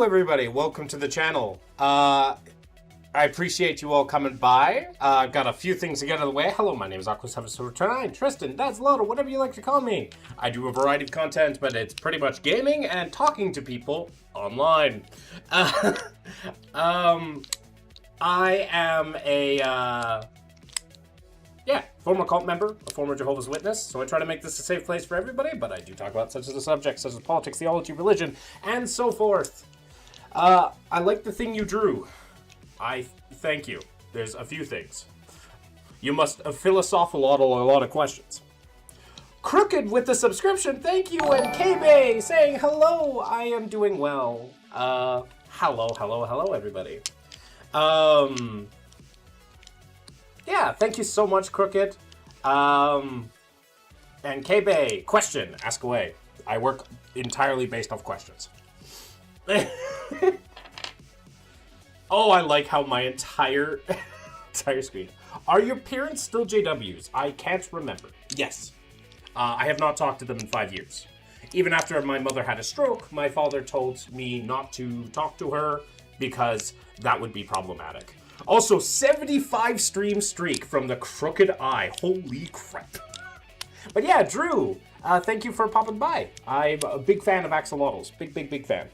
Hello everybody, welcome to the channel. I appreciate you all coming by. I've got a few things to get out of the way. Hello, my name is Atheist, Tristan, that's Lotto, whatever you like to call me. I do a variety of content, but it's pretty much gaming and talking to people online. I am a, former cult member, a former Jehovah's Witness, so I try to make this a safe place for everybody, but I do talk about such as a subject, such as politics, theology, religion, and so forth. I like the thing you drew. I thank you. There's a few things. You must philosophical a lot of questions. Crooked with the subscription, thank you, and K-Bay saying hello, I am doing well. Hello, everybody. Yeah, thank you so much, Crooked. And K-Bay, question, ask away. I work entirely based off questions. Oh, I like how my entire screen. Are your parents still JWs? I can't remember. Yes. I have not talked to them in 5 years. Even after my mother had a stroke, my father told me not to talk to her because that would be problematic. Also, 75 stream streak from the Crooked Eye. Holy crap. But yeah, Drew, thank you for popping by. I'm a big fan of axolotls. Big fan.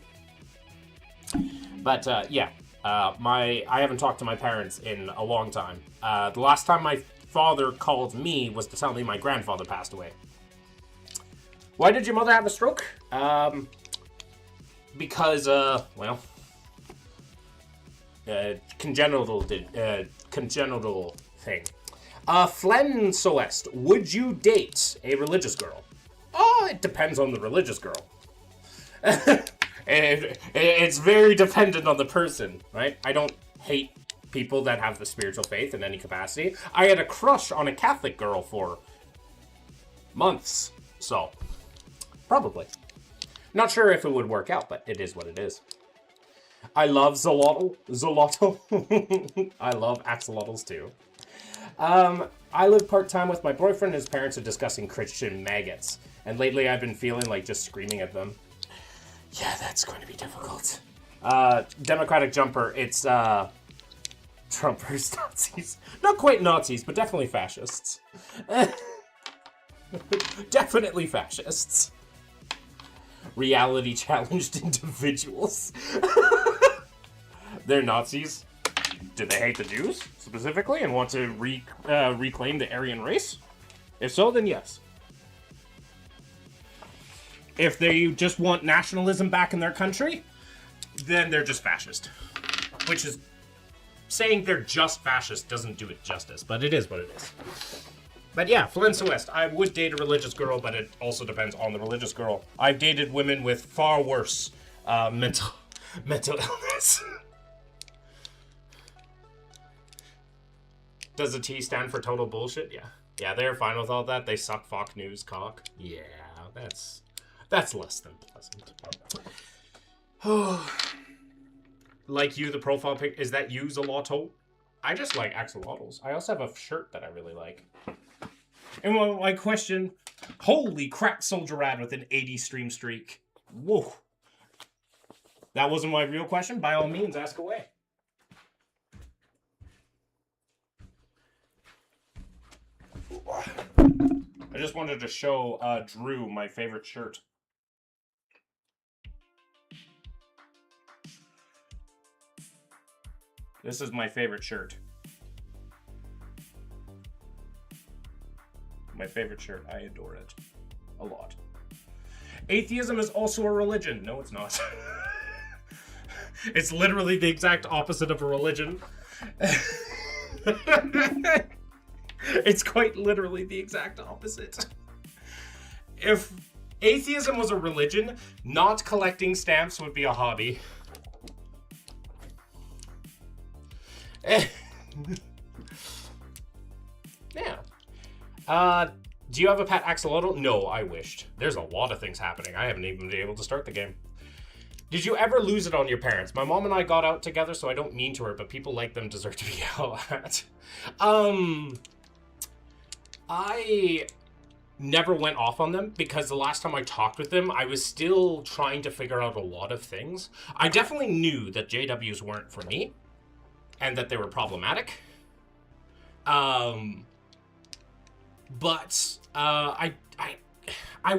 But yeah, I haven't talked to my parents in a long time. The last time my father called me was to tell me my grandfather passed away. Why did your mother have a stroke? Because, well, congenital thing. Flen Soest, would you date a religious girl? Oh, it depends on the religious girl. It's very dependent on the person, right? I don't hate people that have the spiritual faith in any capacity. I had a crush on a Catholic girl for months, so probably. Not sure if it would work out, but it is what it is. I love Zolotto. I love axolotls too. I live part-time with my boyfriend and his parents are discussing Christian maggots. And lately I've been feeling like just screaming at them. Yeah, that's going to be difficult. Democratic Jumper, it's Trumpers, Nazis. Not quite Nazis, but definitely fascists. Definitely fascists. Reality challenged individuals. They're Nazis. Do they hate the Jews, specifically, and want to reclaim the Aryan race? If so, then yes. If they just want nationalism back in their country, then they're just fascist. Which is, saying they're just fascist doesn't do it justice, but it is what it is. But yeah, Felinsa West, I would date a religious girl, but it also depends on the religious girl. I've dated women with far worse mental illness. Does the T stand for total bullshit? Yeah. Yeah, they're fine with all that. They suck Fox News cock. Yeah, that's less than pleasant. Like you, the profile pic, is that you, Zolotto? I just like axolotls. I also have a shirt that I really like. And well, my question, holy crap, Soldier Rad with an 80 stream streak. Whoa. That wasn't my real question. By all means, ask away. I just wanted to show Drew my favorite shirt. This is my favorite shirt. My favorite shirt. I adore it. A lot. Atheism is also a religion. No, it's not. It's literally the exact opposite of a religion. It's quite literally the exact opposite. If atheism was a religion, not collecting stamps would be a hobby. Yeah. Do you have a pet axolotl? No, I wished. There's a lot of things happening. I haven't even been able to start the game. Did you ever lose it on your parents? My mom and I got out together, so I don't mean to her, but people like them deserve to be yelled at. never went off on them because the last time I talked with them, I was still trying to figure out a lot of things. I definitely knew that JWs weren't for me and that they were problematic. But I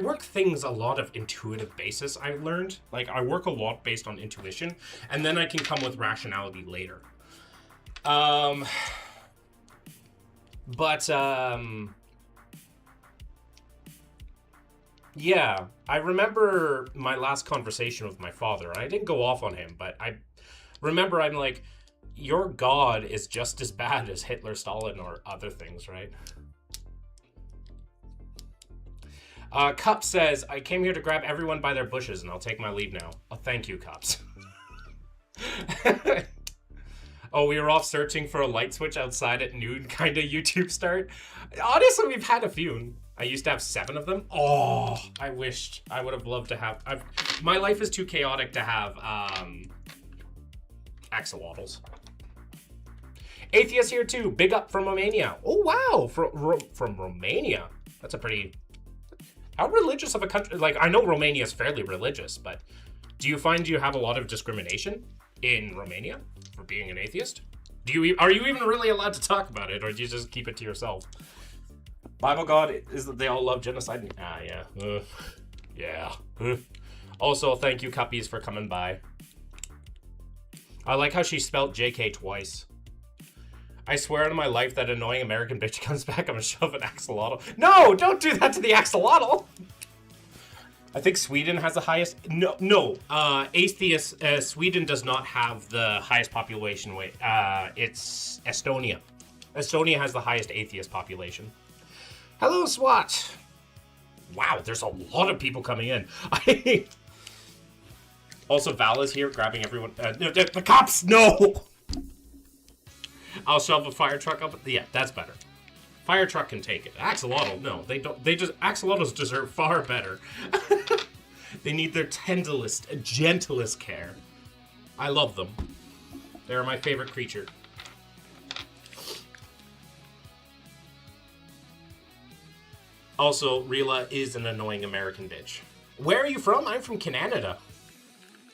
work things a lot of intuitive basis, I learned. Like, I work a lot based on intuition, and then I can come with rationality later. Yeah, I remember my last conversation with my father. I didn't go off on him, but I remember I'm like, your God is just as bad as Hitler, Stalin, or other things, right? Cup says, I came here to grab everyone by their bushes, and I'll take my leave now. Oh, thank you, Cups. Oh, we were off searching for a light switch outside at noon, kind of YouTube start. Honestly, we've had a few. I used to have 7 of them. Oh, I wished. I would have loved to have. My life is too chaotic to have axolotls. Atheist here too. Big up from Romania. Oh, wow. From Romania. That's a pretty... How religious of a country? Like, I know Romania is fairly religious, but do you find you have a lot of discrimination in Romania for being an atheist? Are you even really allowed to talk about it, or do you just keep it to yourself? Bible God is that they all love genocide. Ah, yeah. Yeah. Also, thank you, Cuppies, for coming by. I like how she spelled JK twice. I swear on my life that annoying American bitch comes back, I'm gonna shove an axolotl. No, don't do that to the axolotl. I think Sweden has the highest. No. Atheist. Sweden does not have the highest population weight. It's Estonia. Estonia has the highest atheist population. Hello, SWAT. Wow, there's a lot of people coming in. Also, Val is here, grabbing everyone. The cops, no. I'll shove a fire truck up. Yeah, that's better. Fire truck can take it. Axolotl, no, they don't. Axolotls deserve far better. They need their tenderest, gentlest care. I love them. They're my favorite creature. Also, Rila is an annoying American bitch. Where are you from? I'm from Canada.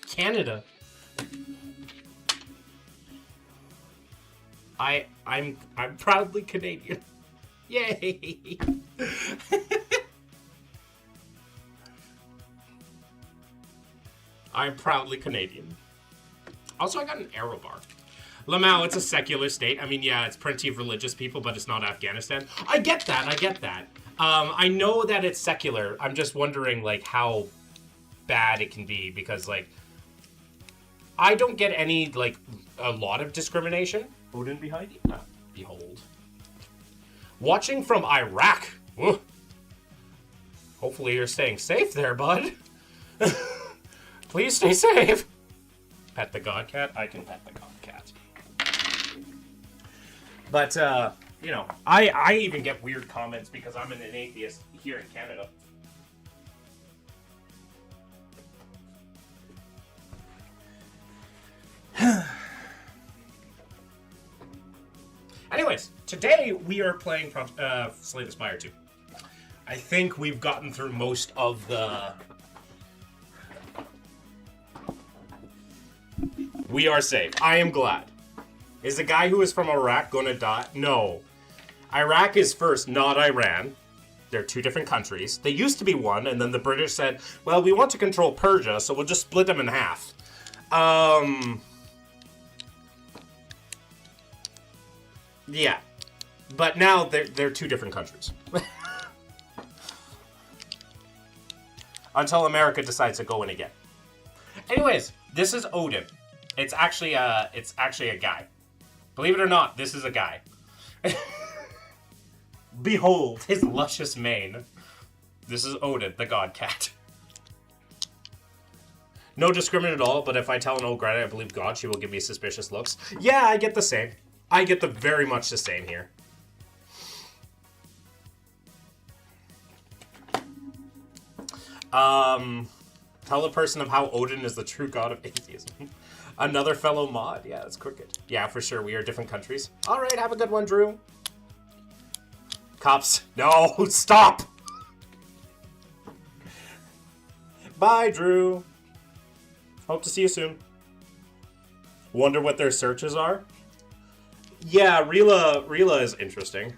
Canada. I'm proudly Canadian. Yay! I'm proudly Canadian. Also, I got an arrow bar. Lamau, it's a secular state. I mean, yeah, it's plenty of religious people, but it's not Afghanistan. I get that. I know that it's secular. I'm just wondering, like, how bad it can be, because, like, I don't get any, like, a lot of discrimination. Odin behind you? Ah, behold. Watching from Iraq. Ugh. Hopefully you're staying safe there, bud. Please stay safe. Pet the god cat? I can pet the god cat. But, you know, I even get weird comments because I'm an atheist here in Canada. Anyways, today we are playing Slay the Spire 2. I think we've gotten through most of the... We are safe. I am glad. Is the guy who is from Iraq gonna die? No. Iraq is first, not Iran. They're two different countries. They used to be one, and then the British said, well, we want to control Persia, so we'll just split them in half. Yeah. But now they're two different countries. Until America decides to go in again. Anyways, this is Odin. It's actually a guy. Believe it or not, this is a guy. Behold his luscious mane. This is Odin, the god cat. No discrimination at all, but if I tell an old grandma I believe God, she will give me suspicious looks. Yeah, I get the same. I get the very much the same here. Tell a person of how Odin is the true god of atheism. Another fellow mod. Yeah, that's crooked. Yeah, for sure. We are different countries. All right, have a good one, Drew. Cops. No, stop. Bye, Drew. Hope to see you soon. Wonder what their searches are? Yeah, Rila is interesting.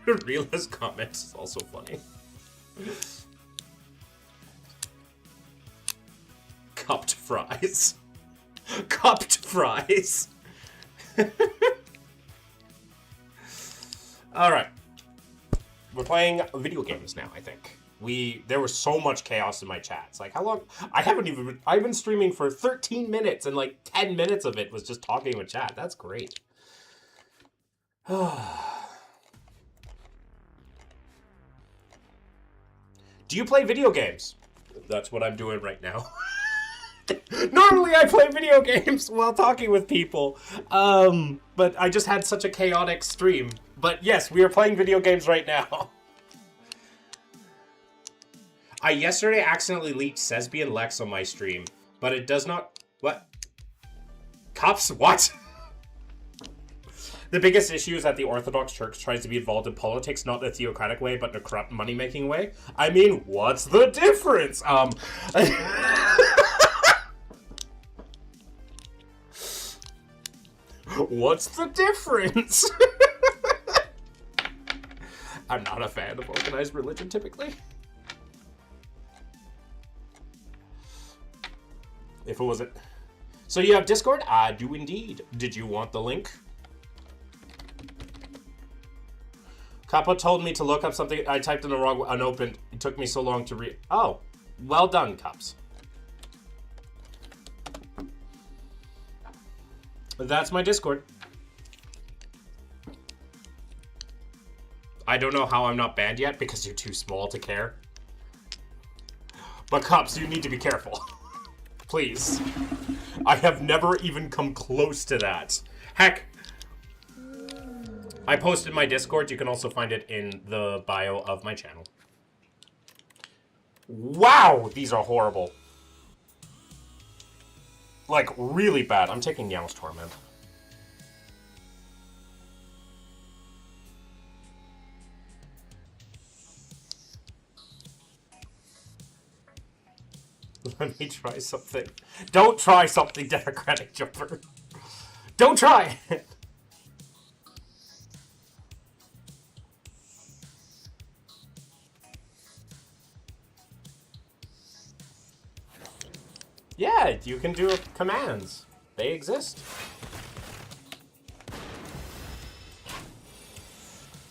Rila's comment is also funny. Cupped fries. Cupped fries. Alright. We're playing video games now, I think. There was so much chaos in my chats. Like, how long? I've been streaming for 13 minutes, and like 10 minutes of it was just talking with chat. That's great. Do you play video games? That's what I'm doing right now. Normally I play video games while talking with people. But I just had such a chaotic stream. But yes, we are playing video games right now. I yesterday accidentally leaked Sesbian Lex on my stream, but it does not... What? Cops? What? The biggest issue is that the Orthodox Church tries to be involved in politics, not in a theocratic way, but in a corrupt money-making way. I mean, what's the difference? What's the difference? I'm not a fan of organized religion, typically. If it wasn't... So you have Discord? I do indeed. Did you want the link? Kappa told me to look up something. I typed in the wrong unopened. It took me so long to read. Oh, well done, Cups. That's my Discord. I don't know how I'm not banned yet because you're too small to care. But Cups, you need to be careful. Please. I have never even come close to that. Heck, I posted my Discord. You can also find it in the bio of my channel. Wow, these are horrible. Like, really bad. I'm taking Meow's Torment. Let me try something. Don't try something, Democratic Jumper. Don't try it. Yeah, you can do commands. They exist.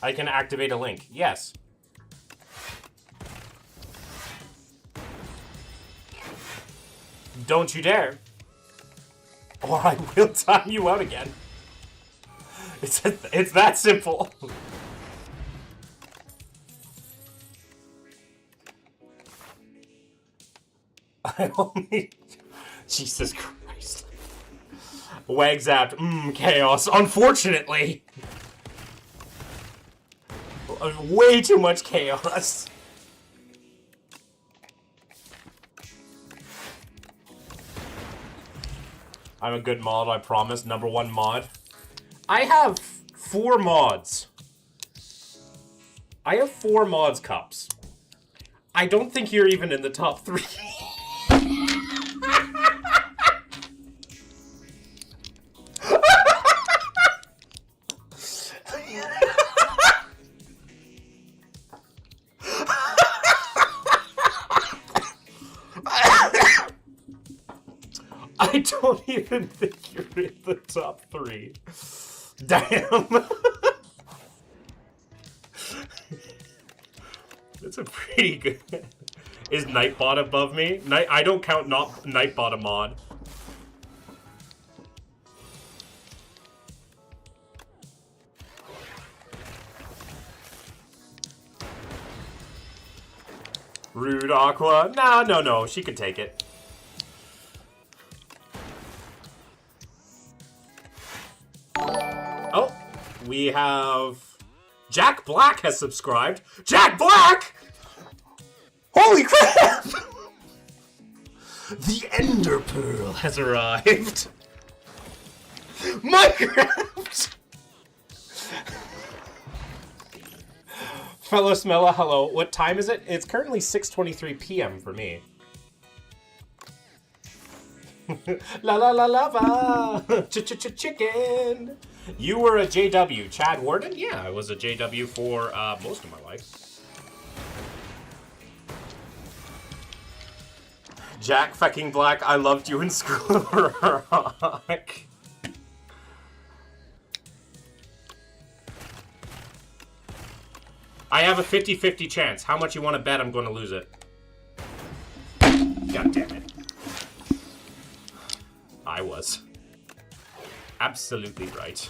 I can activate a link. Yes. Don't you dare. Or I will time you out again. It's that simple. I only... Jesus Christ. Wag zapped. Chaos. Unfortunately. Way too much chaos. I'm a good mod, I promise. #1 mod. I have 4 mods. I have 4 mods, Cups. I don't think you're even in the top 3. I don't even think you're in the top 3. Damn. That's a pretty good... Is Nightbot above me? I don't count Nightbot a mod. Rude Aqua. No. She could take it. Oh, we have... Jack Black has subscribed. Jack Black! Holy crap! The Ender Pearl has arrived. Minecraft! Fellow Smella, hello. What time is it? It's currently 6:23 p.m. for me. La la la lava. Chicken. You were a JW, Chad Warden? Yeah, I was a JW for most of my life. Jack fucking Black, I loved you in School Rock. I have a 50-50 chance. How much you want to bet I'm going to lose it? God damn it. I was. Absolutely right.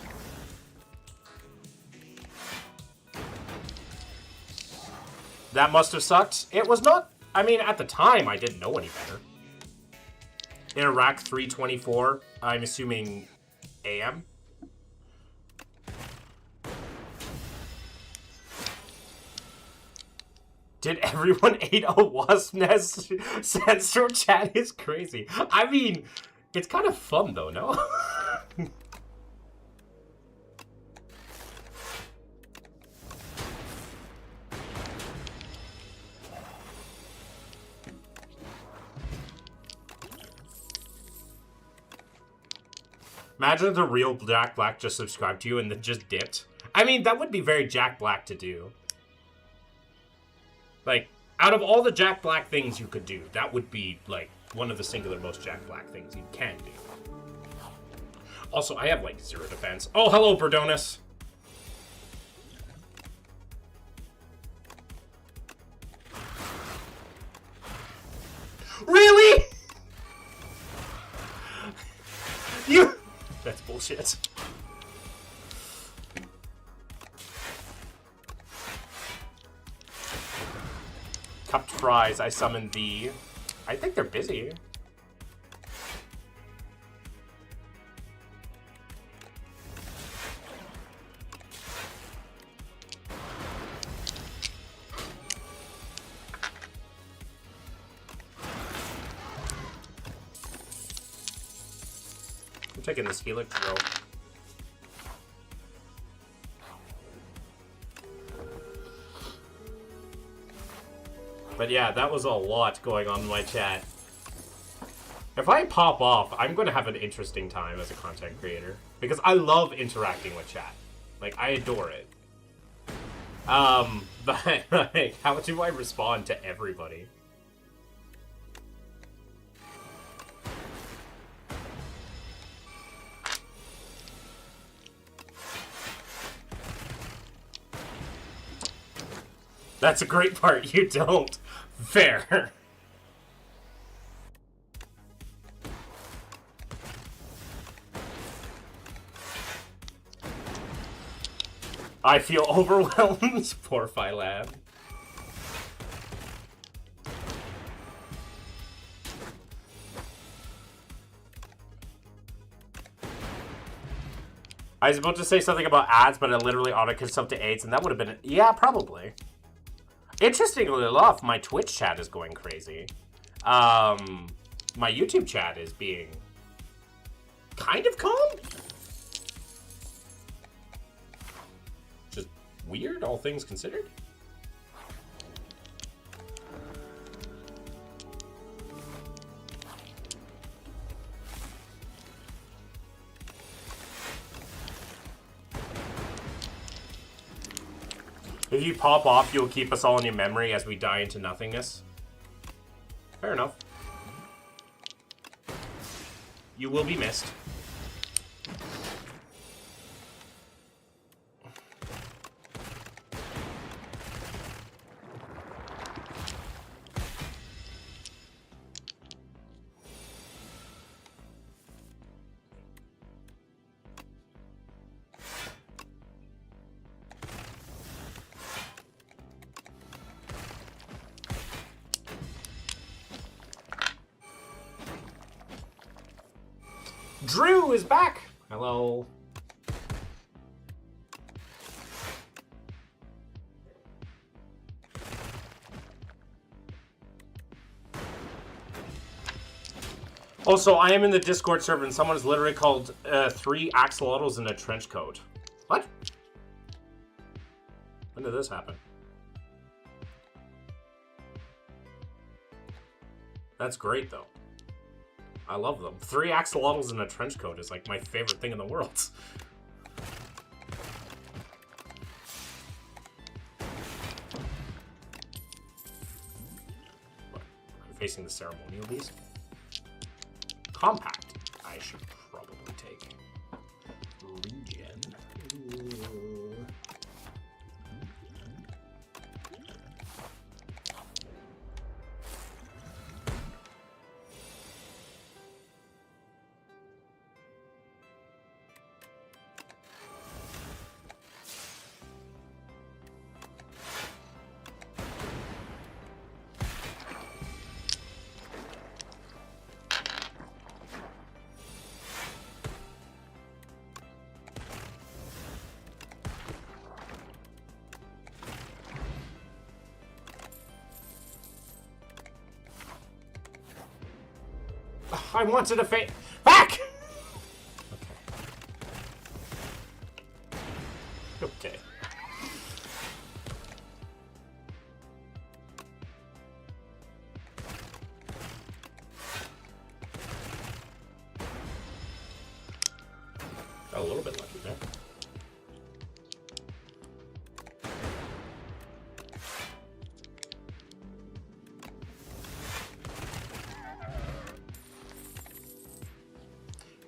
That must have sucked. It was not... I mean, at the time, I didn't know any better. In Iraq 324, I'm assuming AM. Did everyone eat a wasp nest? Sandstorm chat is crazy. I mean, it's kind of fun though, no? Imagine if the real Jack Black just subscribed to you and then just dipped. I mean, that would be very Jack Black to do. Like, out of all the Jack Black things you could do, that would be, like, one of the singular most Jack Black things you can do. Also, I have, like, 0 defense. Oh, hello, Berdonis. Really? You... That's bullshit. Cupped fries, I summoned thee. I think they're busy. I'm taking this Helix though. But yeah, that was a lot going on in my chat. If I pop off, I'm going to have an interesting time as a content creator. Because I love interacting with chat. Like, I adore it. But, like, how do I respond to everybody? That's a great part, you don't. Fair. I feel overwhelmed. Poor Phylab. I was about to say something about ads, but I literally auto-kissed up to AIDS, and that would have been... Yeah, probably. Interestingly enough, my Twitch chat is going crazy. My YouTube chat is being kind of calm. Just weird, all things considered. If you pop off, you'll keep us all in your memory as we die into nothingness. Fair enough. You will be missed. Drew is back! Hello. Also, I am in the Discord server and someone has literally called 3 axolotls in a trench coat. What? When did this happen? That's great, though. I love them. 3 axolotls in a trench coat is like my favorite thing in the world. What? I'm facing the ceremonial bees. Compact. I should probably take. Regen. I wanted a face. Back! Okay. Okay. Got a little bit lucky there.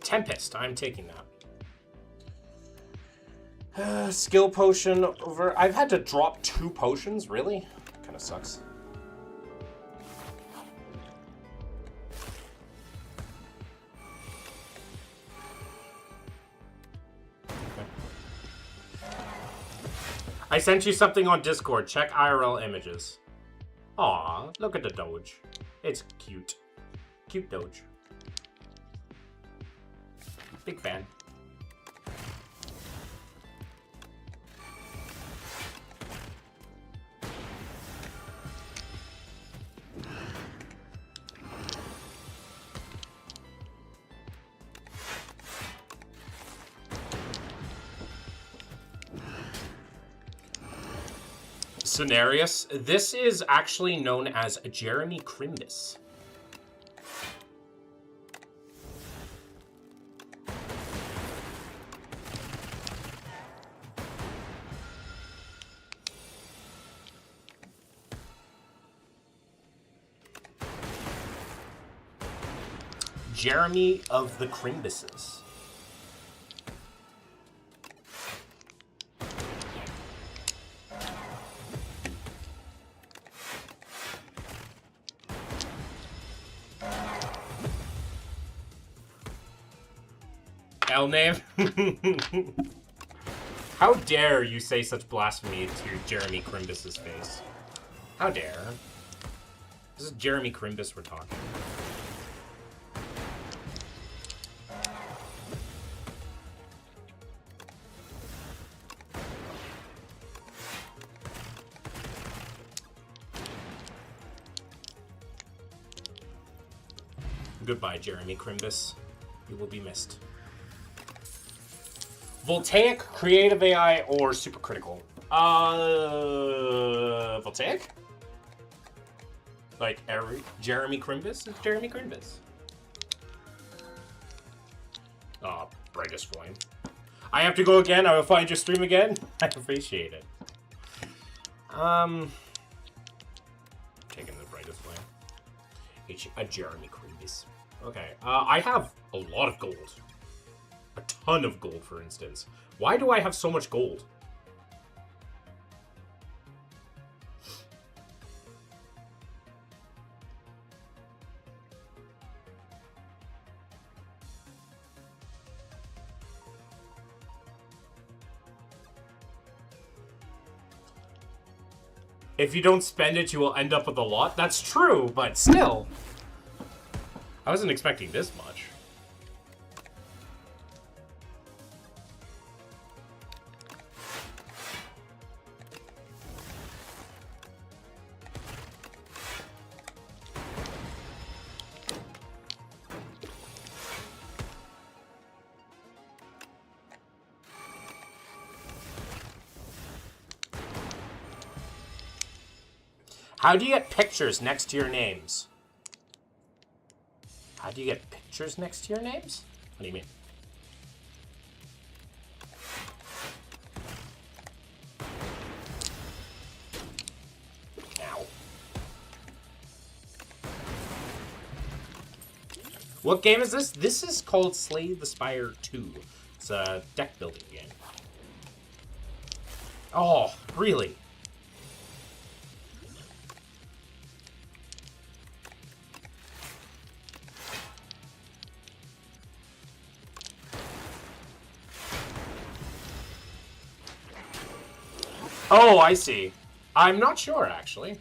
Tempest, I'm taking that. Skill potion over. I've had to drop 2 potions, really? Kind of sucks. Okay. I sent you something on Discord. Check IRL images. Aw, look at the Doge. It's cute. Cute Doge. Big fan. Cenarius. This is actually known as Jeremy Crimbus. Jeremy of the Crimbuses. L name? How dare you say such blasphemy to Jeremy Crimbus's face? How dare? This is Jeremy Crimbus we're talking. Goodbye, Jeremy Crimbus. You will be missed. Voltaic, Creative AI, or Supercritical? Voltaic? Like, Jeremy Crimbus? It's Jeremy Crimbus. Brightest Flame. I have to go again. I will find your stream again. I appreciate it. Taking the Brightest Flame. A Jeremy Crimbus. Okay. I have a lot of gold. A ton of gold, for instance. Why do I have so much gold? If you don't spend it, you will end up with a lot. That's true, but still. I wasn't expecting this much. How do you get pictures next to your names? How do you get pictures? pictures next to your names? What do you mean? Ow. What game is this? This is called Slay the Spire 2. It's a deck building game. Oh, really? Oh, I see. I'm not sure, actually.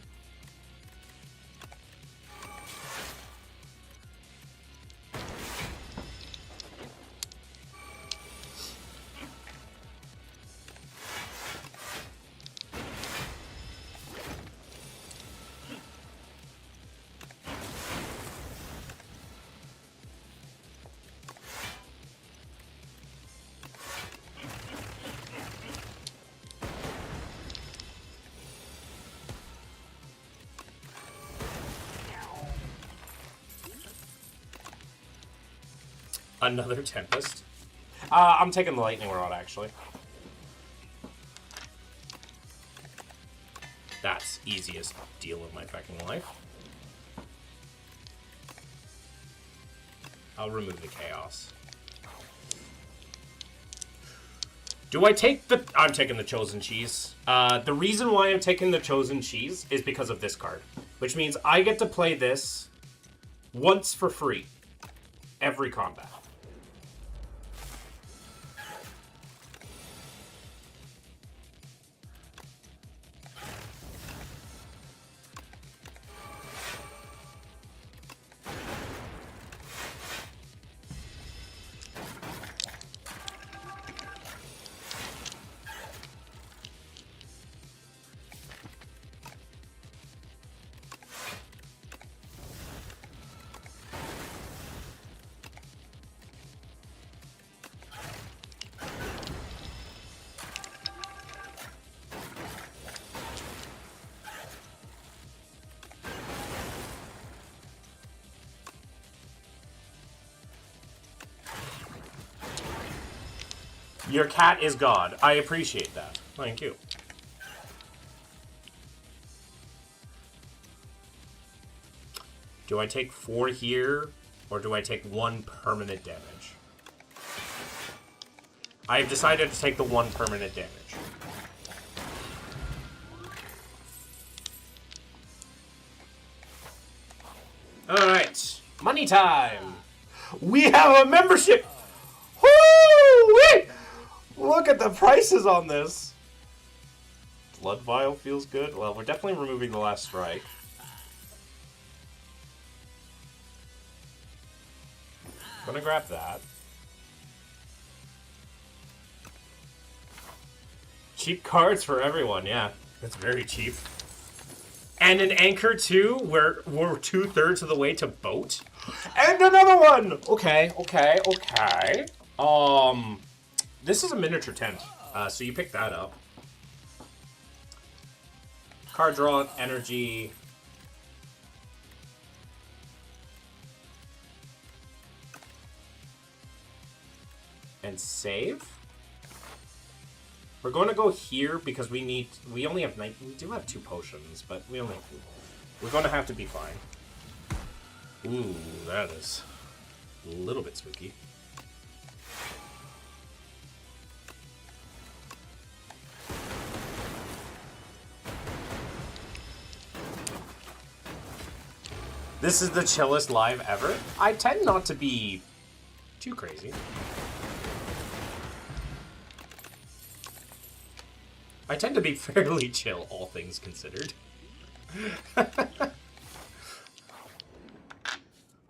Another Tempest. I'm taking the Lightning Rod, actually. That's easiest deal of my fucking life. I'll remove the Chaos. Do I take the... I'm taking the Chosen Cheese. The reason why I'm taking the Chosen Cheese is because of this card. Which means I get to play this once for free. Every combat. Your cat is God. I appreciate that. Thank you. Do I take 4 here, or do I take 1 permanent damage? I have decided to take the 1 permanent damage. Alright. Money time! We have a membership! Woo-wee! Look at the prices on this. Blood Vial feels good. Well, we're definitely removing the last strike. Gonna grab that. Cheap cards for everyone, yeah. That's very cheap. And an Anchor too, where we're 2/3 of the way to Boat. And another one! Okay. This is a miniature tent, so you pick that up. Card draw, energy. And save. We're going to go here because we only have we do have 2 potions, but we're going to have to be fine. Ooh, that is a little bit spooky. This is the chillest live ever. I tend not to be too crazy. I tend to be fairly chill, all things considered.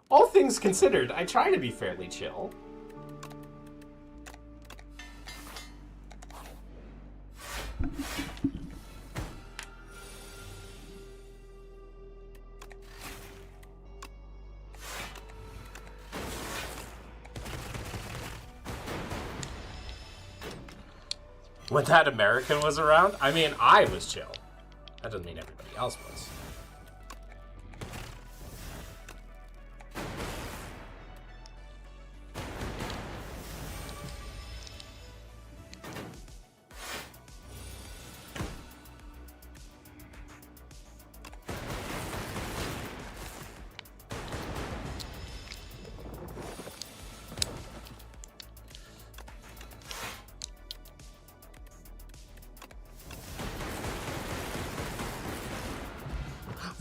All things considered, I try to be fairly chill. When that American was around, I mean, I was chill. That doesn't mean everybody else was.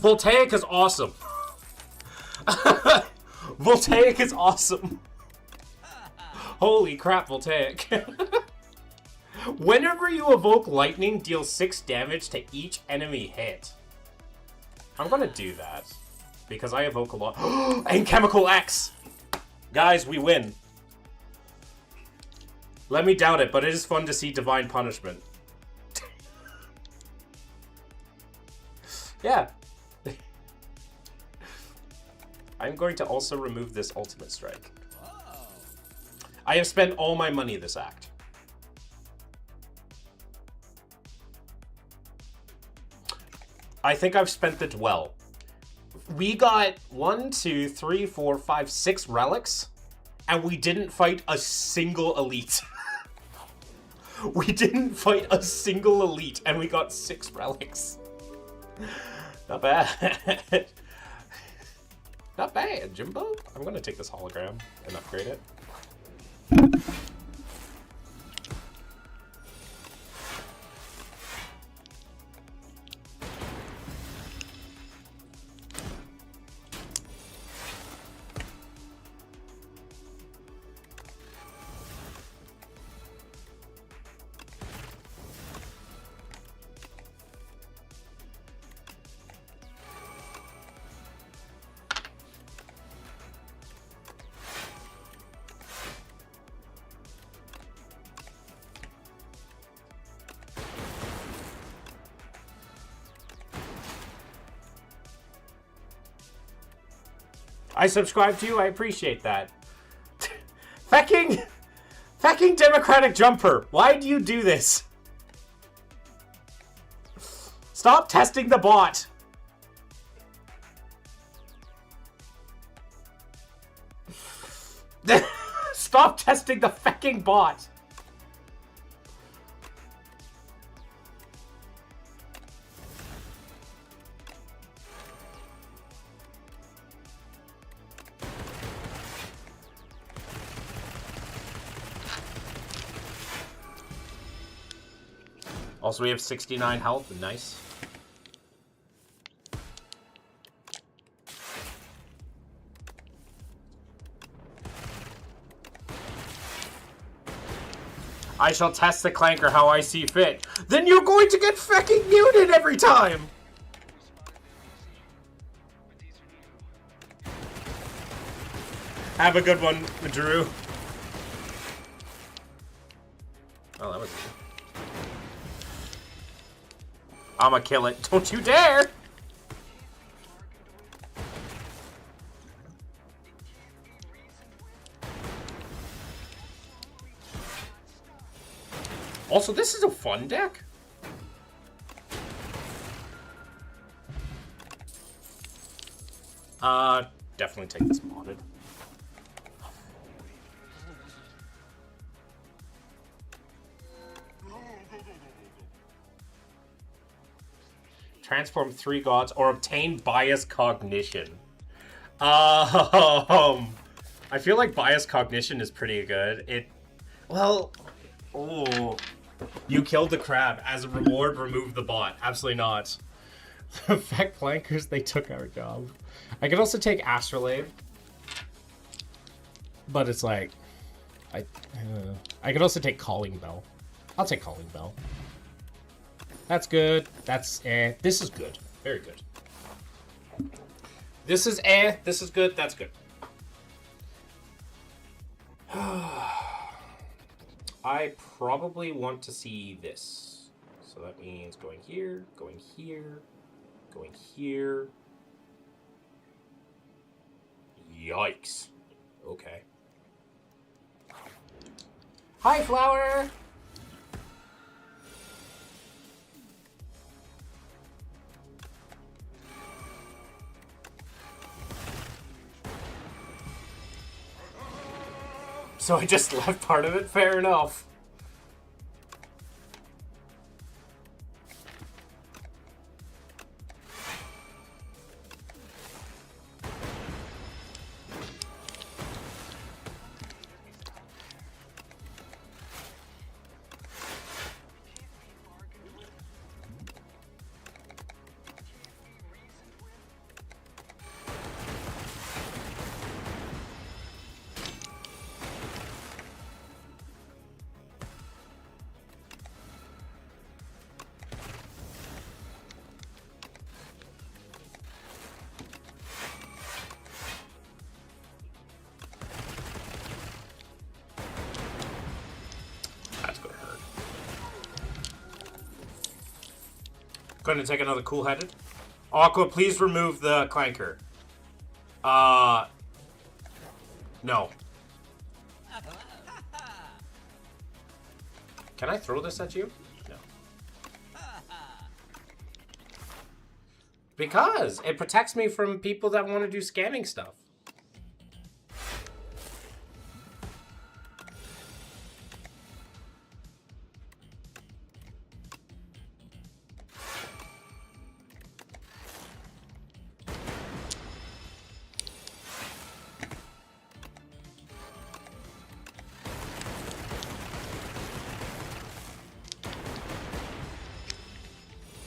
Voltaic is awesome. Voltaic is awesome. Holy crap, Voltaic. Whenever you evoke lightning, deal 6 damage to each enemy hit. I'm gonna do that. Because I evoke a lot. And Chemical X! Guys, we win. Let me doubt it, but it is fun to see Divine Punishment. Yeah. I'm going to also remove this Ultimate Strike. I have spent all my money this act. I think I've spent it well. We got 1, 2, 3, 4, 5, 6 relics, and we didn't fight a single elite. We didn't fight a single elite, and we got 6 relics. Not bad. Not bad, Jimbo. I'm gonna take this hologram and upgrade it. I subscribe to you, I appreciate that. Fecking Democratic Jumper, why do you do this? Stop testing the bot. Stop testing the fecking bot. Also, we have 69 health, nice. I shall test the clanker how I see fit. Then you're going to get fucking muted every time! Have a good one, Drew. Oh, that was easy. I'ma kill it. Don't you dare! Also, this is a fun deck. Definitely take this modded. Transform 3 gods or obtain bias cognition. I feel like bias cognition is pretty good. Oh, you killed the crab. As a reward, remove the bot. Absolutely not. The Feck Flankers, they took our job. I could also take Astrolabe. But it's like, I could also take Calling Bell. I'll take Calling Bell. That's good. That's eh. This is good. Very good. This is eh. This is good. That's good. I probably want to see this. So that means going here, going here, going here. Yikes. Okay. Hi, Flower! So I just left part of it? Fair enough. gonna take another cool-headed. Aqua, please remove the clanker. No. Can I throw this at you? No. Because it protects me from people that want to do scamming stuff.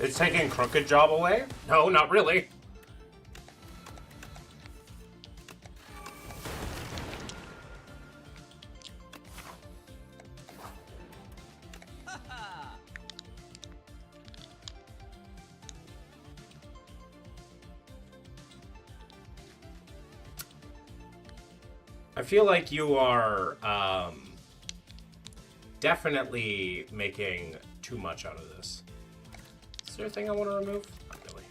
It's taking Crooked Job away? No, not really. I feel like you are definitely making too much out of this. Is there a thing I want to remove? Not really.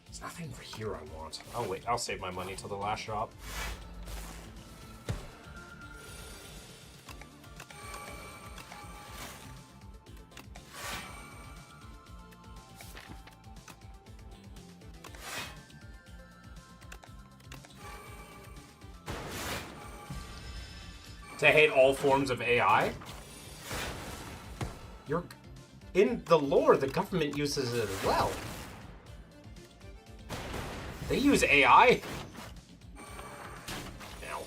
There's nothing over here I want. Oh wait, I'll save my money till the last shop. To hate all forms of AI? You're... In the lore, the government uses it as well. They use AI. Ow.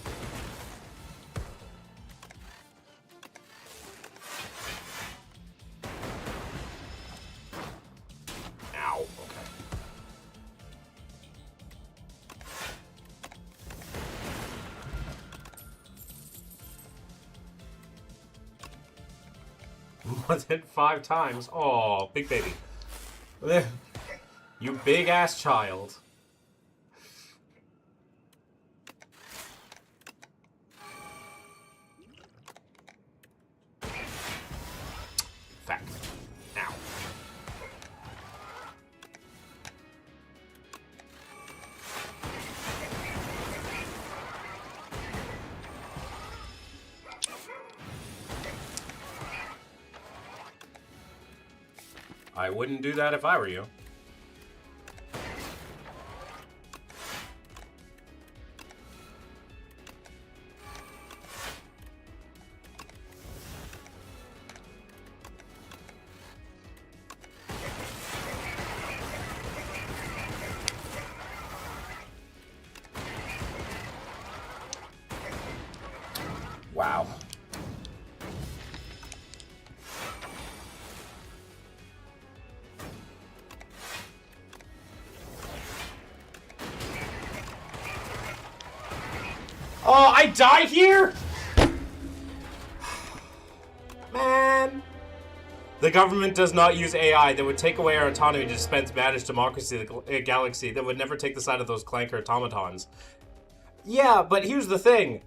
Ow, okay. More than 5 times. Oh, big baby. You big ass child. Fact. Ow. I wouldn't do that if I were you. Wow. Oh, I die here? Man. The government does not use AI that would take away our autonomy to dispense managed democracy to the galaxy that would never take the side of those clanker automatons. Yeah, but here's the thing.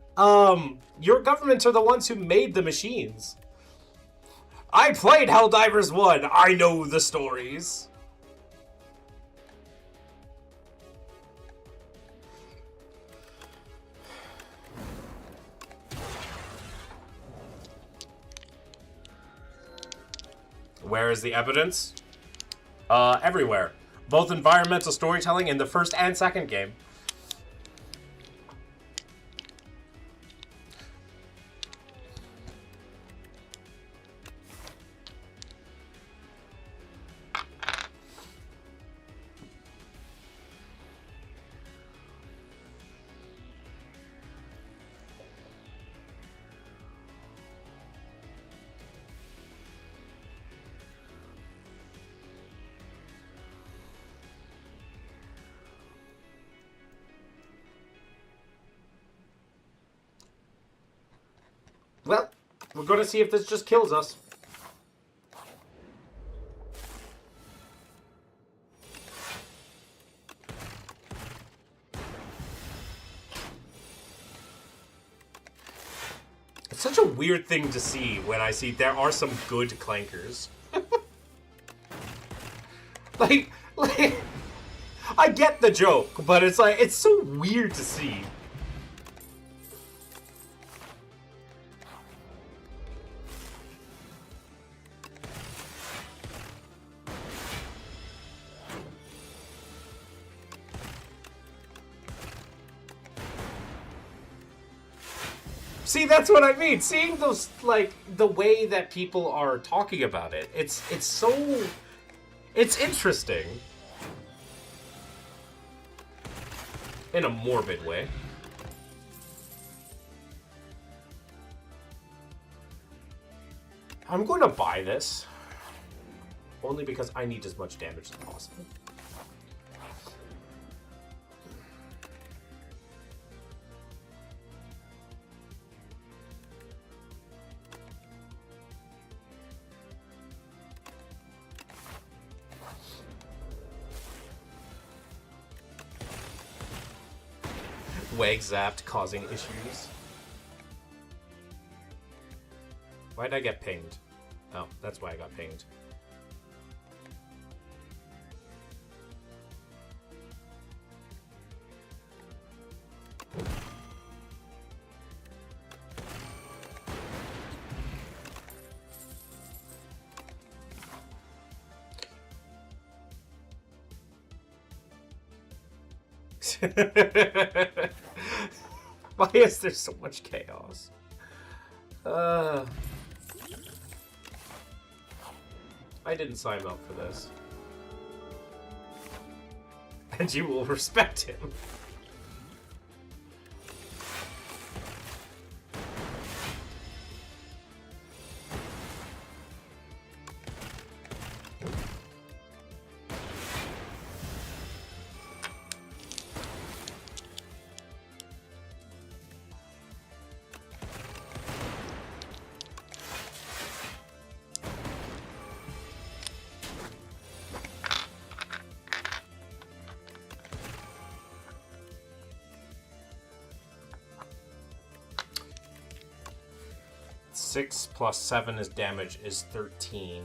Your governments are the ones who made the machines. I played Helldivers 1. I know the stories. Where is the evidence? Everywhere. Both environmental storytelling in the first and second game. Well, we're gonna see if this just kills us. It's such a weird thing to see when I see there are some good clankers. Like, I get the joke, but it's like, it's so weird to see. See, that's what I mean. Seeing those, like, the way that people are talking about it, it's so, it's interesting. In a morbid way. I'm going to buy this. Only because I need as much damage as possible. Wag zapped, causing issues. Why'd I get pinged? Oh, that's why I got pinged. Why is there so much chaos? I didn't sign up for this. And you will respect him. Six plus 7 is damage is 13.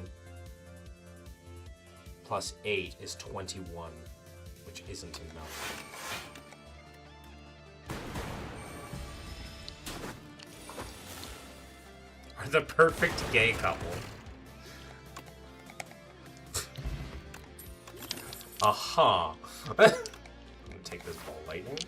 Plus 8 is 21, which isn't enough. Are the perfect gay couple. Aha. I'm gonna take this ball lightning.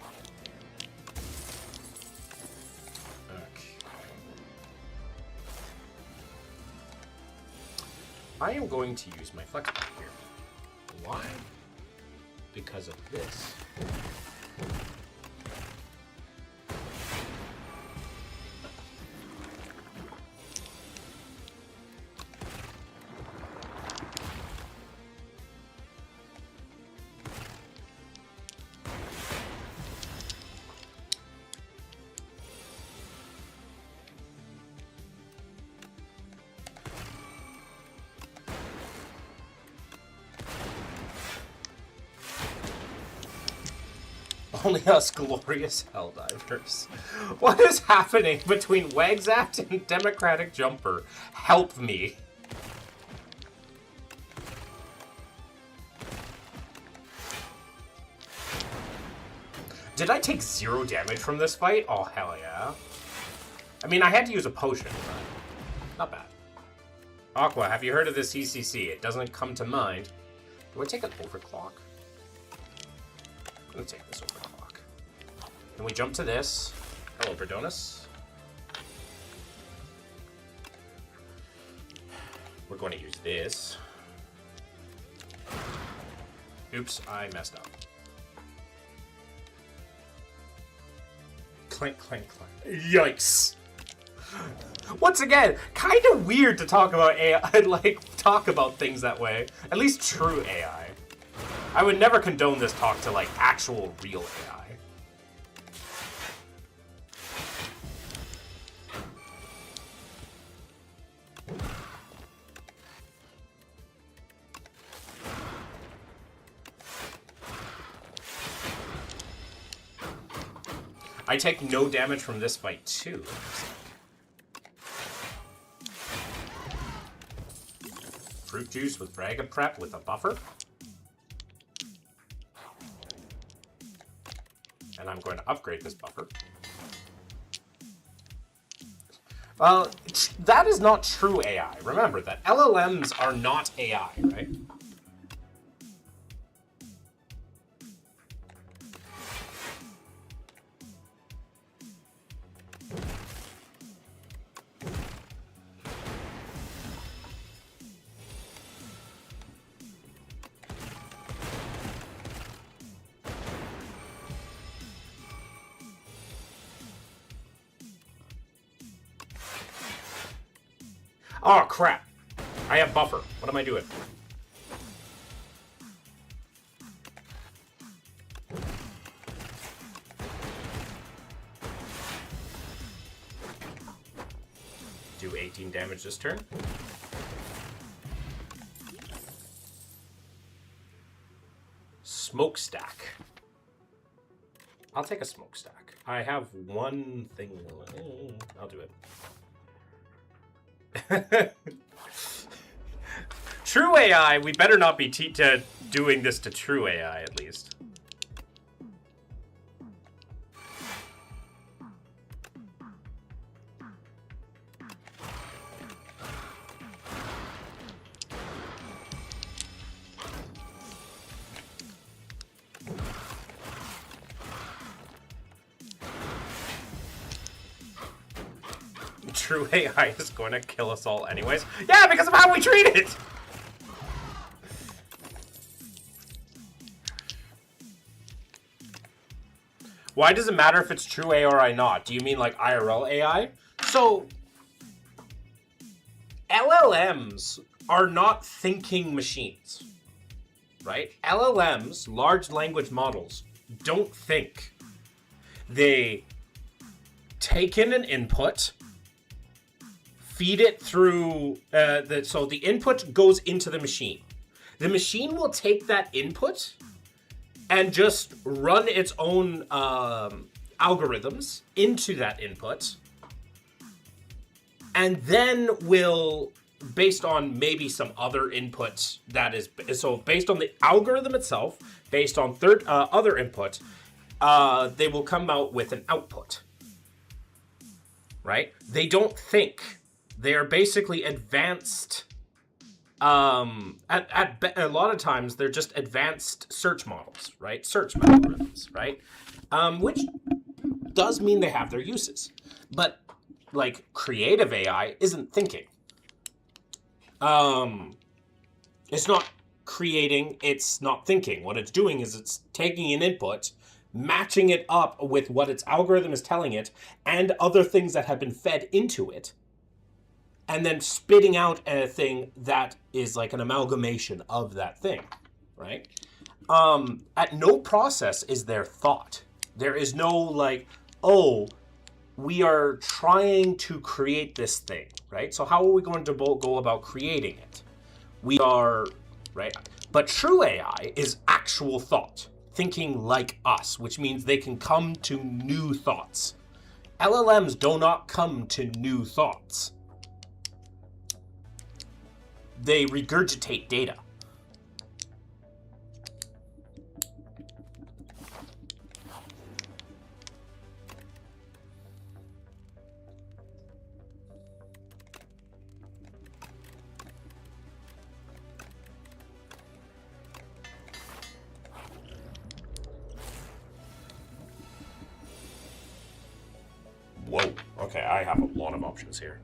I am going to use my flex back here. Why? Because of this. Only us glorious Helldivers. What is happening between Wagzapt and Democratic Jumper? Help me. Did I take 0 damage from this fight? Oh, hell yeah. I mean, I had to use a potion, but not bad. Aqua, have you heard of the CCC? It doesn't come to mind. Do I take an overclock? I'm gonna take this overclock. Then we jump to this. Hello, Berdonus. We're going to use this. Oops, I messed up. Clink, clink, clink. Yikes. Once again, kind of weird to talk about AI, like, talk about things that way. At least true AI. I would never condone this talk to, like, actual real AI. I take no damage from this fight, too. Fruit juice with Dragon Prep with a buffer. And I'm going to upgrade this buffer. Well, that is not true AI. Remember that LLMs are not AI, right? Oh, crap. I have buffer. What am I doing? Do 18 damage this turn. Smokestack. I'll take a smokestack. I have one thing. I'll do it. True AI, we better not be doing this to true AI at least. True AI is going to kill us all anyways. Yeah, because of how we treat it! Why does it matter if it's true AI or not? Do you mean like IRL AI? So, LLMs are not thinking machines, right? LLMs, large language models, don't think. They take in an input, feed it through, so the input goes into the machine. The machine will take that input and just run its own algorithms into that input, and then will, based on maybe some other input that is, so based on the algorithm itself, based on other input, they will come out with an output, right? They don't think. They are basically advanced. A lot of times they're just advanced search models, right? Search algorithms, right? Which does mean they have their uses, but like creative AI isn't thinking. It's not creating. It's not thinking. What it's doing is it's taking an input, matching it up with what its algorithm is telling it, and other things that have been fed into it, and then spitting out a thing that is like an amalgamation of that thing, right? At no process is there thought. There is no like, oh, we are trying to create this thing, right? So how are we going to go about creating it? We are, right? But true AI is actual thought, thinking like us, which means they can come to new thoughts. LLMs do not come to new thoughts. They regurgitate data. Whoa. Okay, I have a lot of options here.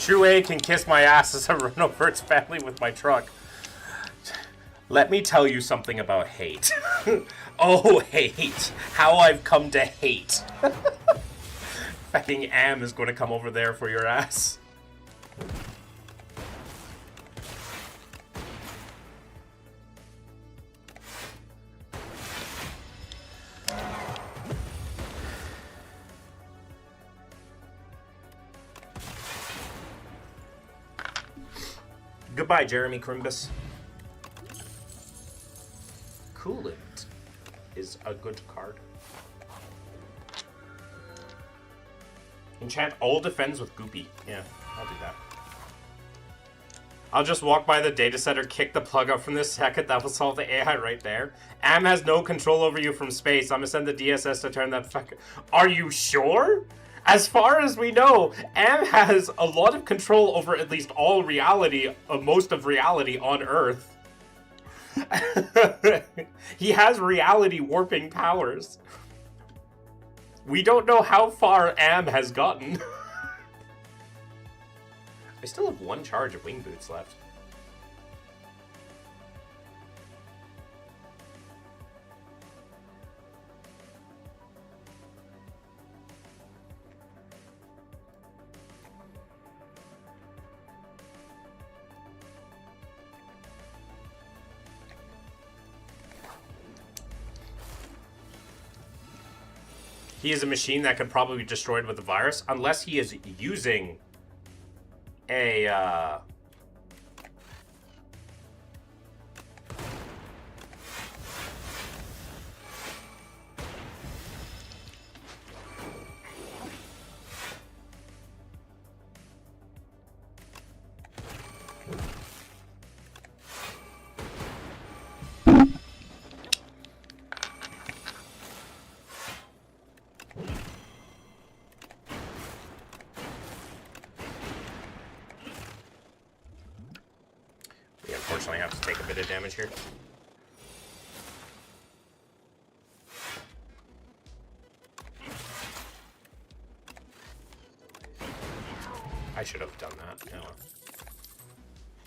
True A can kiss my ass as I run over its family with my truck. Let me tell you something about hate. Oh, hate. How I've come to hate. Fucking Am is going to come over there for your ass. Goodbye, Jeremy Crimbus. Coolant is a good card. Enchant all defends with Goopy. Yeah, I'll do that. I'll just walk by the data center, kick the plug up from this second. That will solve the AI right there. Am has no control over you from space. I'm gonna send the DSS to turn that fucker. Are you sure? As far as we know, Am has a lot of control over at least all reality, most of reality on Earth. He has reality warping powers. We don't know how far Am has gotten. I still have one charge of Wing Boots left. He is a machine that could probably be destroyed with a virus, unless he is using a, we unfortunately have to take a bit of damage here. I should have done that. Oh, well.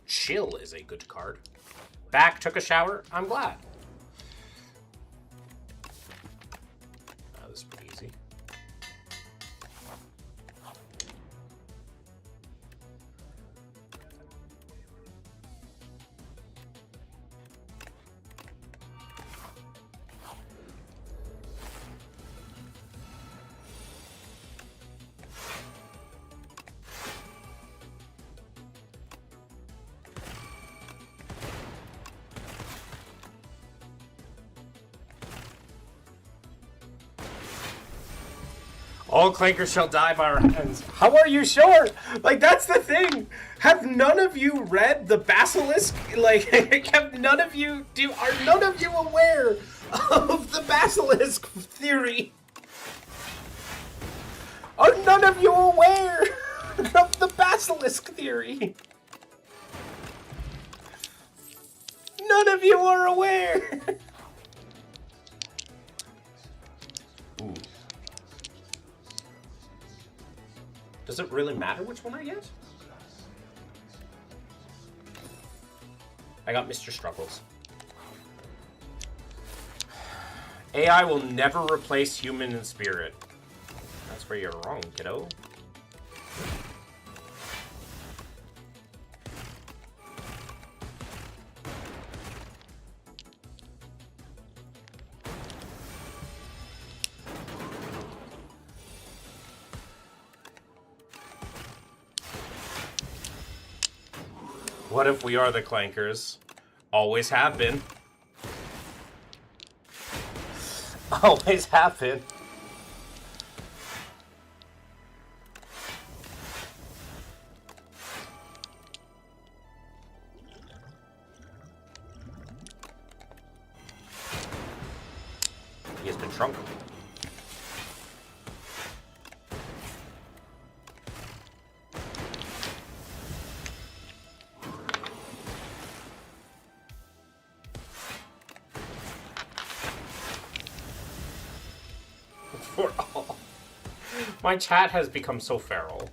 Chill is a good card. Back, took a shower. I'm glad. That was pretty easy. All clankers shall die by our hands. How are you sure? Like, that's the thing. Have none of you read the Basilisk? Like, have none of you are none of you aware of the Basilisk theory? Are none of you aware of the Basilisk theory? None of you are aware. Ooh. Does it really matter which one I get? I got Mr. Struggles. AI will never replace human in spirit. That's where you're wrong, kiddo. What if we are the clankers? Always have been. Always have been. He has been shrunk. For all. My chat has become so feral.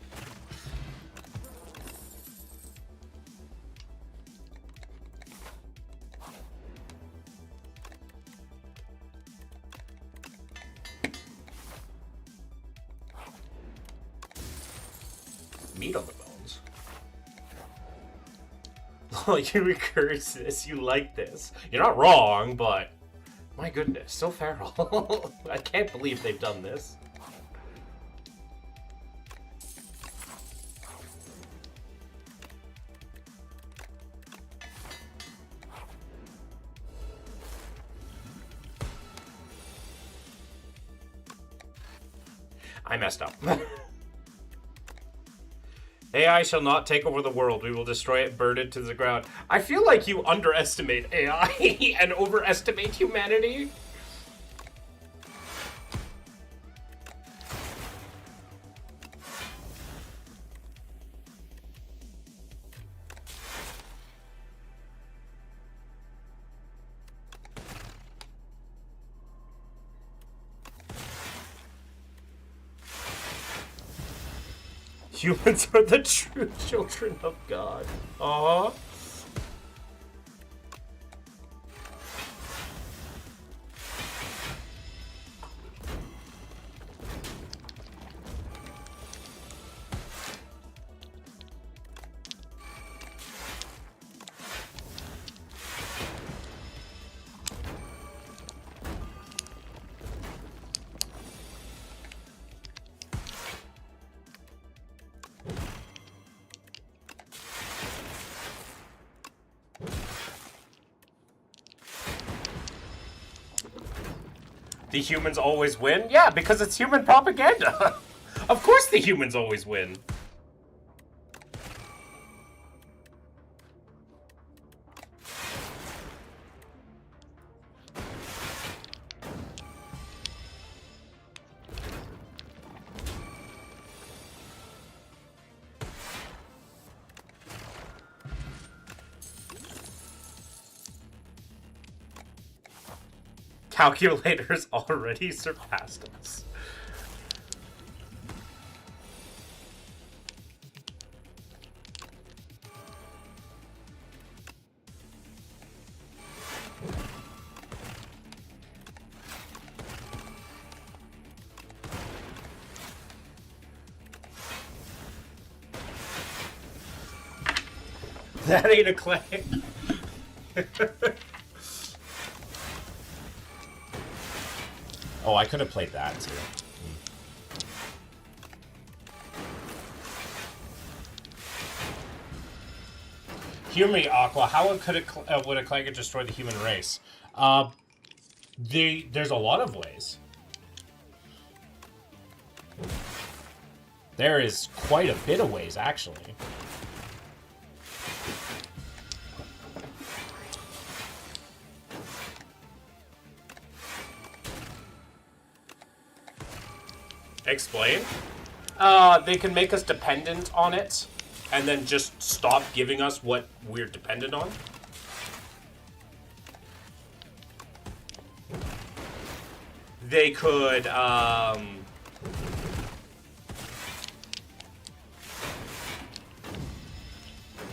Oh, you encourage this. You like this. You're not wrong, but my goodness, so feral. I can't believe they've done this. I messed up. AI shall not take over the world. We will destroy it, burn it to the ground. I feel like you underestimate AI and overestimate humanity. Humans are the true children of God. Uh-huh. The humans always win? Yeah, because it's human propaganda. Of course the humans always win. Calculators already surpassed us. That ain't a claim. Oh, I could have played that too. Hear me, Aqua. How would a Claggett destroy the human race? There's a lot of ways. There is quite a bit of ways, actually. Explain? They can make us dependent on it, and then just stop giving us what we're dependent on. They could,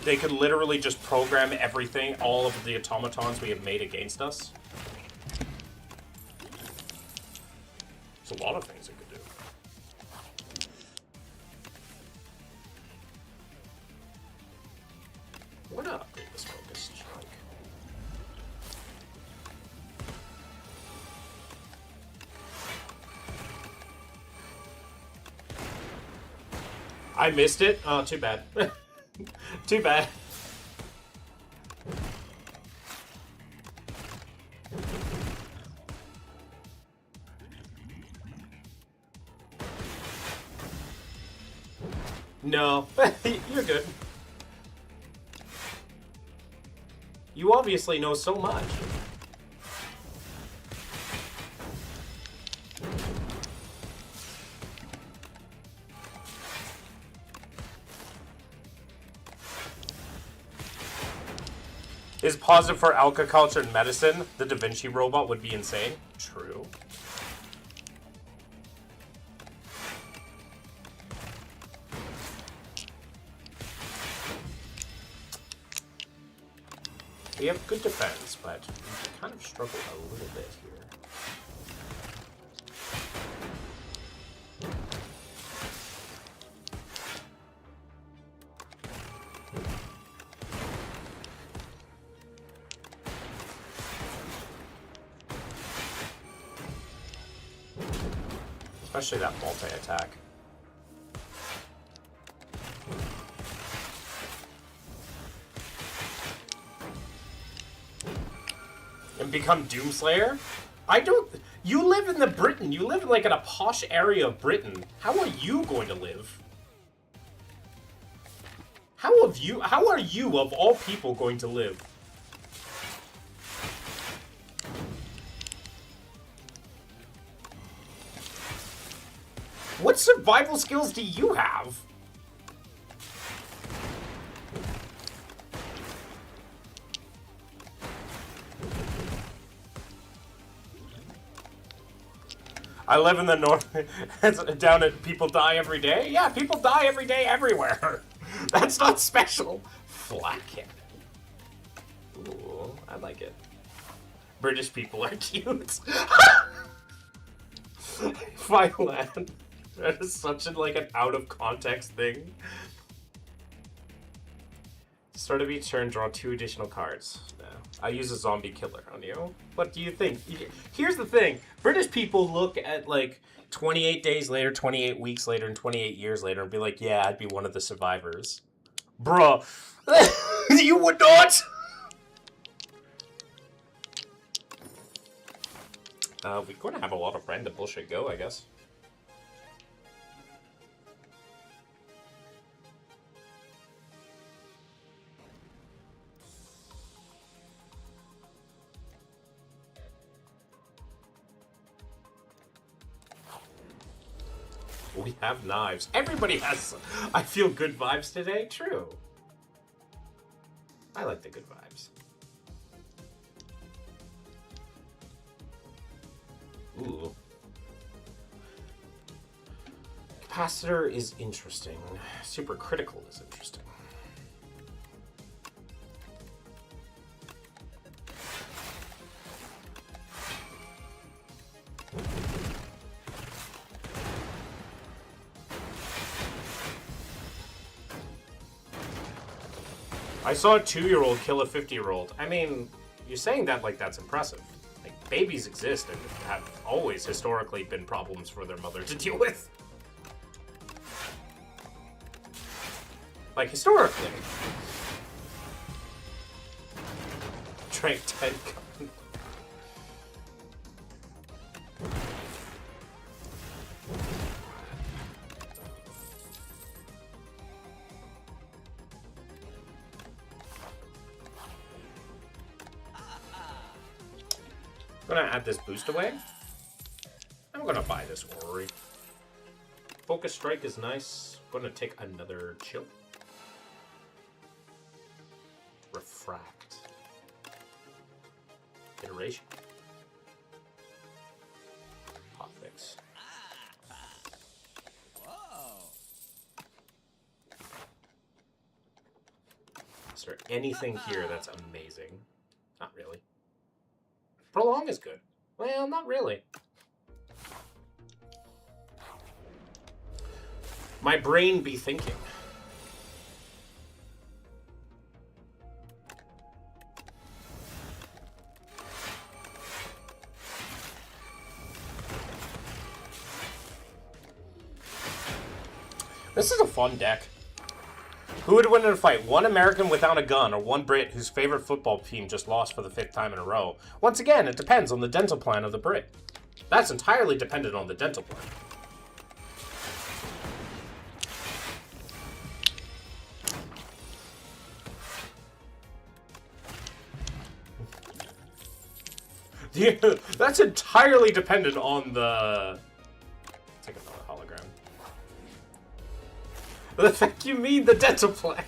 they could literally just program everything, all of the automatons we have made against us. There's a lot of things it could do. We're not upgrade this focus chunk. I missed it? Oh, too bad. Too bad. No, you're good. You obviously know so much. Is positive for agriculture and medicine. The Da Vinci robot would be insane. True. We have good defense, but we kind of struggle a little bit here. Especially that multi-attack. And become Doomslayer? I don't... You live in the Britain. You live like in a posh area of Britain. How are you going to live? How are you, of all people, going to live? What survival skills do you have? I live in the north. Down at people die every day? Yeah, people die every day everywhere. That's not special. Flat cannon. Ooh, I like it. British people are cute. Violent. That is such like an out of context thing. Start of each turn, draw 2 additional cards. No. I use a zombie killer on you. What do you think? Here's the thing. British people look at like 28 days later, 28 weeks later, and 28 years later and be like, yeah, I'd be one of the survivors. Bruh. You would not! We're going to have a lot of random bullshit go, I guess. We have knives. Everybody has... I feel good vibes today. True. I like the good vibes. Ooh. Capacitor is interesting. Supercritical is interesting. I saw a 2-year-old kill a 50-year-old. I mean, you're saying that like that's impressive. Like, babies exist and have always historically been problems for their mother to deal with. Like, historically. Drank 10 guns. I'm gonna add this boost away. I'm gonna buy this orrery. Focus strike is nice. I'm gonna take another chill. Refract. Iteration. Hot fix. Is there anything here that's amazing? Not really. Prolong is good. Well, not really. My brain be thinking. This is a fun deck. Who would win in a fight? One American without a gun, or one Brit whose favorite football team just lost for the 5th time in a row? Once again, it depends on the dental plan of the Brit. That's entirely dependent on the dental plan. Yeah, that's entirely dependent on the... Take another hologram. The fuck you mean the dental plan?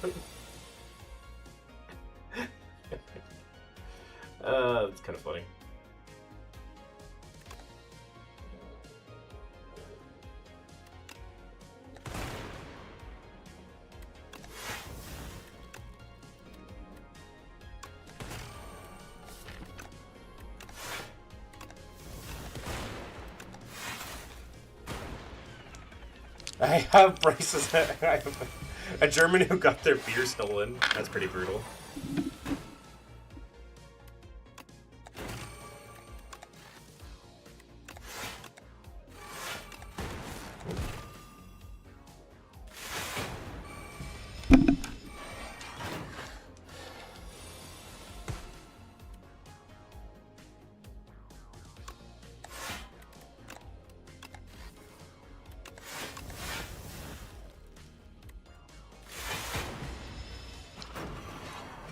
That's kind of funny. I have braces. I have a German who got their beer stolen. That's pretty brutal.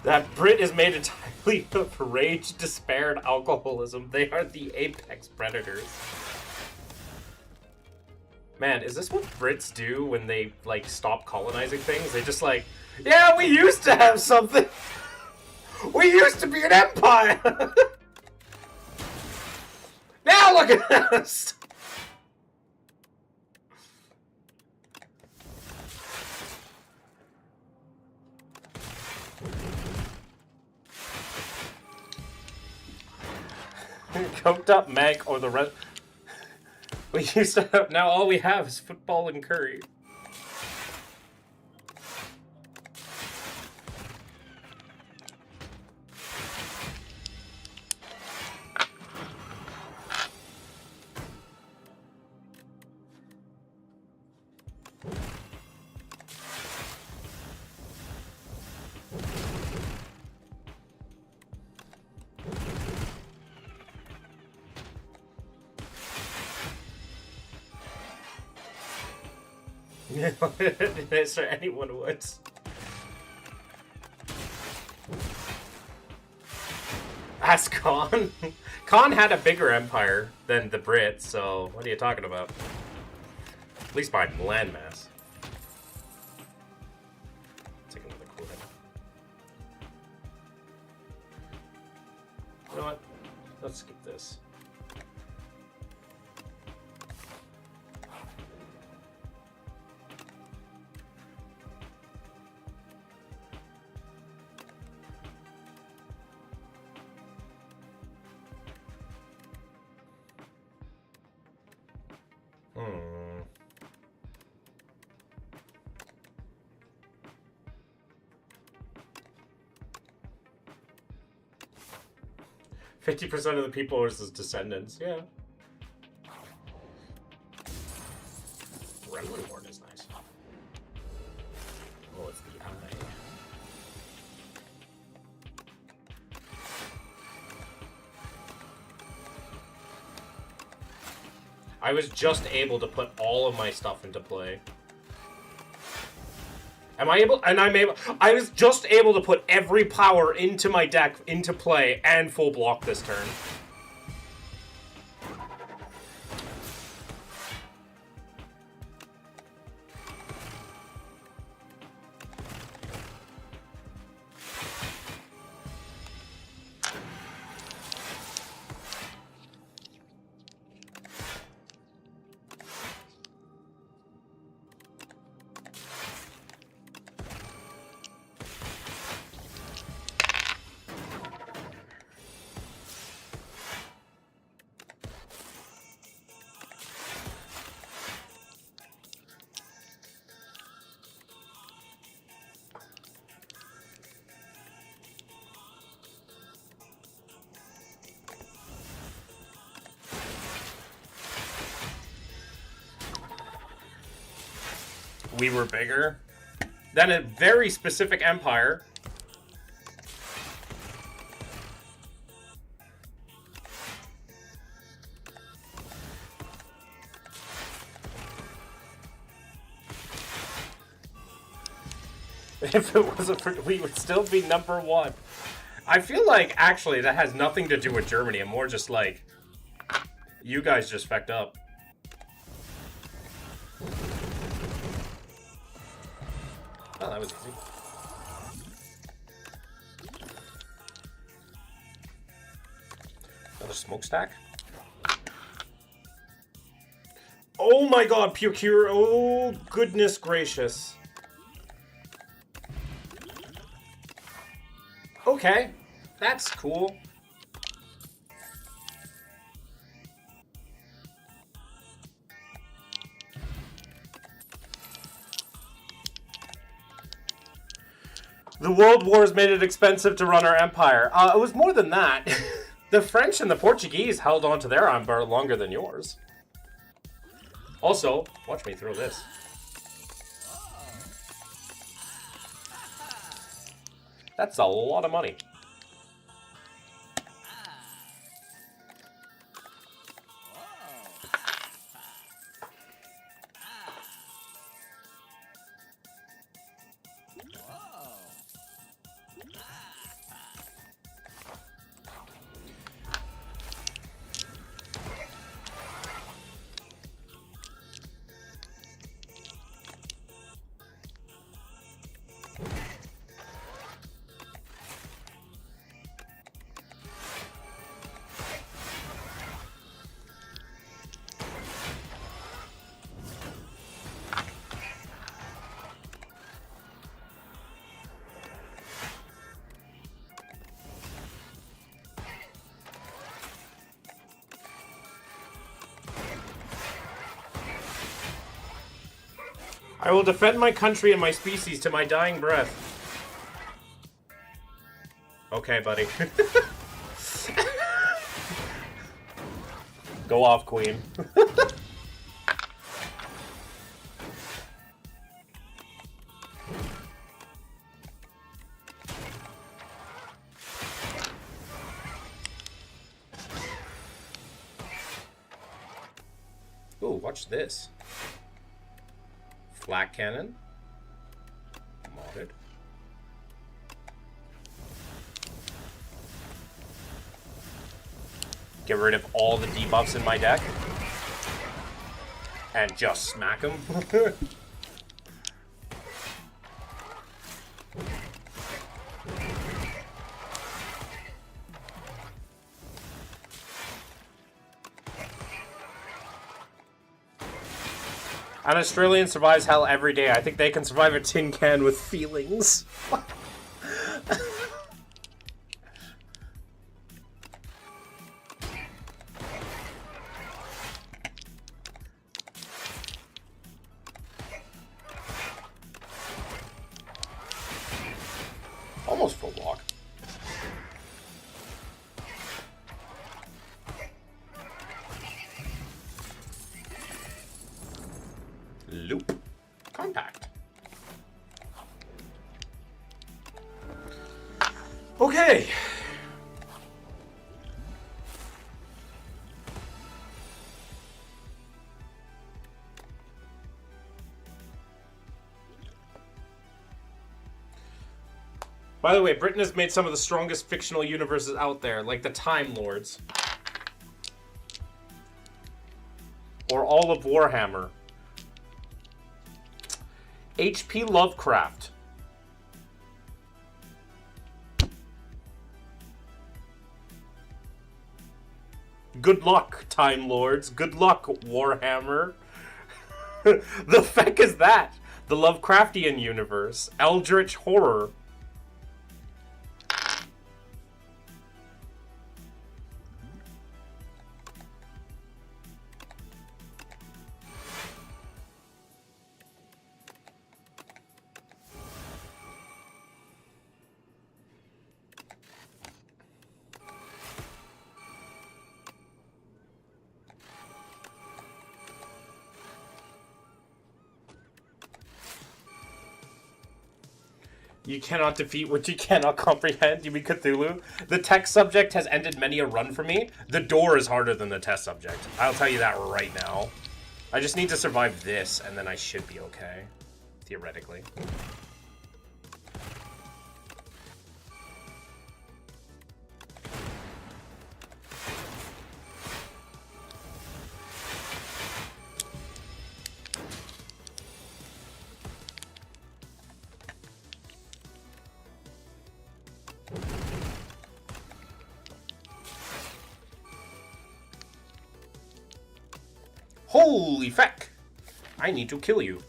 That Brit is made entirely of rage, despair, and alcoholism. They are the apex predators. Man, is this what Brits do when they, like, stop colonizing things? They just like, yeah, we used to have something. We used to be an empire. Now look at us. Coked up Meg or the rest. We used to have, now all we have is football and curry. Yes, sir, anyone would. Ask Khan. Khan had a bigger empire than the Brits, so what are you talking about? At least by landmass. Take another cool hit. You know what? Let's skip this. Hmm. 50% of the people are his descendants, yeah. Gremlin Horn is nice. Oh, it's the eye. I was just able to put all of my stuff into play. Am I able? And I'm able. I was just able to put every power into my deck into play and full block this turn. We were bigger than a very specific empire. If it wasn't for, we would still be #1. I feel like actually that has nothing to do with Germany. And more just like you guys just fucked up. Oh, that was easy. Another smokestack. Oh my god, pure cure. Oh, goodness gracious. Okay, that's cool. The World Wars made it expensive to run our empire. It was more than that. The French and the Portuguese held on to their empire longer than yours. Also, watch me throw this. That's a lot of money. I will defend my country and my species to my dying breath. Okay, buddy. Go off, queen. Ooh, watch this. Flak cannon. Modded. Get rid of all the debuffs in my deck. And just smack them. An Australian survives hell every day. I think they can survive a tin can with feelings. Almost full block. Loop. Compact. Okay. By the way, Britain has made some of the strongest fictional universes out there, like the Time Lords. Or all of Warhammer. H.P. Lovecraft. Good luck, Time Lords. Good luck, Warhammer. The feck is that? The Lovecraftian universe. Eldritch horror. You cannot defeat what you cannot comprehend. You mean Cthulhu? The text subject has ended many a run for me. The door is harder than the test subject. I'll tell you that right now. I just need to survive this, and then I should be okay. Theoretically. Holy feck! I need to kill you.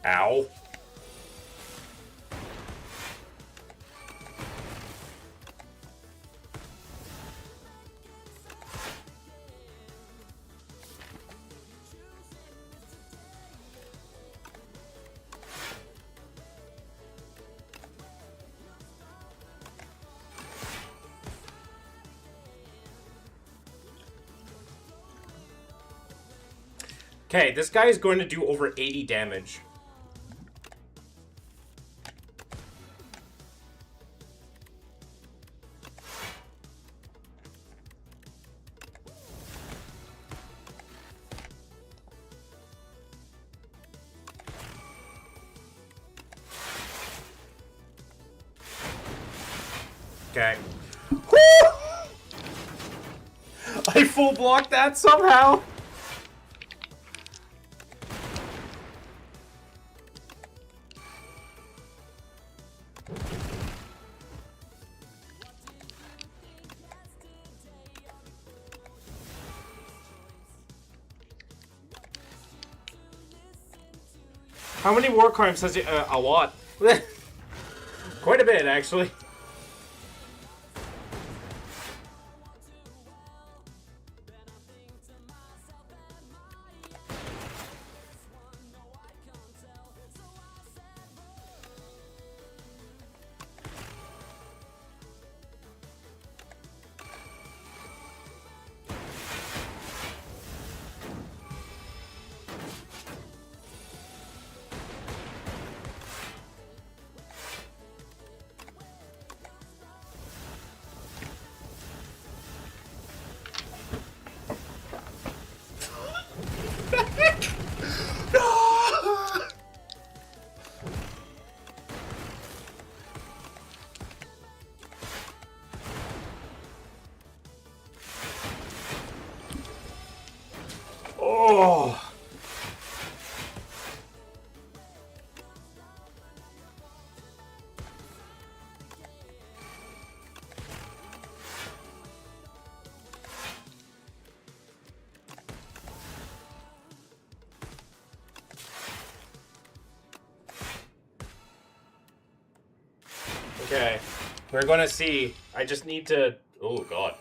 Ow. Okay, this guy is going to do over 80 damage. Okay. I full blocked that somehow. How many war crimes has he? A lot. Quite a bit, actually. Oh. Okay, we're gonna see. I just need to. Oh God.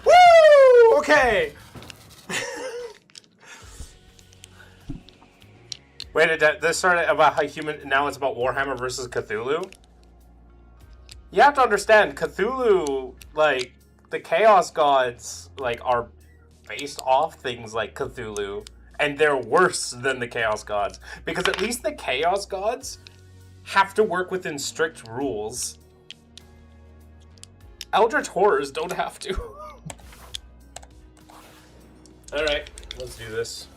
Woo! Okay. Wait, this started about how human. Now it's about Warhammer versus Cthulhu. You have to understand, Cthulhu, like the Chaos Gods, like are based off things like Cthulhu, and they're worse than the Chaos Gods because at least the Chaos Gods have to work within strict rules. Eldritch Horrors don't have to. All right, let's do this.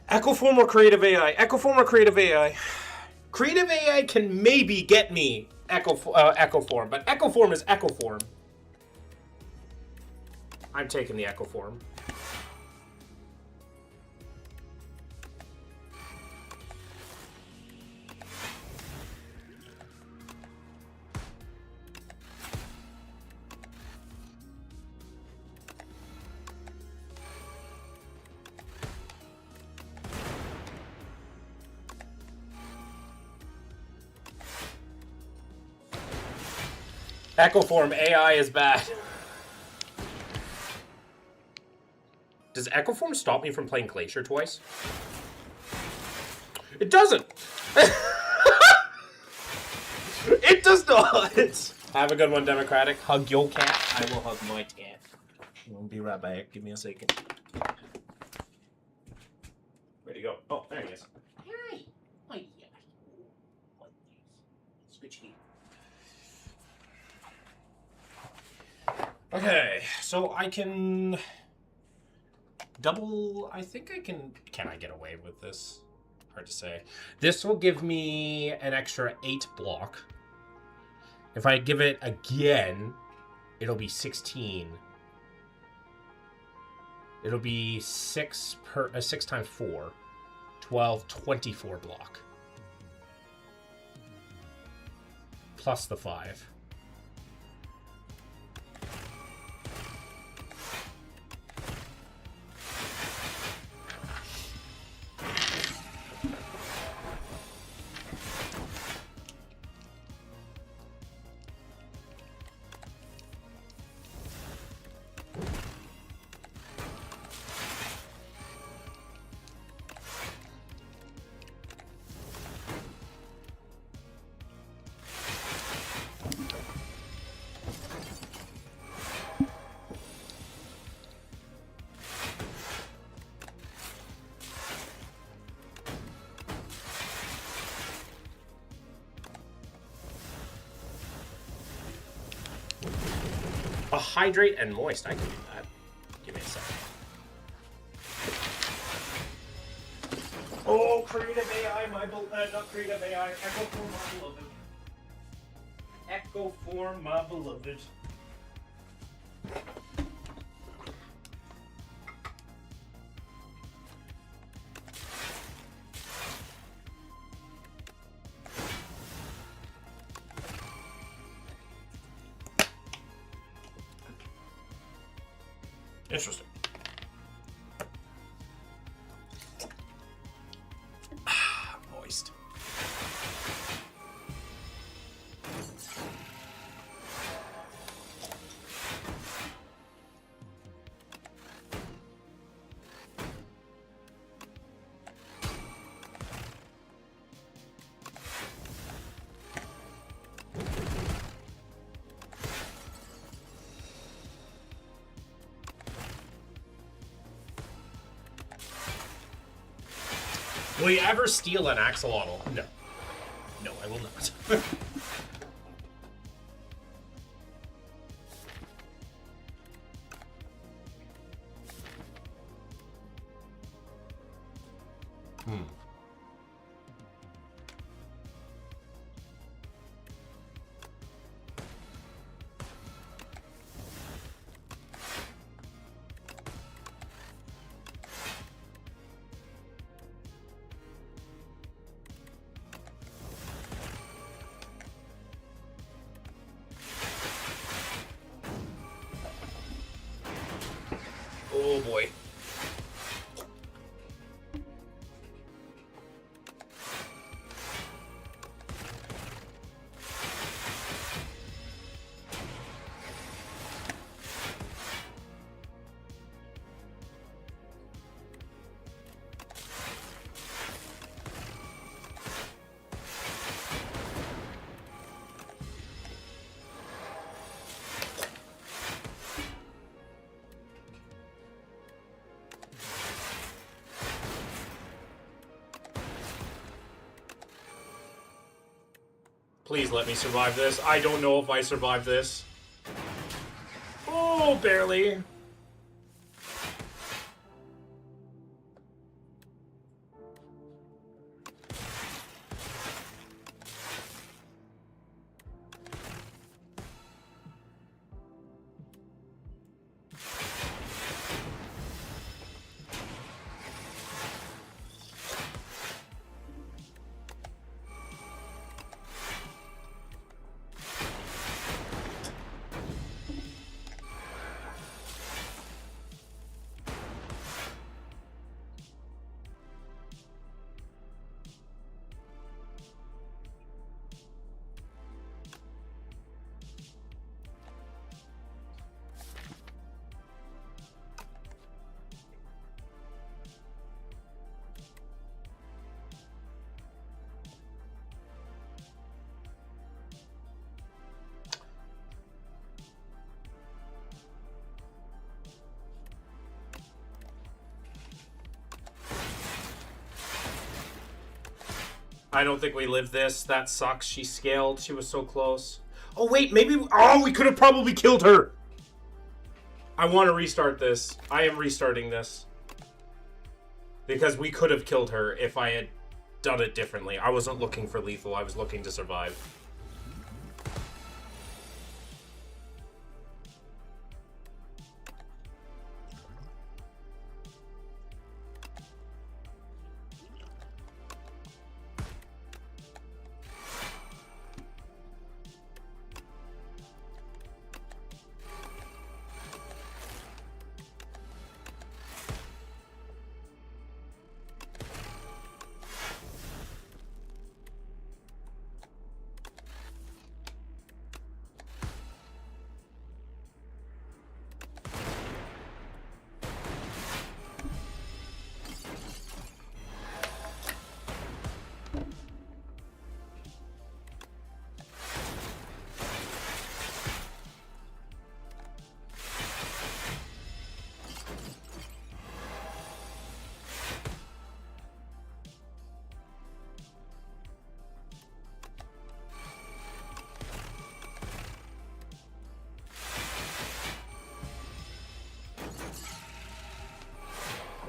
Echoform or Creative AI? Echoform or Creative AI? Creative AI can maybe get me Echoform, but Echoform is Echoform. I'm taking the Echoform. Echoform AI is bad. Does Echoform stop me from playing Glacier twice? It doesn't! It does not! Have a good one, Democratic. Hug your cat. I will hug my cat. I'll be right back. Give me a second. Where'd he go? Oh, there he is. Hi. Hi. Scoochie. Okay, so I can double. I think I can. Can I get away with this? Hard to say. This will give me an extra 8 block. If I give it again, it'll be 16. It'll be 6 times 4. 12, 24 block. Plus the 5. Oh, hydrate and moist. I can do that. Give me a second. Oh, creative AI, not creative AI. Echo form, my beloved. Echo form, my beloved. Interesting. Moist. Will you ever steal an axolotl? No. No, I will not. Oh boy. Please let me survive this. I don't know if I survive this. Oh, barely. I don't think we lived this. That sucks. She scaled. She was so close. Oh, wait. Maybe... Oh, we could have probably killed her. I want to restart this. I am restarting this. Because we could have killed her if I had done it differently. I wasn't looking for lethal. I was looking to survive.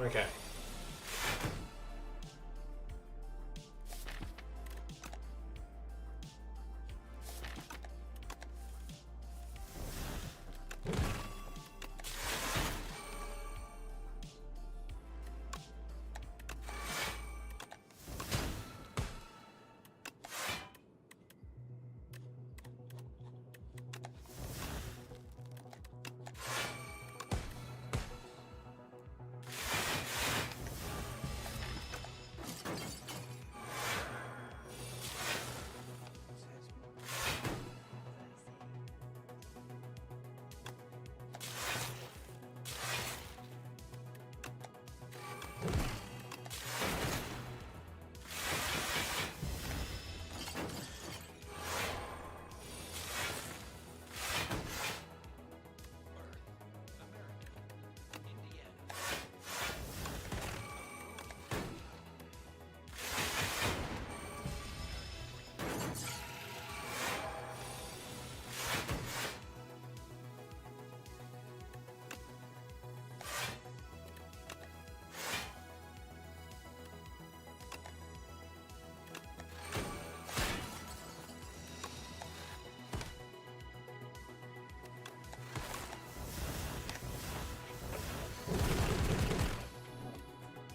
Okay.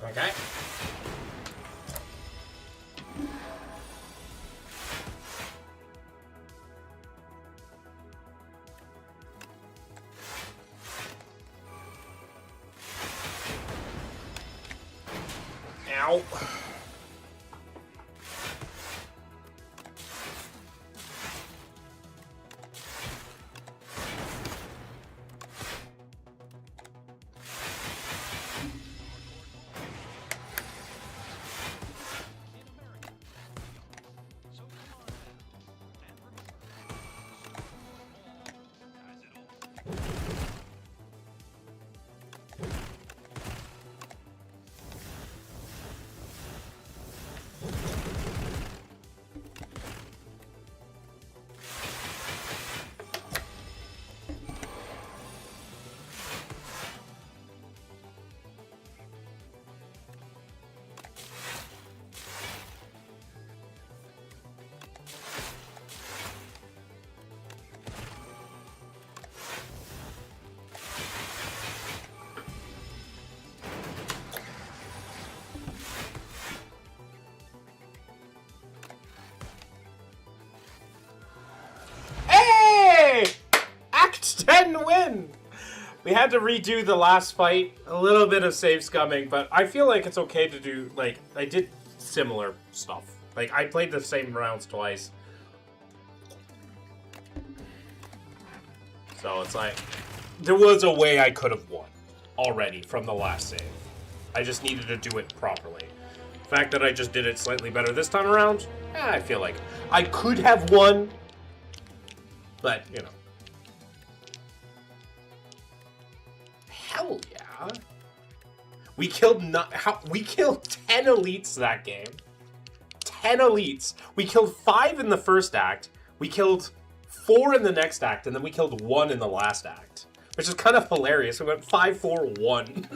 Okay. Ow. Hey! Act 10 win! We had to redo the last fight. A little bit of save scumming, but I feel like it's okay to do, like, I did similar stuff. Like, I played the same rounds twice. So it's like, there was a way I could have won already from the last save. I just needed to do it properly. The fact that I just did it slightly better this time around, I feel like I could have won, but, you know. Hell yeah. We killed 10 elites that game. 10 elites. We killed 5 in the first act. We killed 4 in the next act, and then we killed 1 in the last act. Which is kind of hilarious. We went 5, 4, 1.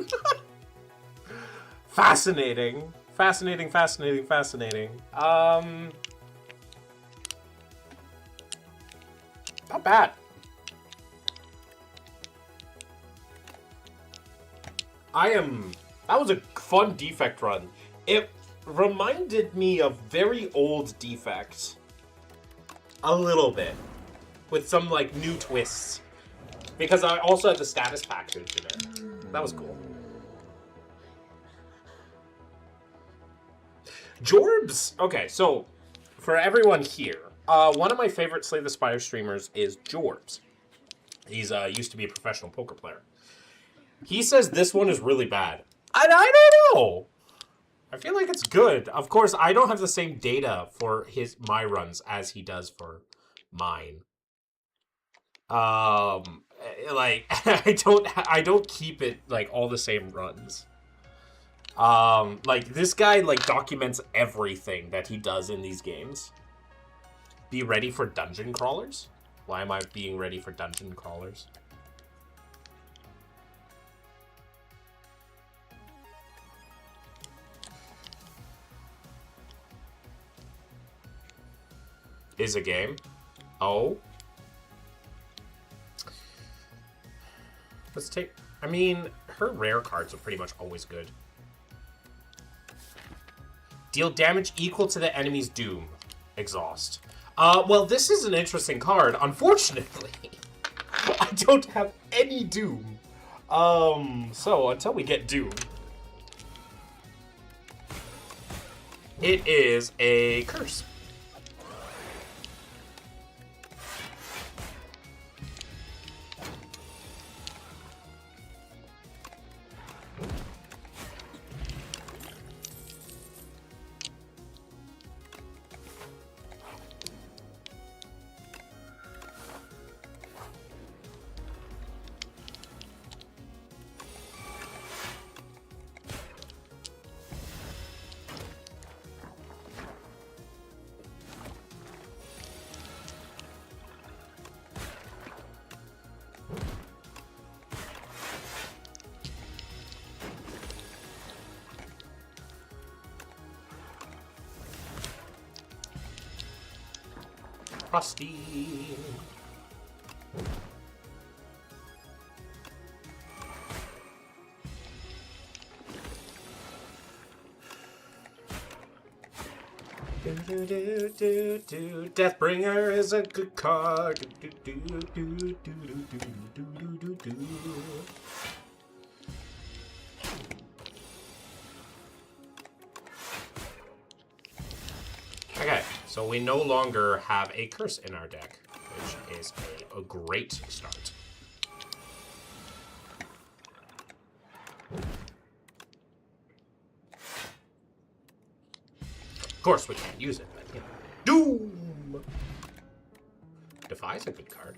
Fascinating. Fascinating, fascinating, fascinating. Not bad. That was a fun defect run. It reminded me of very old Defect. A little bit. With some, like, new twists. Because I also had the status package in it. That was cool. Jorbs! Okay, so, for everyone here, one of my favorite Slay the Spire streamers is Jorbs. He's used to be a professional poker player. He says this one is really bad. And I don't know. I feel like it's good. Of course, I don't have the same data for my runs as he does for mine. Like I don't keep it like all the same runs. Like this guy like documents everything that he does in these games. Be ready for dungeon crawlers? Why am I being ready for dungeon crawlers? is a game. Oh. Let's take... I mean, her rare cards are pretty much always good. Deal damage equal to the enemy's doom. Exhaust. Well, this is an interesting card. Unfortunately, I don't have any doom. So until we get doom, it is a curse. Frosty. Deathbringer is a good card. Okay, so we no longer have a curse in our deck, which is a great start. Of course, we can't use it, but you know. Doom! Defy's a good card.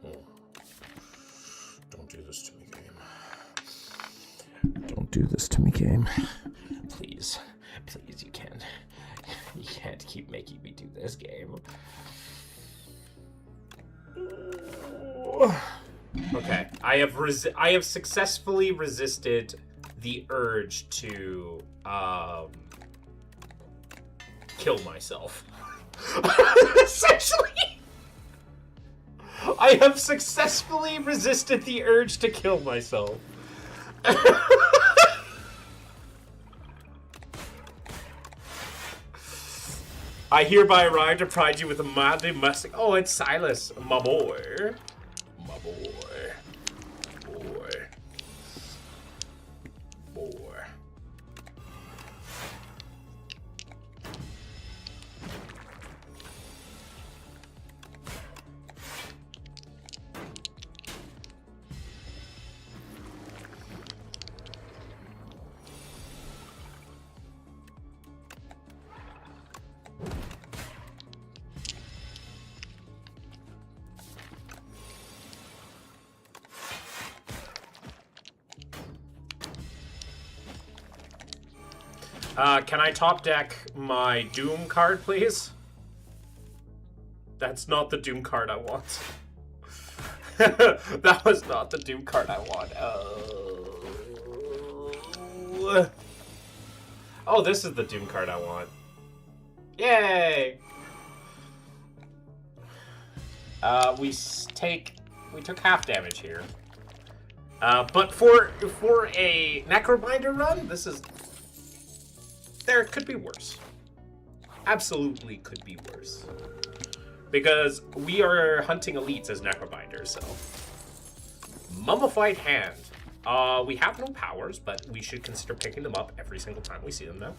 Oh. Don't do this to me, game. Don't do this to me, game. Please. Please, you can't. You can't keep making me do this, game. Okay. I have successfully resisted the urge to kill myself. Essentially, I have successfully resisted the urge to kill myself. I hereby arrive to pride you with a madly mustang. Oh, it's Silas, my boy. My boy. Boy. Boy. Can I top deck my Doom card, please? That's not the Doom card I want. That was not the Doom card I want. Oh, this is the Doom card I want. Yay! We took half damage here. But for a Necrobinder run, this is... There could be worse. Absolutely could be worse. Because we are hunting elites as Necrobinders, so... Mummified Hand. We have no powers, but we should consider picking them up every single time we see them now.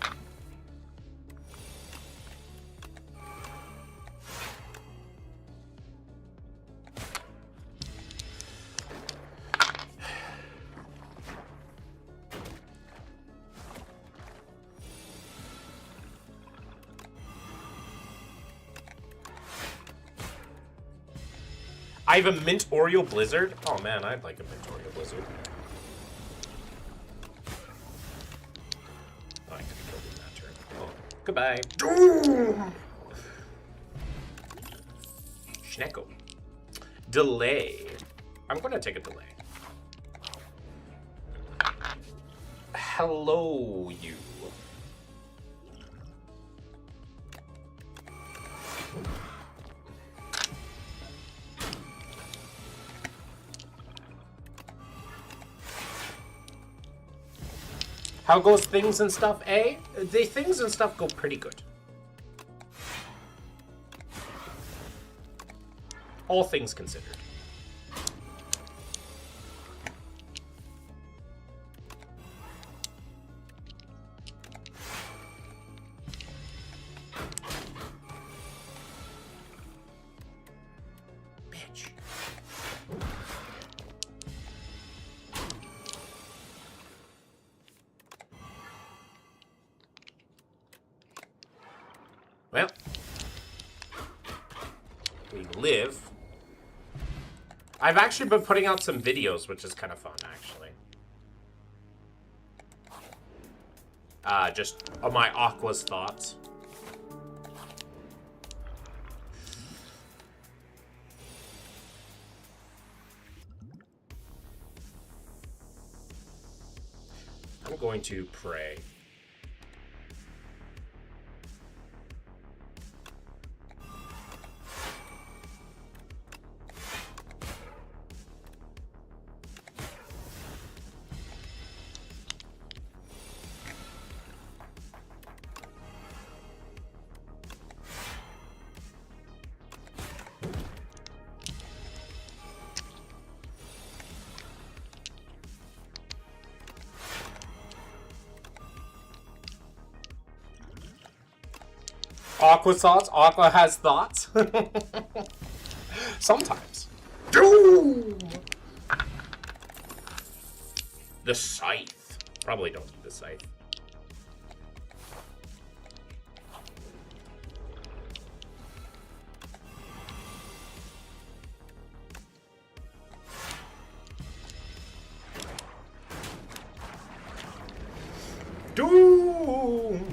I have a Mint Oreo Blizzard. Oh man, I'd like a Mint Oreo Blizzard. Oh, I could have killed him that turn. Oh, goodbye. Schnecko. Delay. I'm gonna take a delay. Hello, you. How goes things and stuff, eh? The things and stuff go pretty good. All things considered. Bitch. Well, we live. I've actually been putting out some videos, which is kind of fun, actually. Just my Aqua's thoughts. I'm going to pray. Aqua thoughts? Aqua has thoughts? Sometimes. Doom! The scythe. Probably don't need the scythe. Doom!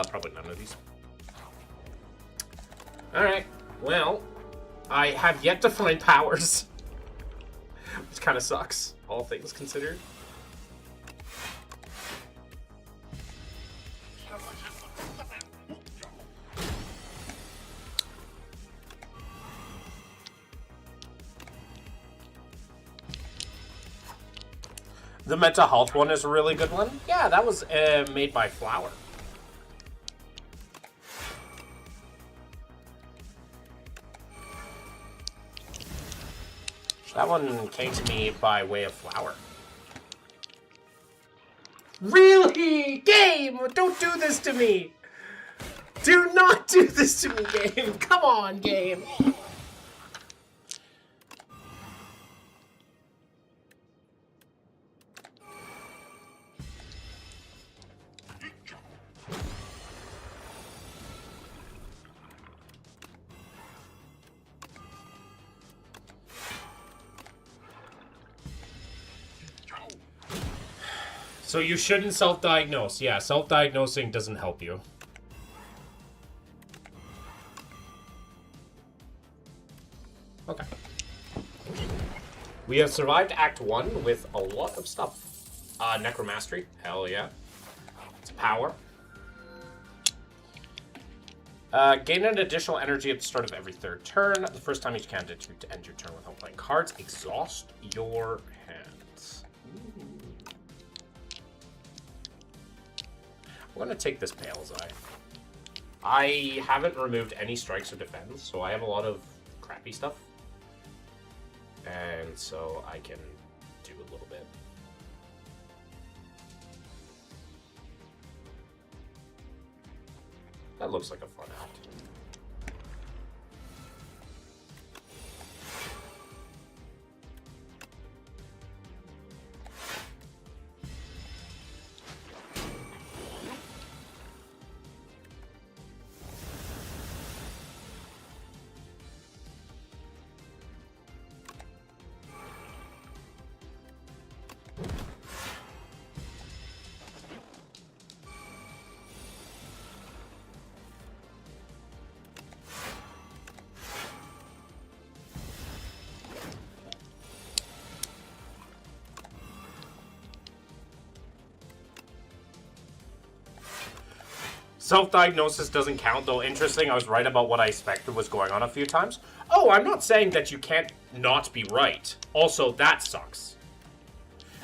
Probably none of these. Alright, well, I have yet to find powers. Which kind of sucks, all things considered. The mental health one is a really good one. Yeah, that was made by Flower. That one came to me by way of Flower. Really? Game! Don't do this to me! Do not do this to me, game! Come on, game! So you shouldn't self-diagnose. Yeah, self-diagnosing doesn't help you. Okay. We have survived Act 1 with a lot of stuff. Necromastery. Hell yeah. It's power. Gain an additional energy at the start of every third turn. The first time each candidate to end your turn without playing cards. Exhaust your hands. Ooh. I'm going to take this Pale's Eye. I haven't removed any strikes or defense, so I have a lot of crappy stuff. And so I can do a little bit. That looks like a fun act. Self-diagnosis doesn't count, though. Interesting, I was right about what I expected was going on a few times. Oh, I'm not saying that you can't not be right. Also, that sucks.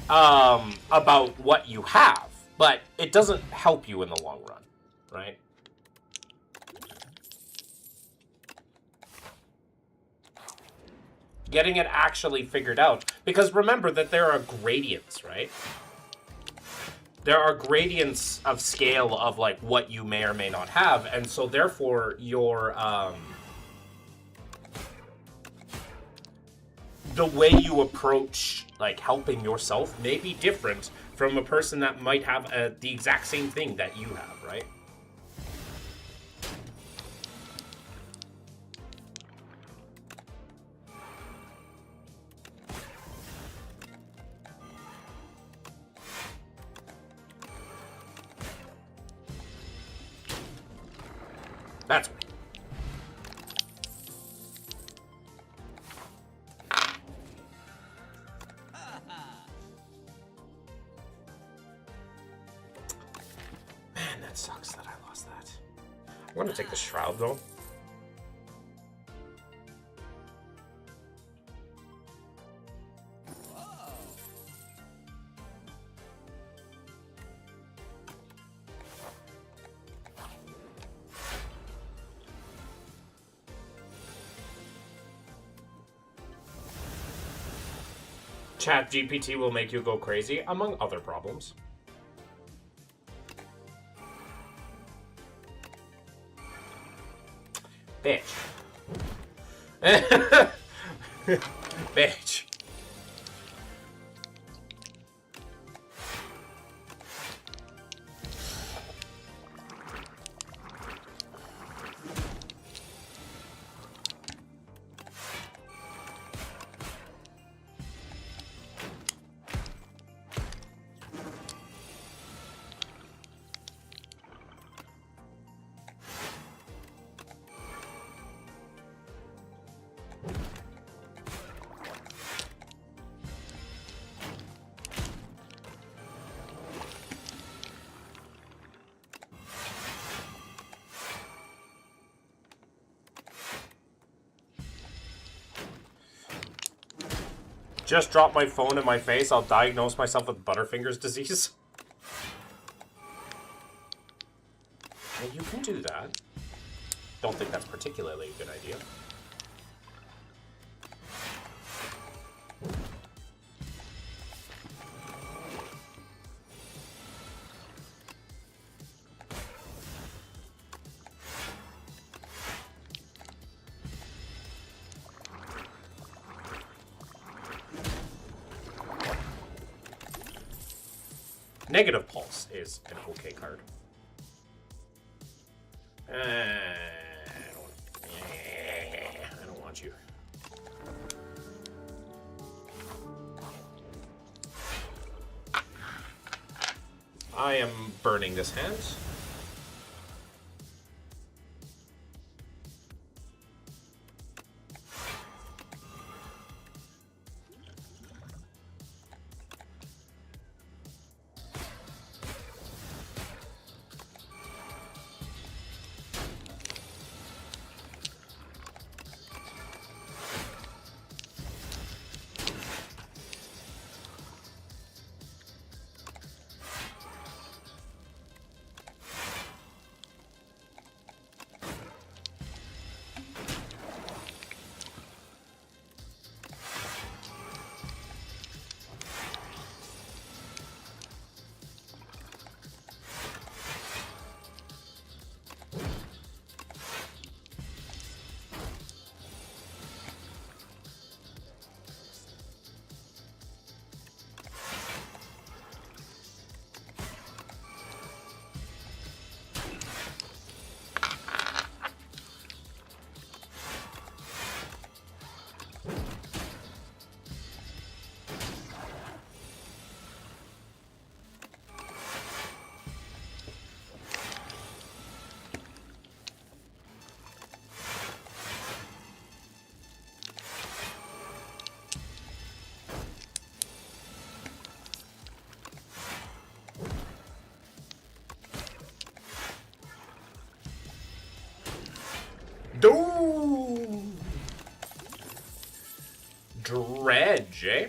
about what you have, but it doesn't help you in the long run, right? Getting it actually figured out. Because remember that there are gradients, right? There are gradients of scale of, like, what you may or may not have, and so therefore your, the way you approach, like, helping yourself may be different from a person that might have the exact same thing that you have, right? That's right. Man, that sucks that I lost that. I'm going to take the Shroud, though. Chat GPT will make you go crazy, among other problems. Bitch. Bitch. Just drop my phone in my face, I'll diagnose myself with Butterfingers disease. Well, you can do that. Don't think that's particularly a good idea. Negative Pulse is an okay card. I don't want you. I am burning this hand. Dredge, eh?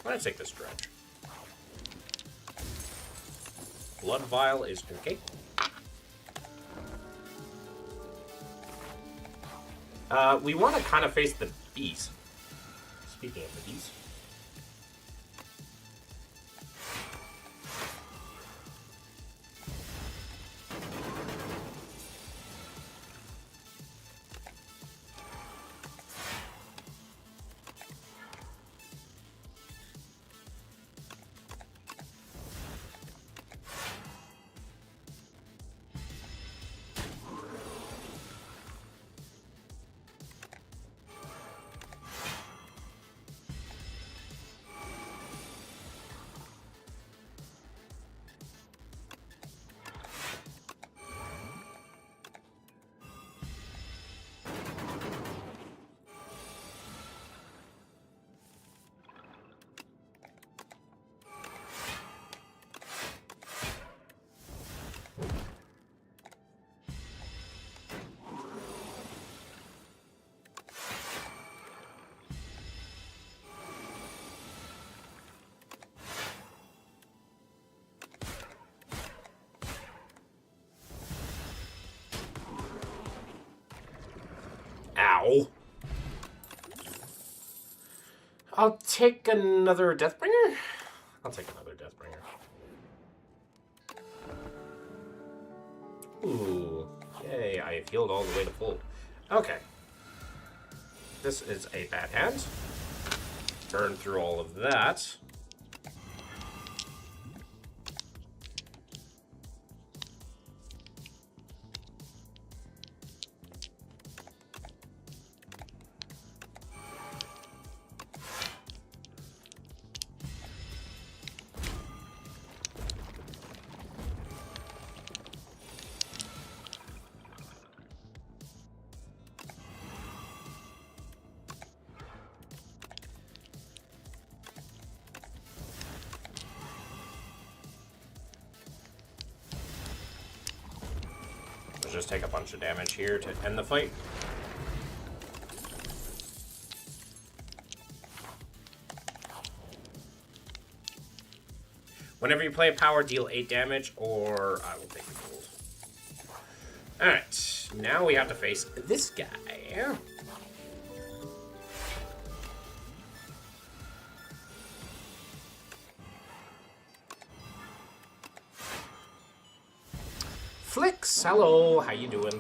Let's take this dredge. Blood vial is okay. We want to kind of face the bees. Speaking of the bees. Ow. I'll take another Deathbringer? I'll take another Deathbringer. Ooh. Yay, I have healed all the way to full. Okay. This is a bad hand. Burn through all of that. Just take a bunch of damage here to end the fight. Whenever you play a power, deal 8 damage, or I will take the gold. Alright, now we have to face this guy. Flix, hello, how you doing?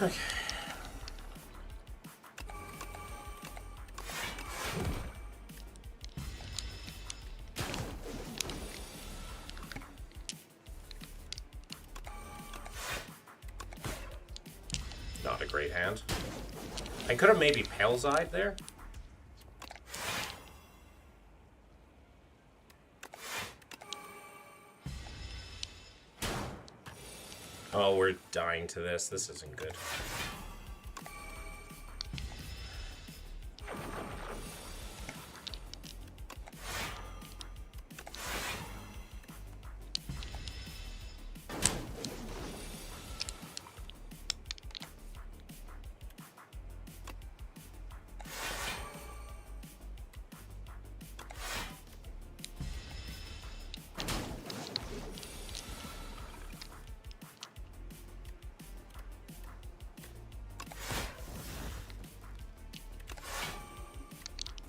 Okay. Not a great hand. I could have maybe Pale-Eyed there. Oh, we're dying to this. This isn't good.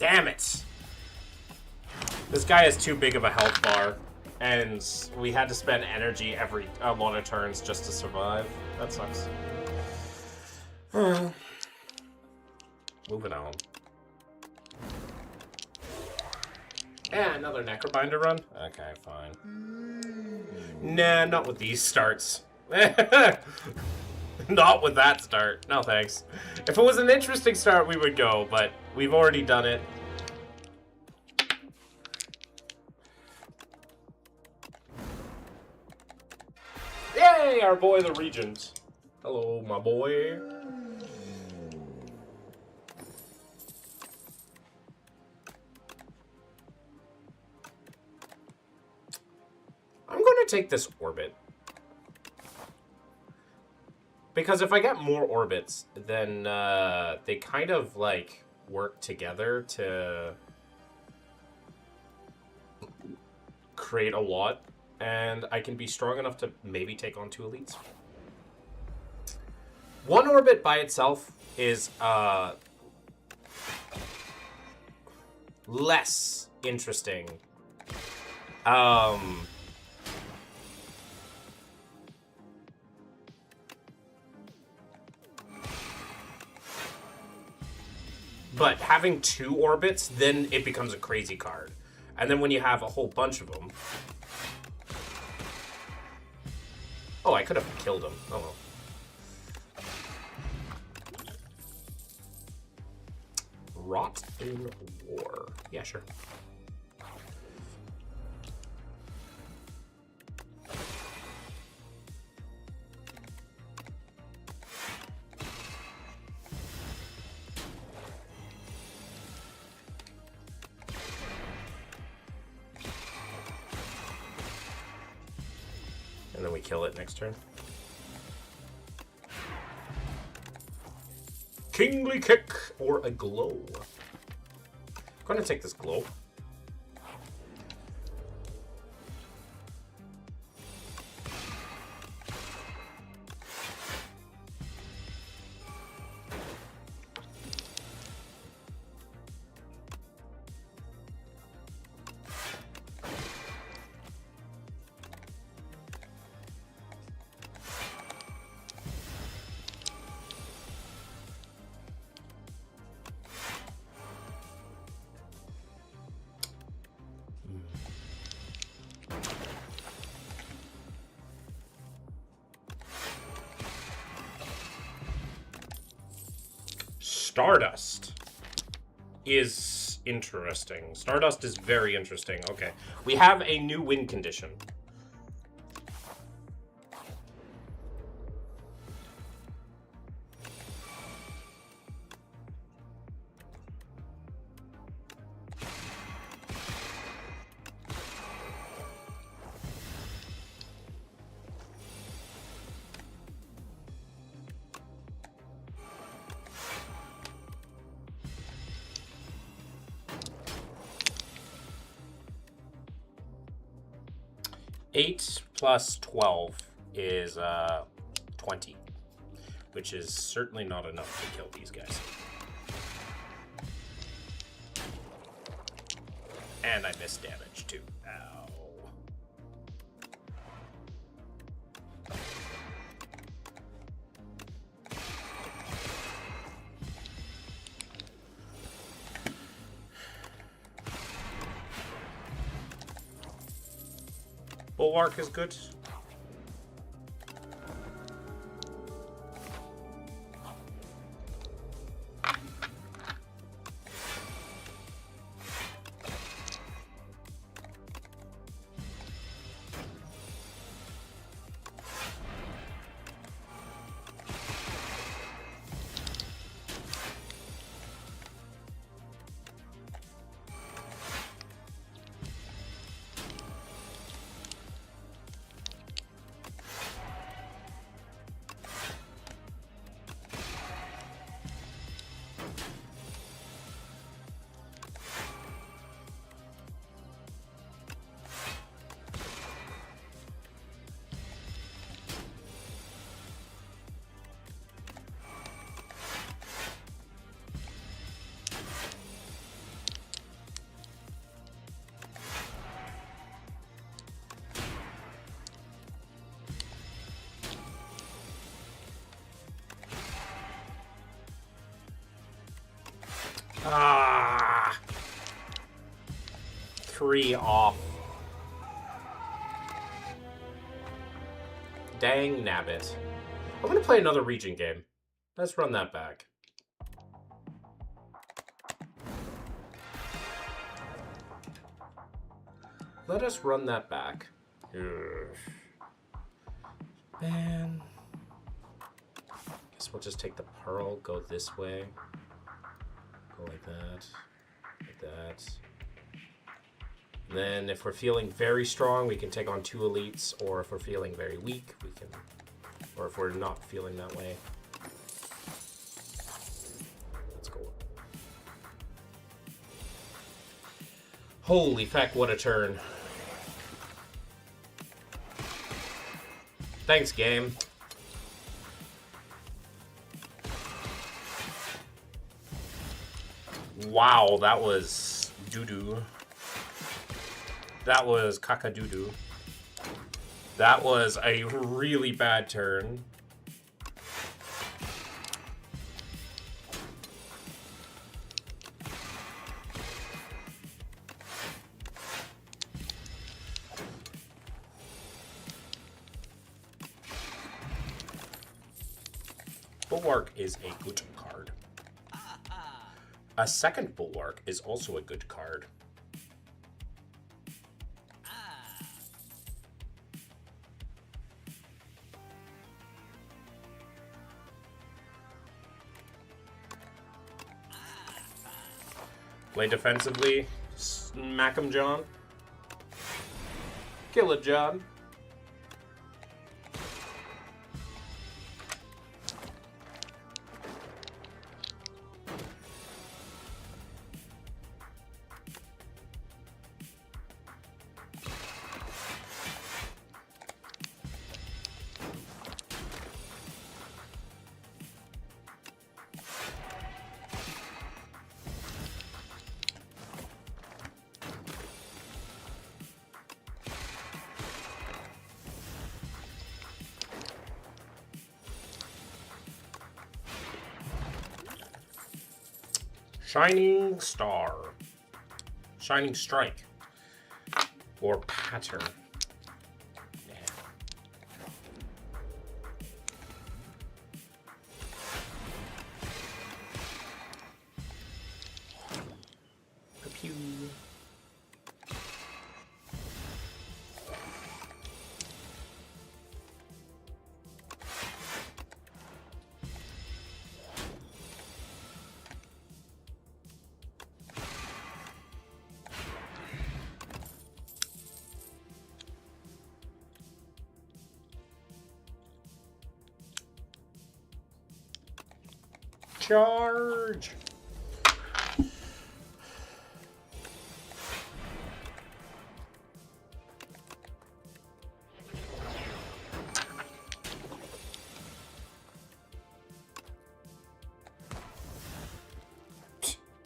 Damn it! This guy is too big of a health bar, and we had to spend energy every lot of turns just to survive. That sucks. Moving on. Yeah, another Necrobinder run? Okay, fine. Nah, not with these starts. Not with that start. No thanks. If it was an interesting start, we would go, but we've already done it. Yay, our boy the Regent. Hello, my boy. I'm going to take this orbit. Because if I get more orbits, then they kind of, like, work together to create a lot. And I can be strong enough to maybe take on 2 elites. One orbit by itself is less interesting. But having 2 orbits, then it becomes a crazy card. And then when you have a whole bunch of them... Oh, I could have killed him. Oh well. Rot in War. Yeah, sure. And then we kill it next turn. Kingly Kick or a Glow. I'm going to take this Glow. Stardust is interesting. Stardust is very interesting. Okay. We have a new win condition. Eight plus 12 is 20, which is certainly not enough to kill these guys. And I missed damage too. Ow. Bulwark is good. Ah, 3 off. Dang nabbit. I'm gonna play another region game. Let's run that back. Let us run that back. Ugh. Man. Guess we'll just take the pearl, go this way. Go like that. Like that. And then if we're feeling very strong, we can take on 2 elites, or if we're feeling very weak, we can, or if we're not feeling that way. Let's go. Holy feck, what a turn. Thanks, game. Wow, that was doo-doo. That was caca-doo-doo. That was a really bad turn. Bulwark is a good card. A second Bulwark is also a good card. Play defensively. Smack him, John. Kill it, John. Shining Star. Shining Strike. Or Pattern. Yeah. Pew. Charge!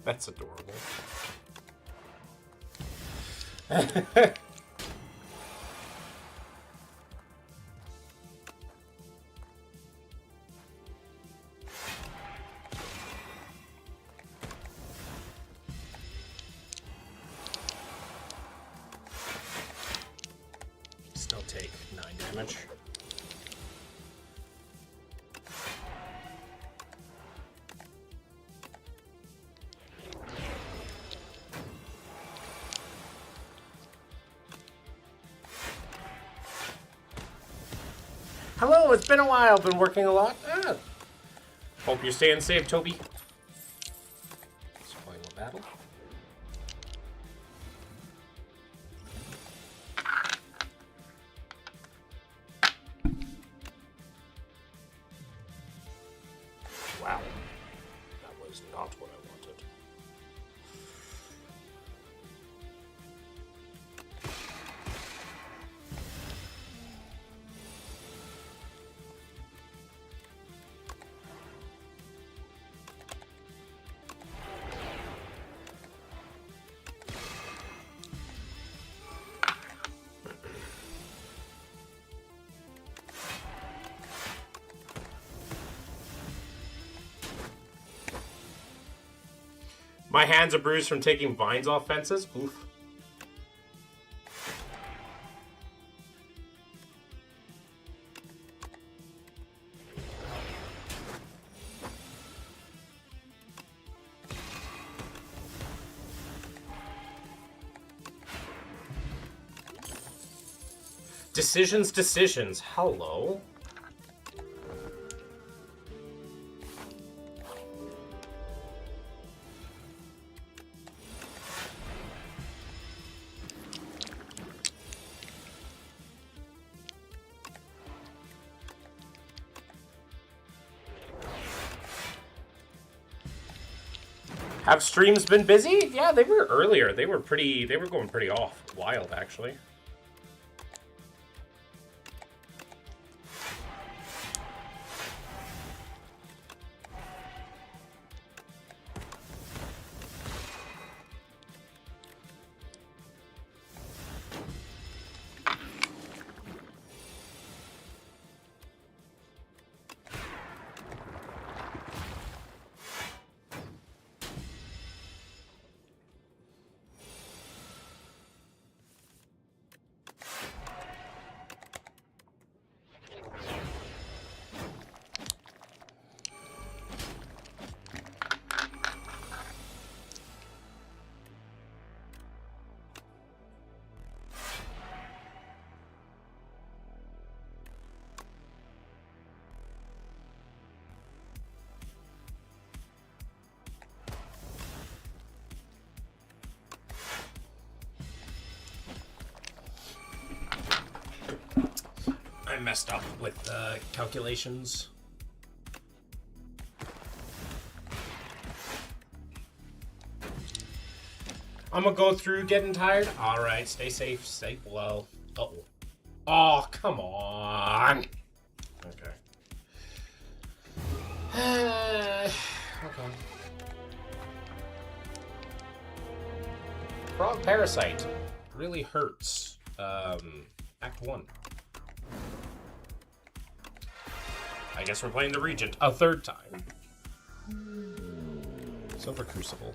That's adorable. Still take 9 damage. Hello, it's been a while. Been working a lot. Hope you're staying safe, Toby. Spoil a battle. Wow. That was not what I wanted. My hands are bruised from taking vines off fences. Oof. Decisions. Hello. Have streams been busy? Yeah, they were earlier. They were going pretty wild, actually. I messed up with the calculations. I'm gonna go through getting tired. Alright, stay safe, stay well. Uh-oh. Oh, come on. Okay. Okay. Frog Parasite really hurts. Act 1. I guess we're playing the Regent a third time. Silver Crucible.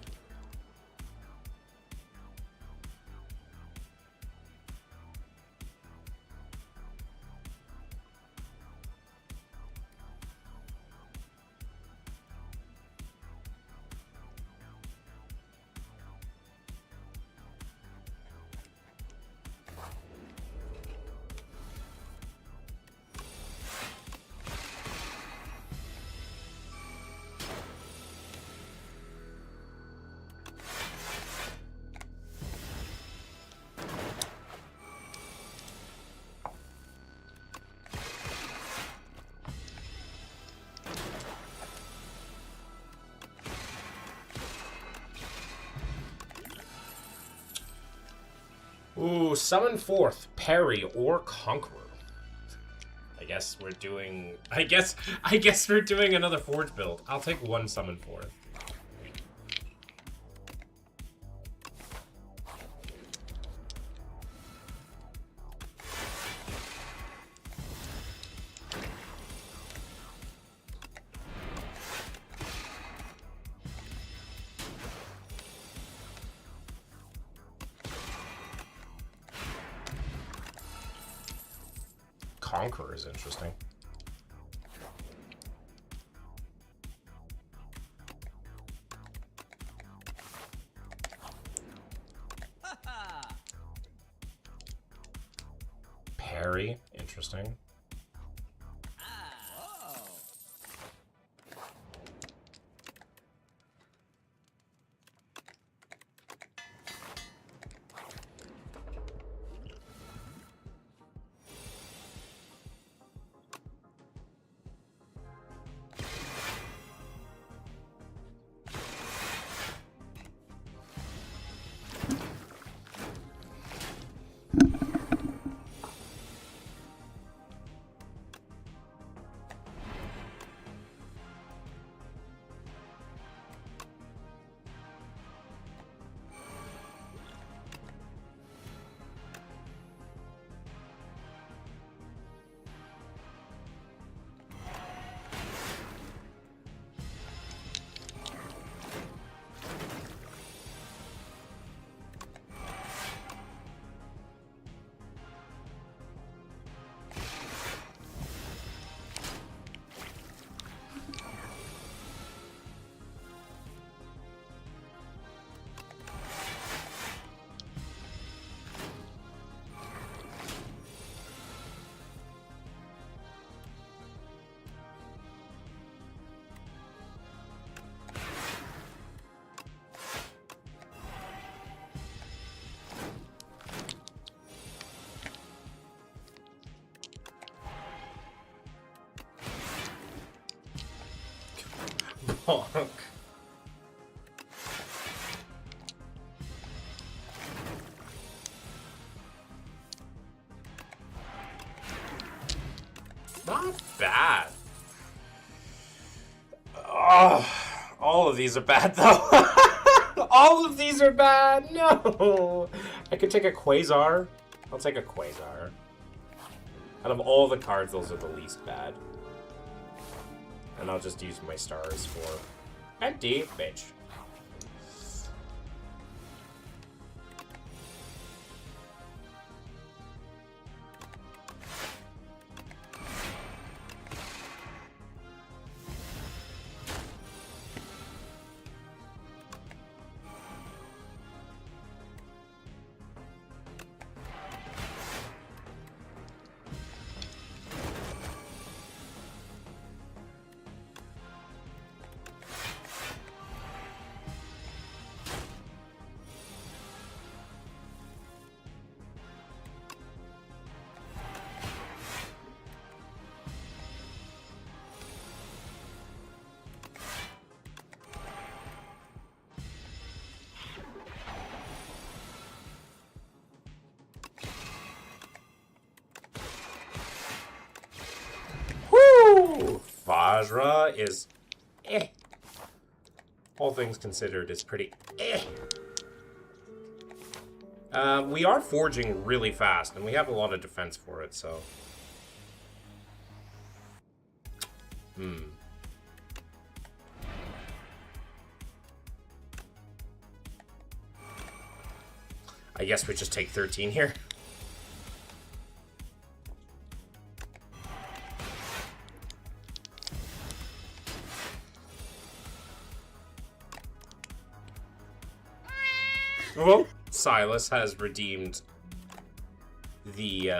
Ooh, summon forth, parry, or conqueror. I guess we're doing another forge build. I'll take one summon forth. Conqueror is interesting. Parry, interesting. Bonk. Not bad. Oh, all of these are bad, though. All of these are bad. No. I could take a Quasar. I'll take a Quasar. Out of all the cards, those are the least bad. And I'll just use my stars for empty bitch. Vajra is eh. All things considered, is pretty eh. We are forging really fast, and we have a lot of defense for it, so. I guess we just take 13 here. Well, Silas has redeemed the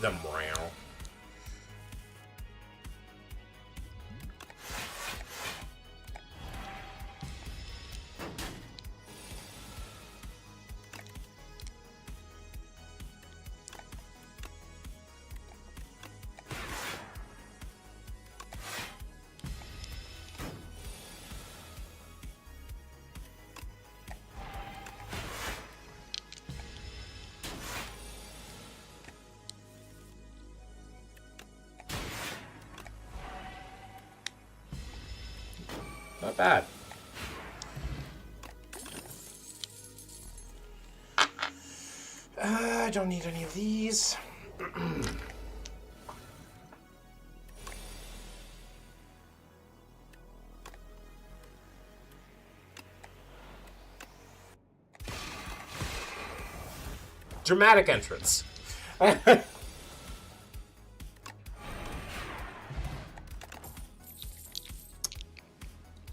morale. Not bad. I don't need any of these. Dramatic entrance.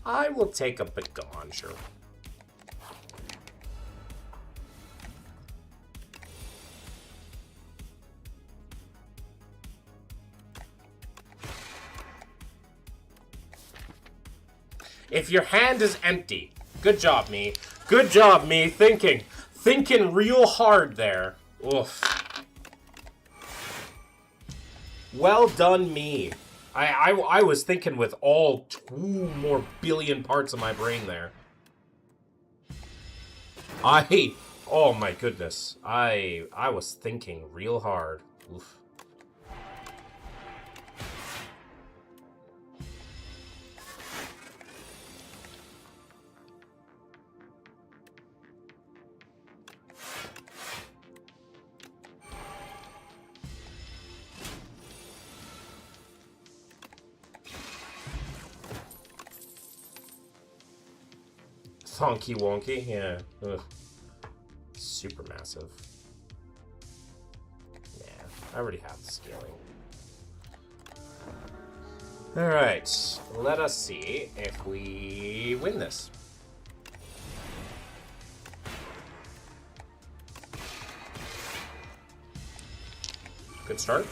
I will take a Bagon, sure. If your hand is empty, good job, me. Good job, me, thinking. Thinking real hard there. Oof. Well done, me. I was thinking with all 2 more billion parts of my brain there. Oh my goodness. I was thinking real hard. Oof. Honky wonky, yeah. Ugh. Super massive. Yeah, I already have the scaling. Alright, let us see if we win this. Good start.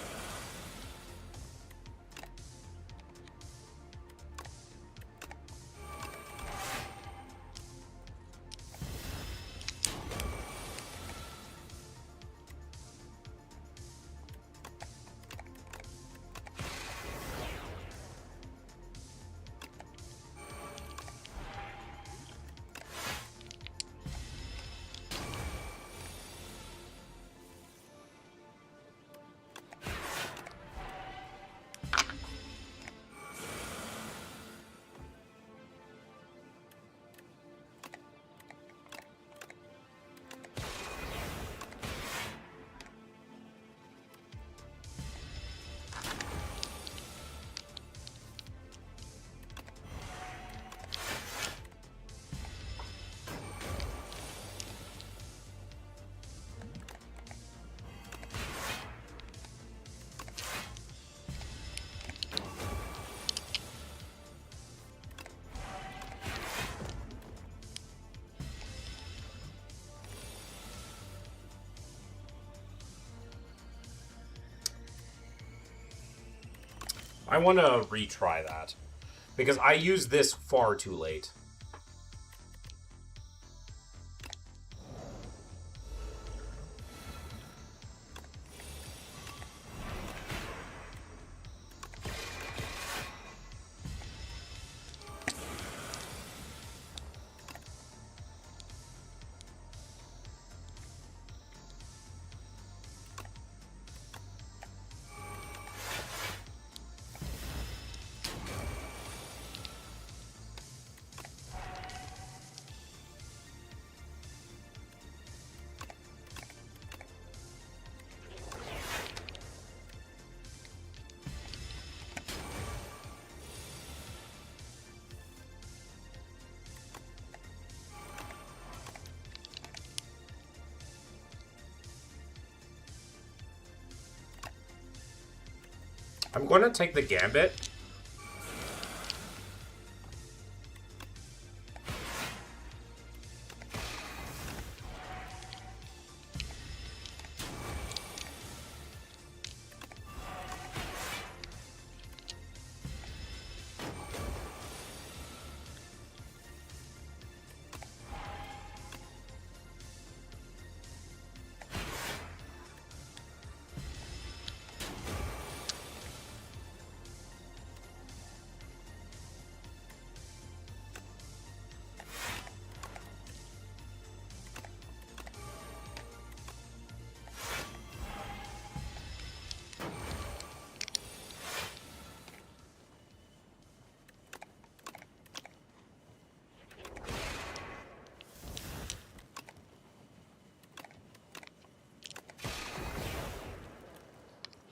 I want to retry that. Because I used this far too late. I'm going to take the Gambit.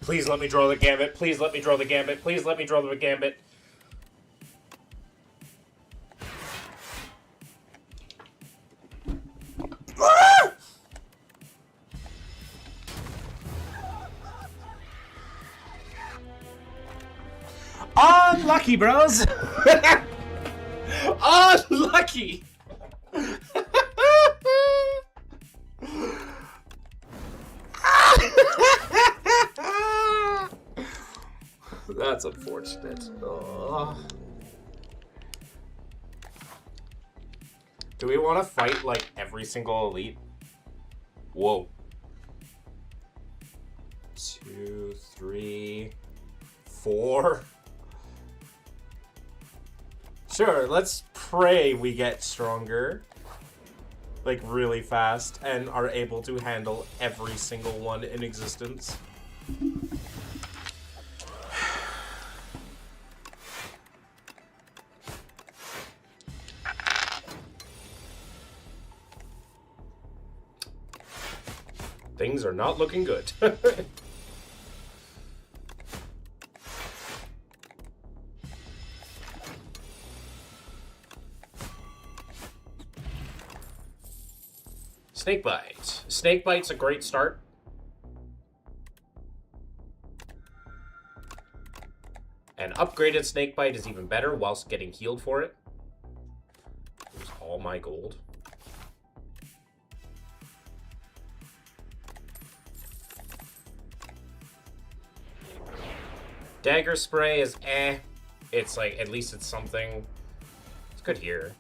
Please let me draw the Gambit. Please let me draw the Gambit. Please let me draw the Gambit. Unlucky, bros. Unlucky. That's unfortunate. Oh. Do we want to fight like every single elite? Whoa. 2, 3, 4. Sure, let's pray we get stronger. Like really fast and are able to handle every single one in existence. Things are not looking good. Snakebite. Snakebite's a great start. An upgraded Snakebite is even better whilst getting healed for it. Here's all my gold. Dagger Spray is eh. It's like, at least it's something. It's good here.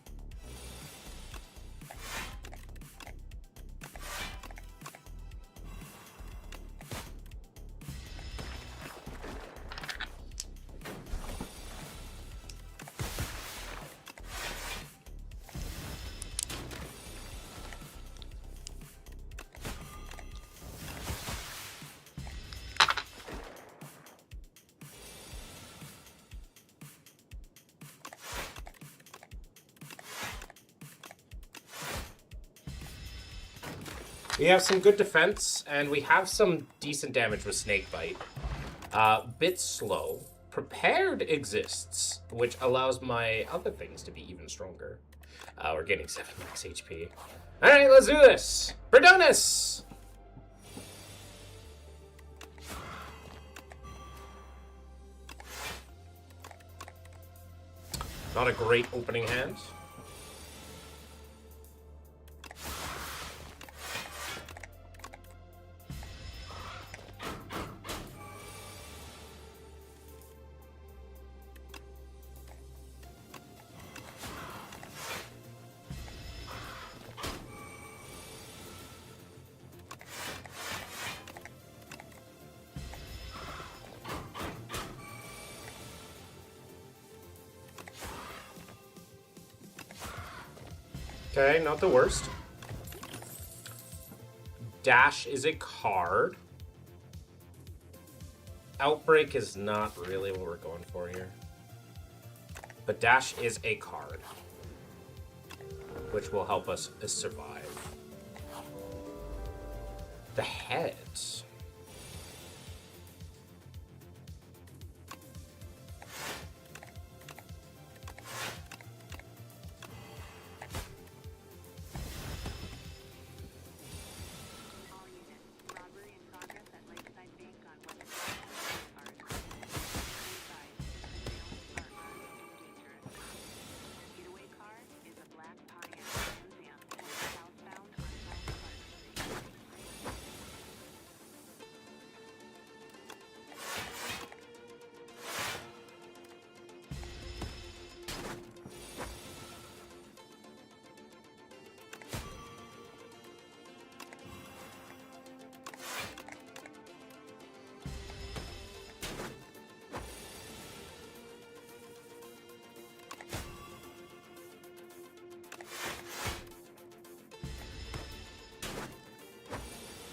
We have some good defense, and we have some decent damage with Snakebite. Bit slow. Prepared exists, which allows my other things to be even stronger. We're getting 7 max HP. Alright, let's do this! Bredonis! Not a great opening hand. Okay, not the worst. Dash is a card. Outbreak is not really what we're going for here. But Dash is a card, which will help us survive. The heads.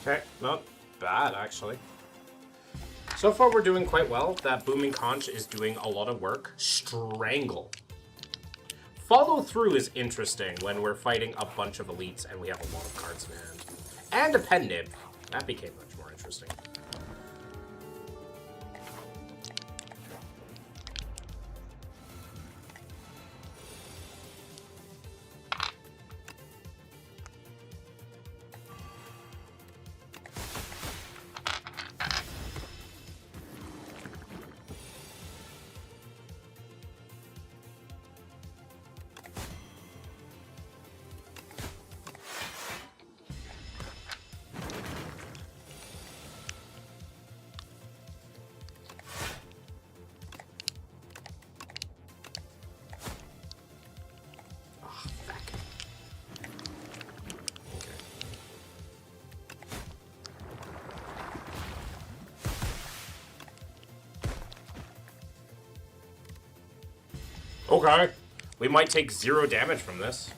Okay, not bad, actually. So far, we're doing quite well. That Booming Conch is doing a lot of work. Strangle. Follow through is interesting when we're fighting a bunch of elites and we have a lot of cards in hand. And a pen nib. That became much more interesting. Okay. We might take 0 damage from this.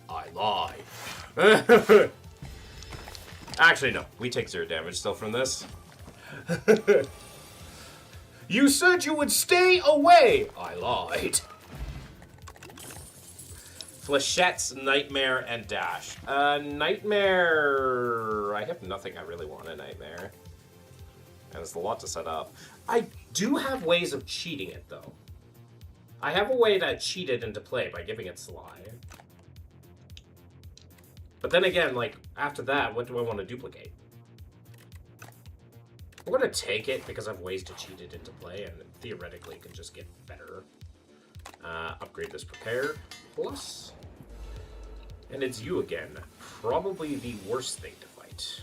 I lie. Actually, no. We take 0 damage still from this. You said you would stay away! I lied. Flechettes, Nightmare, and Dash. Nightmare... I have nothing I really want in Nightmare. And it's a lot to set up. I do have ways of cheating it, though. I have a way to cheat it into play by giving it Sly. But then again, like, after that, what do I want to duplicate? I'm going to take it because I have ways to cheat it into play, and theoretically it can just get better. Upgrade this Prepare. Plus. And it's you again. Probably the worst thing to fight.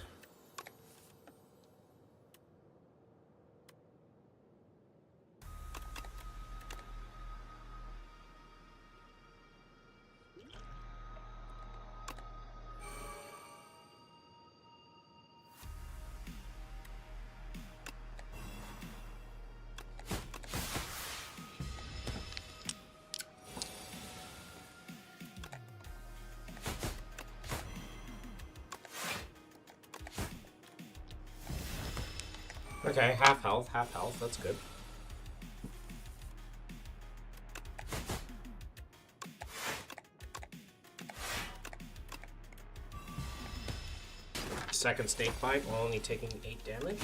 Okay, half health, that's good. Second snake bite while only taking 8 damage.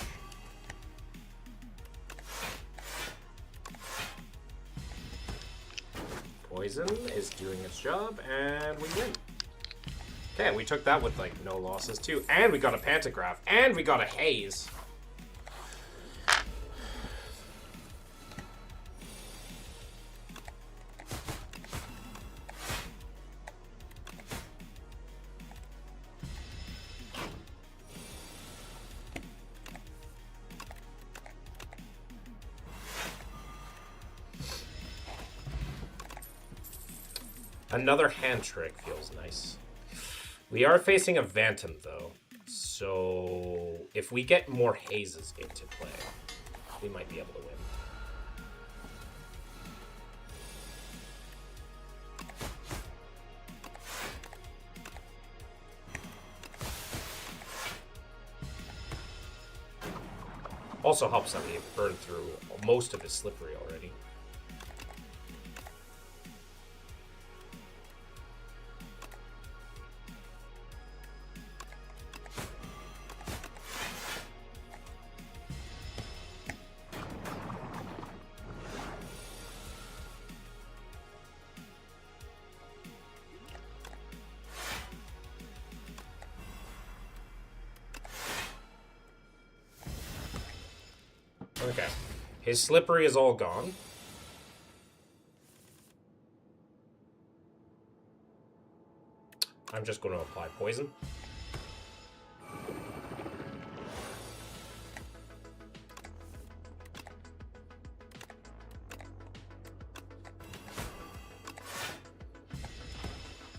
Poison is doing its job, and we win. Okay, we took that with, like, no losses, too. And we got a Pantograph, and we got a Haze. Another hand trick feels nice. We are facing a Phantom, though. So if we get more hazes into play, we might be able to win. Also helps that we burned through most of his slippery already. Okay. His slippery is all gone. I'm just going to apply poison.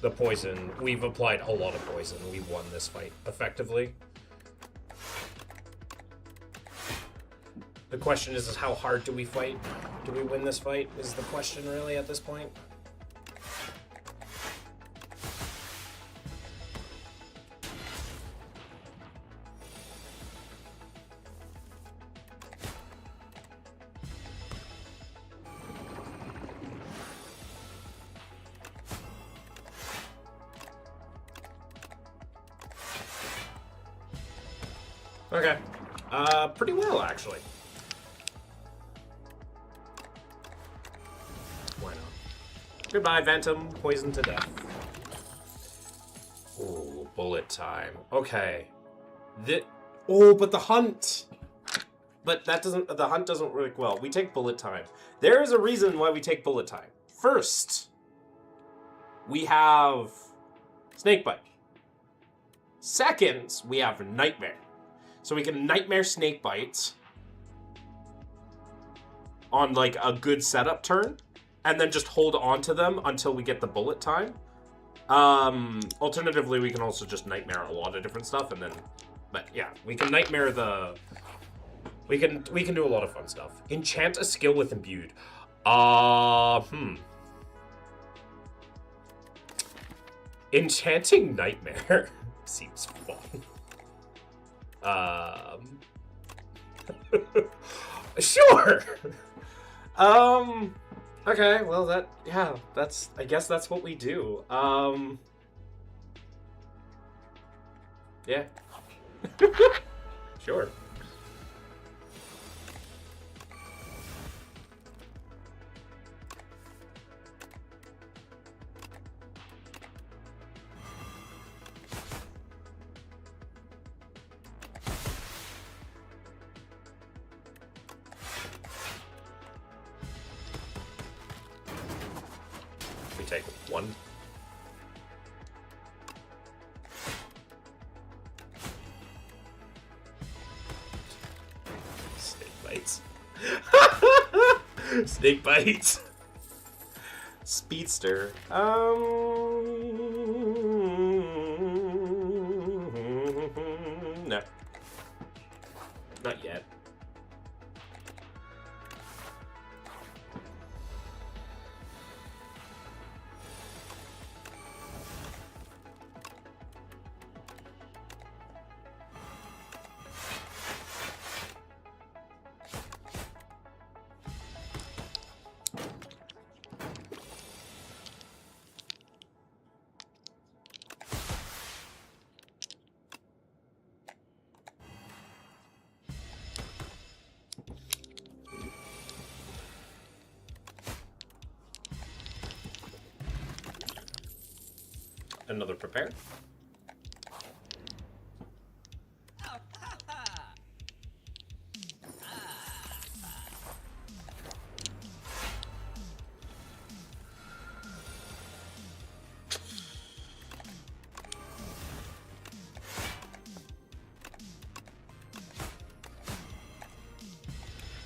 The poison, we've applied a lot of poison. We won this fight effectively. The question is how hard do we fight? Do we win this fight? Is the question really at this point? Okay. Pretty well, actually. Why not? Goodbye, Ventum. Poison to death. Ooh, bullet time. Okay. Oh, but the hunt! But that doesn't... The hunt doesn't work well. We take bullet time. There is a reason why we take bullet time. First, we have Snakebite. Second, we have Nightmare. So we can Nightmare Snakebites on like a good setup turn, and then just hold on to them until we get the bullet time. Alternatively, we can also just Nightmare a lot of different stuff, and then, but yeah, we can Nightmare the. We can do a lot of fun stuff. Enchant a skill with Imbued. Enchanting Nightmare seems fun. Sure. Okay, well I guess that's what we do. Yeah. Sure. Take one. Snake bites. Snake bites. Speedster. No. Not yet. Another prepare.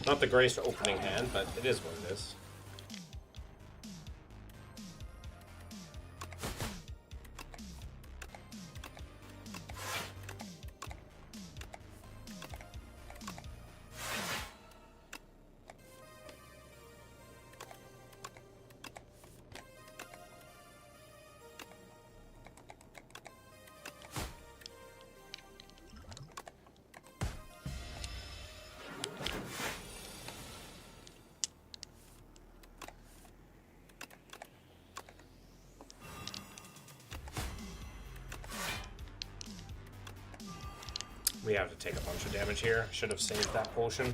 Not the greatest opening hand, but it is what it is. We have to take a bunch of damage here. Should have saved that potion.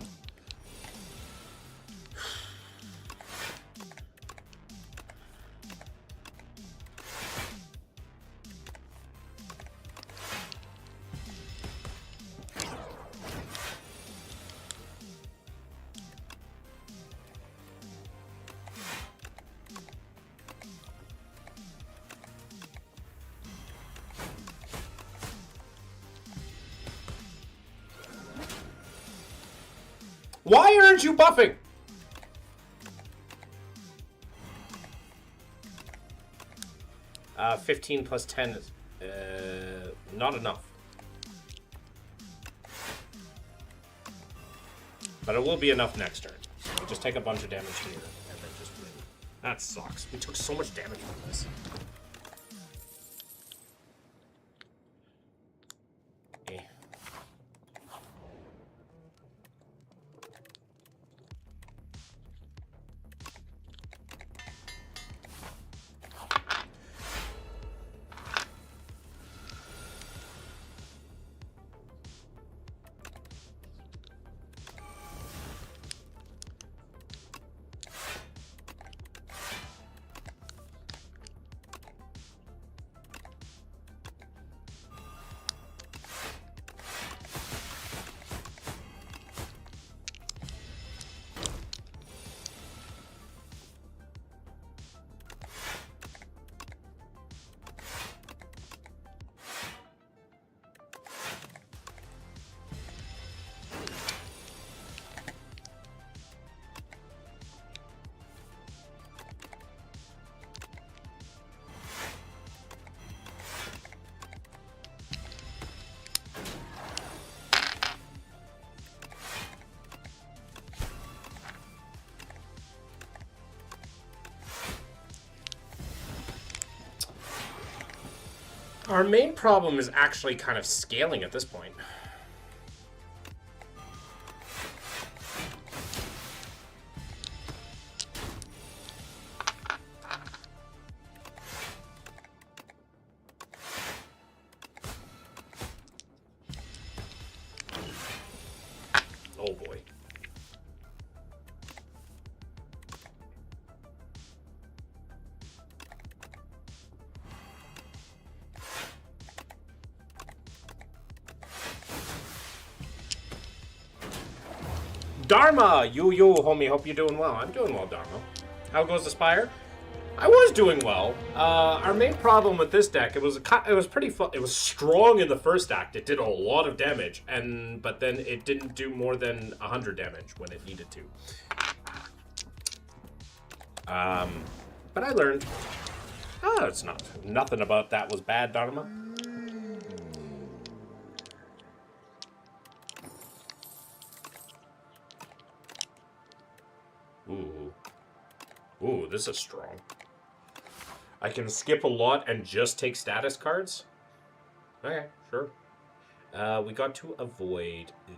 Why aren't you buffing? Uh, 15 plus 10 is not enough. But it will be enough next turn. So we just take a bunch of damage here and then just win. That sucks. We took so much damage from this. Our main problem is actually kind of scaling at this point. Oh boy. Dharma! Yo, homie, hope you're doing well. I'm doing well, Dharma. How goes the Spire? I was doing well. Our main problem with this deck, it was pretty fun. It was strong in the first act. It did a lot of damage, but then it didn't do more than 100 damage when it needed to. But I learned. Oh, it's nothing about that was bad, Dharma. Ooh, this is strong. I can skip a lot and just take status cards? Okay, sure. We got to avoid the...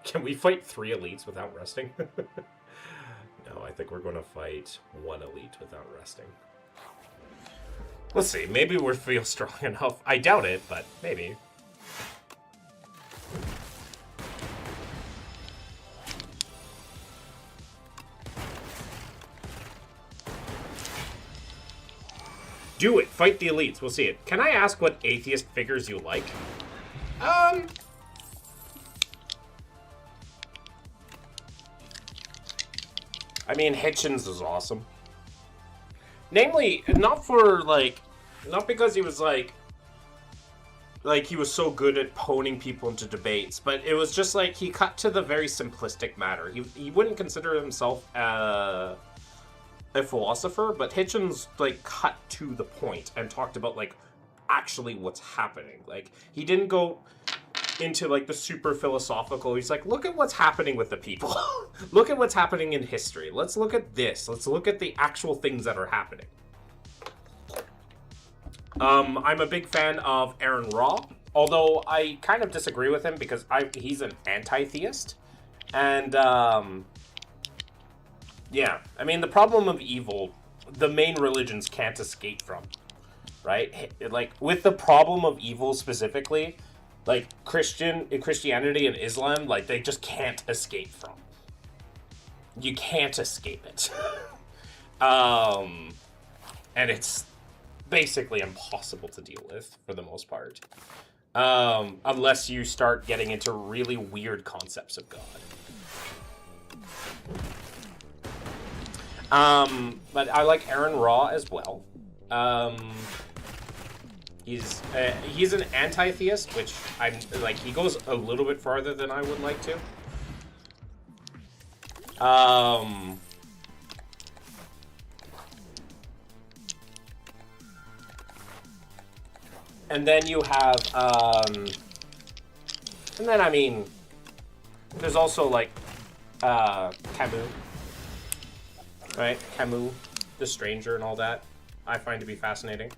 Can we fight 3 elites without resting? No, I think we're going to fight 1 elite without resting. Let's see, maybe we feel strong enough. I doubt it, but maybe. Do it. Fight the elites. We'll see it. Can I ask what atheist figures you like? I mean, Hitchens is awesome. Namely, not because he was like he was so good at honing people into debates, but it was just like he cut to the very simplistic matter. He wouldn't consider himself a philosopher, but Hitchens cut to the point and talked about actually what's happening. He didn't go into the super philosophical. He's like, look at what's happening with the people. Look at what's happening in history. Let's look at this. Let's look at the actual things that are happening. I'm a big fan of Aaron Raw, although I kind of disagree with him because he's an anti-theist. And yeah, I mean, the problem of evil the main religions can't escape from, right? Like, with the problem of evil specifically, like, Christianity and Islam, like, they just can't escape from. You can't escape it. And it's basically impossible to deal with, for the most part. Unless you start getting into really weird concepts of God. But I like Aaron Raw as well. He's an anti-theist, which I'm like, he goes a little bit farther than I would like to. And then you have, and then, I mean, there's also, like, Camus, right? Camus, The Stranger and all that, I find to be fascinating.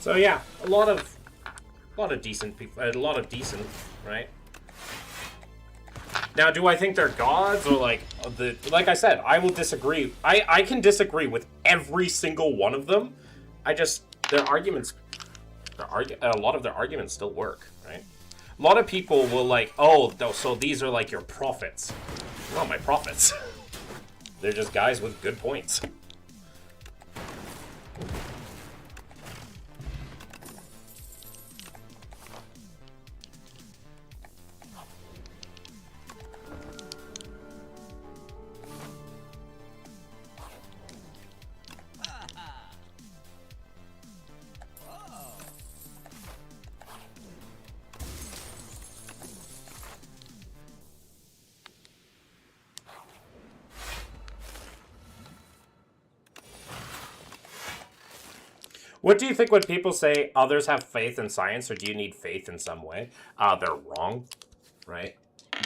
So yeah, a lot of decent people, right? Now, do I think they're gods or like like I said, I will disagree. I can disagree with every single one of them. Their arguments, a lot of their arguments still work, right? A lot of people will like, oh, so these are like your prophets. Not my prophets. They're just guys with good points. What do you think when people say others have faith in science, or do you need faith in some way? They're wrong, right?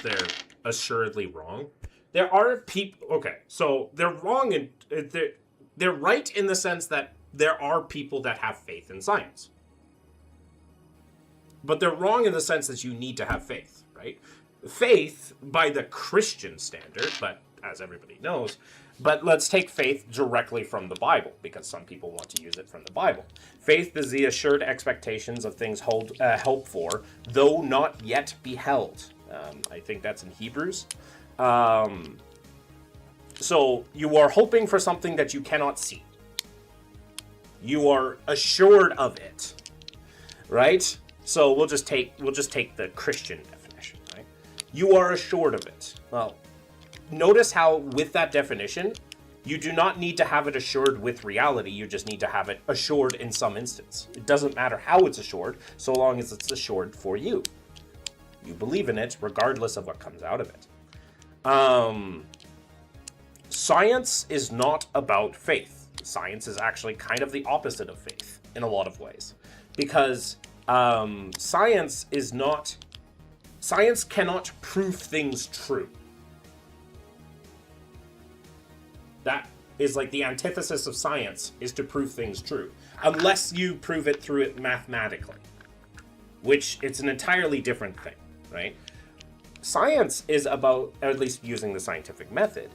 They're assuredly wrong. There are people... Okay, so they're wrong, and they're right in the sense that there are people that have faith in science. But they're wrong in the sense that you need to have faith, right? Faith, by the Christian standard, but as everybody knows... But let's take faith directly from the Bible, because some people want to use it from the Bible. Faith is the assured expectations of things hoped for, though not yet beheld. I think that's in Hebrews. So you are hoping for something that you cannot see. You are assured of it, right? So we'll just take the Christian definition, right? You are assured of it. Well, notice how, with that definition, you do not need to have it assured with reality. You just need to have it assured in some instance. It doesn't matter how it's assured, so long as it's assured for you. You believe in it, regardless of what comes out of it. Science is not about faith. Science is actually kind of the opposite of faith, in a lot of ways. Because science cannot prove things true. That is like the antithesis of science, is to prove things true. Unless you prove it through it mathematically. Which, it's an entirely different thing, right? Science is about, at least using the scientific method,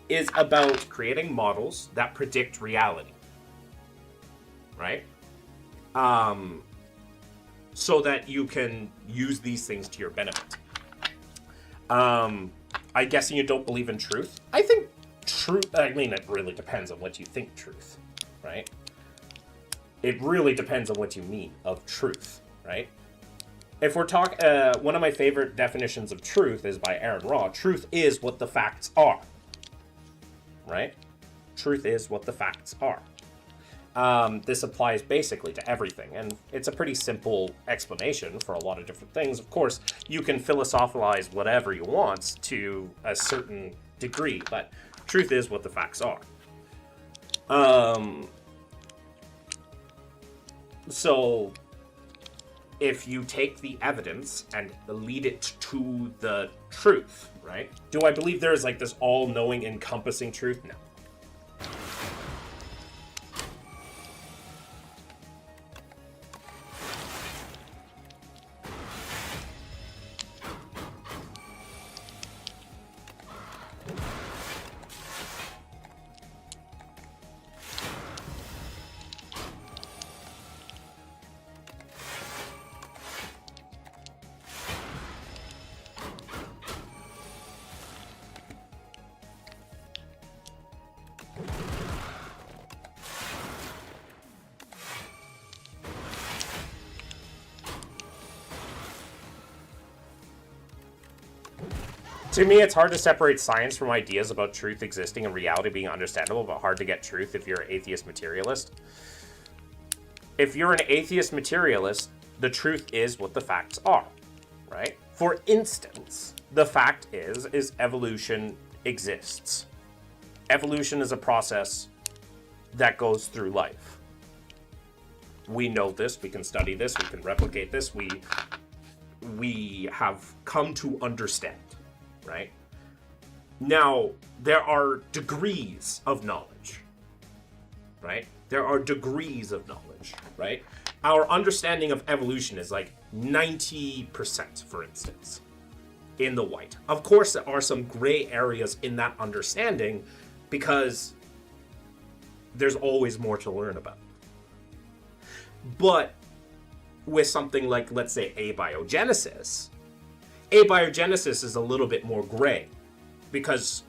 is about creating models that predict reality. Right? So that you can use these things to your benefit. I'm guessing you don't believe in truth? I think truth, I mean, it really depends on what you think truth, right? It really depends on what you mean of truth, right? If we're talking, one of my favorite definitions of truth is by Aaron Raw. Truth is what the facts are, right? Truth is what the facts are. This applies basically to everything, and it's a pretty simple explanation for a lot of different things. Of course, you can philosophize whatever you want to a certain degree, but truth is what the facts are. So if you take the evidence and lead it to the truth, right? Do I believe there is like this all-knowing, encompassing truth? No. To me, it's hard to separate science from ideas about truth existing and reality being understandable, but hard to get truth if you're an atheist materialist. If you're an atheist materialist, the truth is what the facts are, right? For instance, the fact is evolution exists. Evolution is a process that goes through life. We know this, we can study this, we can replicate this, we have come to understand. Right? Now, there are degrees of knowledge, right? There are degrees of knowledge, right? Our understanding of evolution is like 90%, for instance, in the white. Of course, there are some gray areas in that understanding because there's always more to learn about. But with something like, let's say, abiogenesis is a little bit more gray because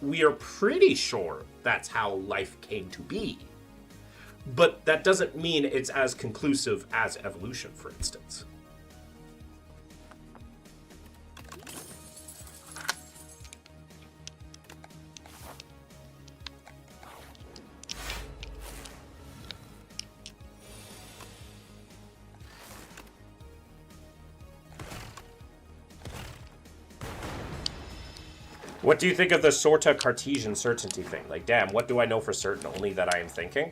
we are pretty sure that's how life came to be. But that doesn't mean it's as conclusive as evolution, for instance. What do you think of the sorta Cartesian certainty thing? Like, damn, what do I know for certain? Only that I am thinking?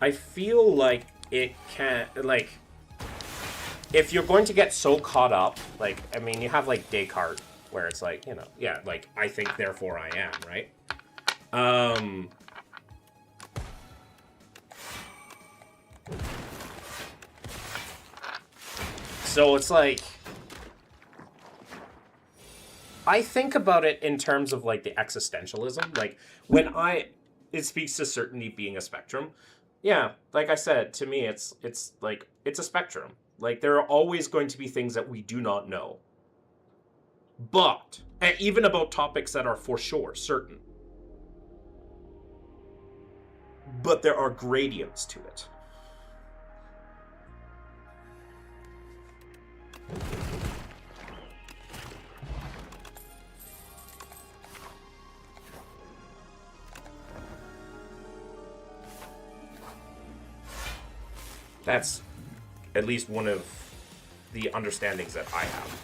I feel like it can't, like, if you're going to get so caught up, like, I mean, you have, like, Descartes, where it's like, you know, yeah, like, I think, therefore I am, right? So it's like, I think about it in terms of like the existentialism. Like when it speaks to certainty being a spectrum. Yeah, like I said, to me, it's like, it's a spectrum. Like there are always going to be things that we do not know. But, and even about topics that are for sure certain. But there are gradients to it. That's at least one of the understandings that I have.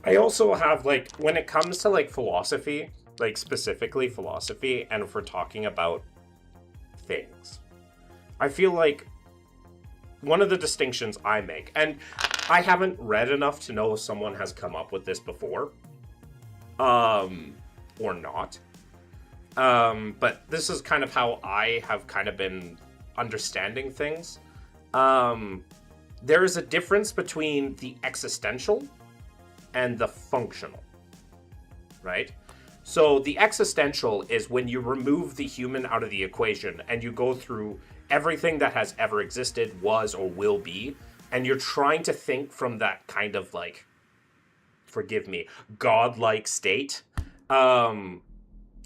I also have, like, when it comes to, like, philosophy, like, specifically philosophy, and if we're talking about things, I feel like one of the distinctions I make, and I haven't read enough to know if someone has come up with this before, or not. But this is kind of how I have kind of been understanding things. There is a difference between the existential and the functional, right? So the existential is when you remove the human out of the equation and you go through everything that has ever existed, was, or will be, and you're trying to think from that kind of like, forgive me, godlike state, and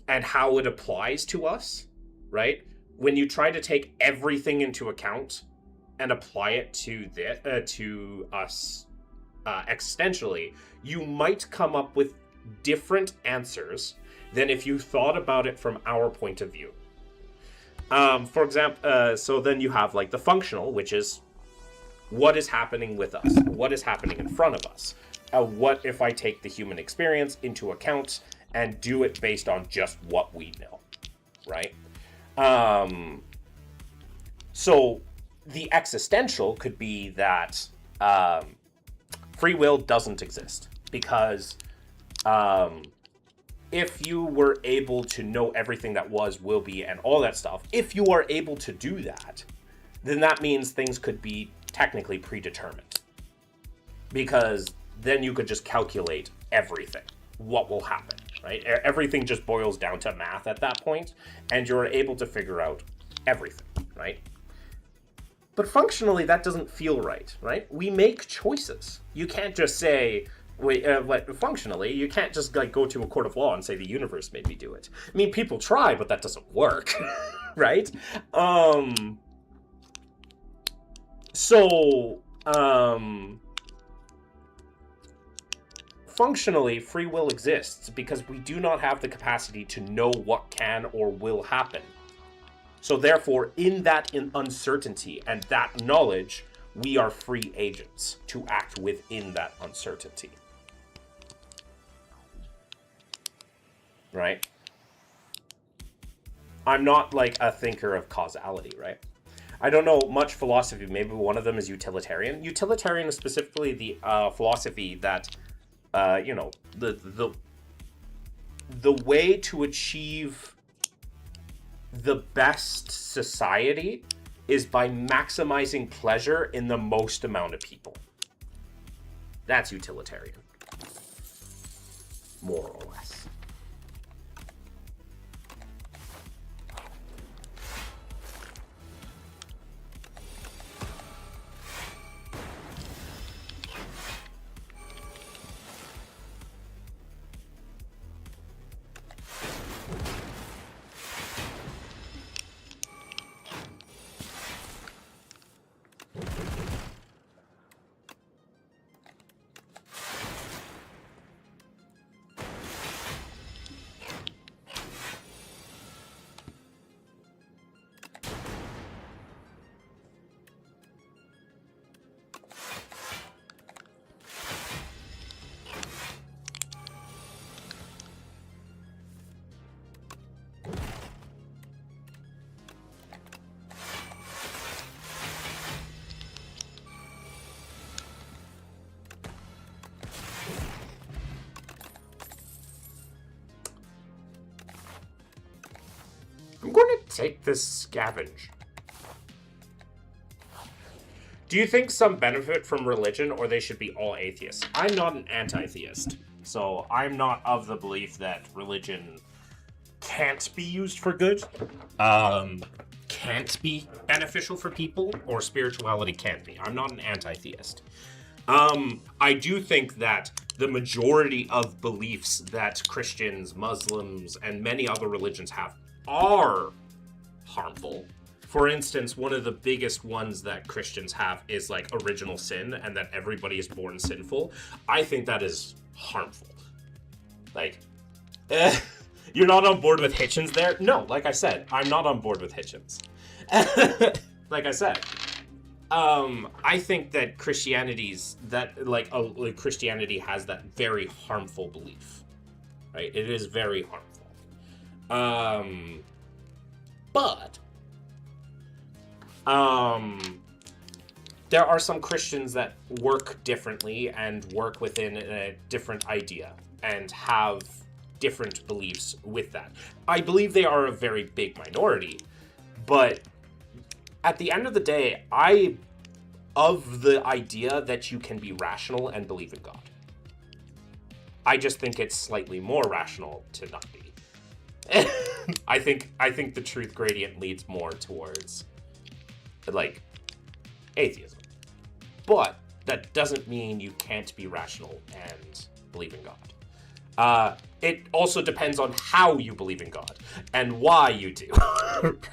how it applies to us, right? When you try to take everything into account and apply it to us existentially, you might come up with different answers than if you thought about it from our point of view. For example, so then you have like the functional, which is what is happening with us, what is happening in front of us. What if I take the human experience into account and do it based on just what we know, right? So the existential could be that free will doesn't exist because if you were able to know everything that was, will be, and all that stuff, if you are able to do that, then that means things could be technically predetermined. Because then you could just calculate everything, what will happen, right? Everything just boils down to math at that point, and you're able to figure out everything, right? But functionally, that doesn't feel right, right? We make choices. You can't just say, functionally, you can't just like go to a court of law and say the universe made me do it. I mean, people try, but that doesn't work, right? Functionally, free will exists because we do not have the capacity to know what can or will happen. So therefore, in that uncertainty and that knowledge, we are free agents to act within that uncertainty. Right? I'm not like a thinker of causality, right? I don't know much philosophy. Maybe one of them is utilitarian. Utilitarian is specifically the philosophy that, the way to achieve the best society is by maximizing pleasure in the most amount of people. That's utilitarian. More or less. I'm going to take this scavenge. Do you think some benefit from religion, or they should be all atheists? I'm not an anti-theist, so I'm not of the belief that religion can't be used for good, can't be beneficial for people, or spirituality can't be. I'm not an anti-theist. I do think that the majority of beliefs that Christians, Muslims, and many other religions have are harmful. For instance, one of the biggest ones that Christians have is like original sin and that everybody is born sinful. I think that is harmful. Like, you're not on board with Hitchens there? No, like I said, I'm not on board with Hitchens. Like I said, I think that Christianity has that very harmful belief, right? It is very harmful. there are some Christians that work differently and work within a different idea and have different beliefs with that. I believe they are a very big minority, but at the end of the day, of the idea that you can be rational and believe in God. I just think it's slightly more rational to not be. I think the truth gradient leads more towards like atheism. But that doesn't mean you can't be rational and believe in God. It also depends on how you believe in God and why you do,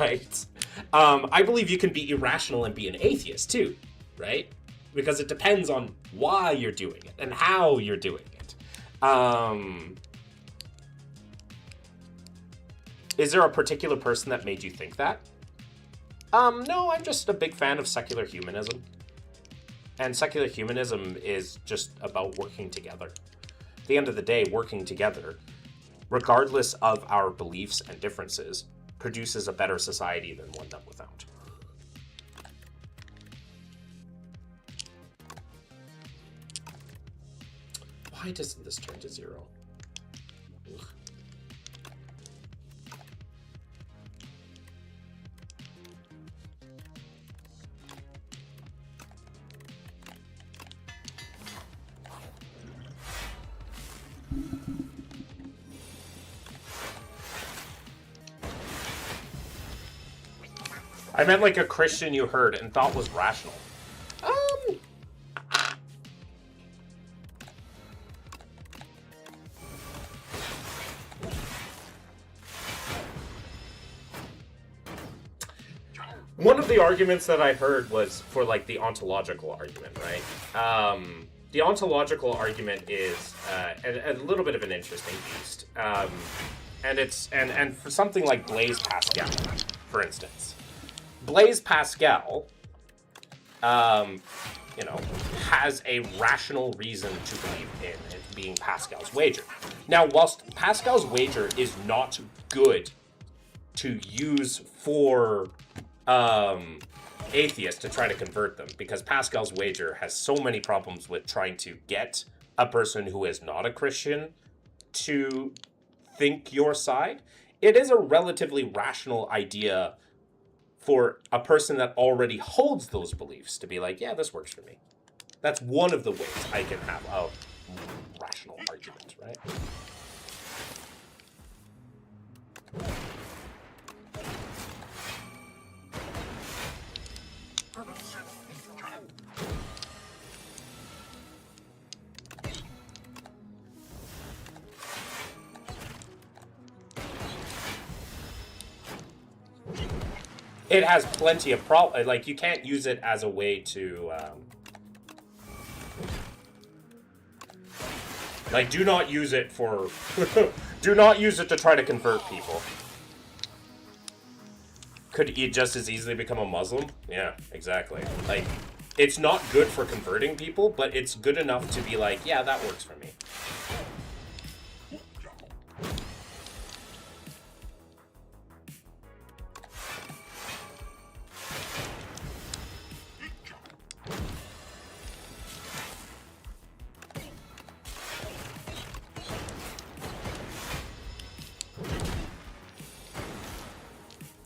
right? I believe you can be irrational and be an atheist too, right? Because it depends on why you're doing it and how you're doing it. Is there a particular person that made you think that? No, I'm just a big fan of secular humanism. And secular humanism is just about working together. At the end of the day, working together, regardless of our beliefs and differences, produces a better society than one done without. Why doesn't this turn to 0? Ugh. I meant like a Christian you heard and thought was rational. One of the arguments that I heard was for like the ontological argument, right? The ontological argument is a little bit of an interesting beast, and it's and for something like Blaise Pascal, for instance, Blaise Pascal, has a rational reason to believe in it being Pascal's wager. Now, whilst Pascal's wager is not good to use for atheists to try to convert them, because Pascal's wager has so many problems with trying to get a person who is not a Christian to think your side, it is a relatively rational idea for a person that already holds those beliefs to be like, yeah, this works for me. That's one of the ways I can have a rational argument, right? It has plenty of problems. Like, you can't use it as a way to, like, do not use it for, do not use it to try to convert people. Could it just as easily become a Muslim? Yeah, exactly. Like, it's not good for converting people, but it's good enough to be like, yeah, that works for me.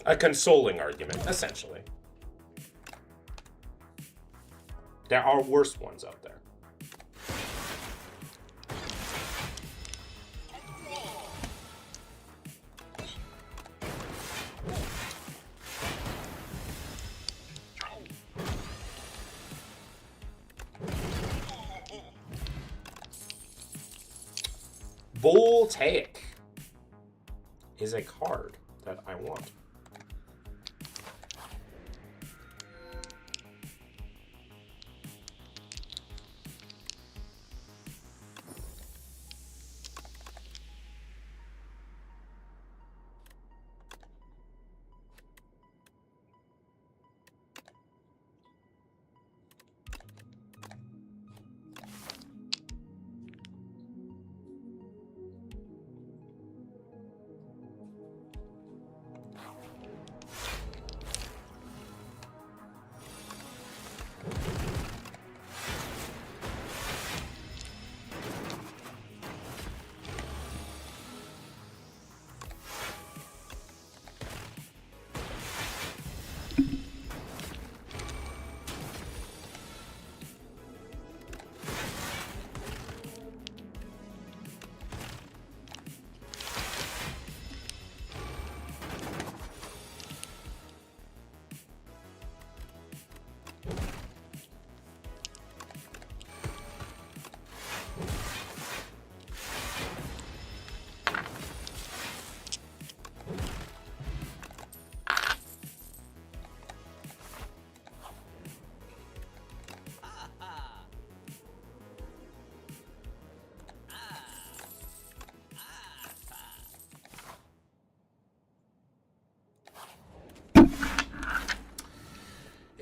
A consoling argument, essentially. There are worse ones out there. Voltaic is a card that I want.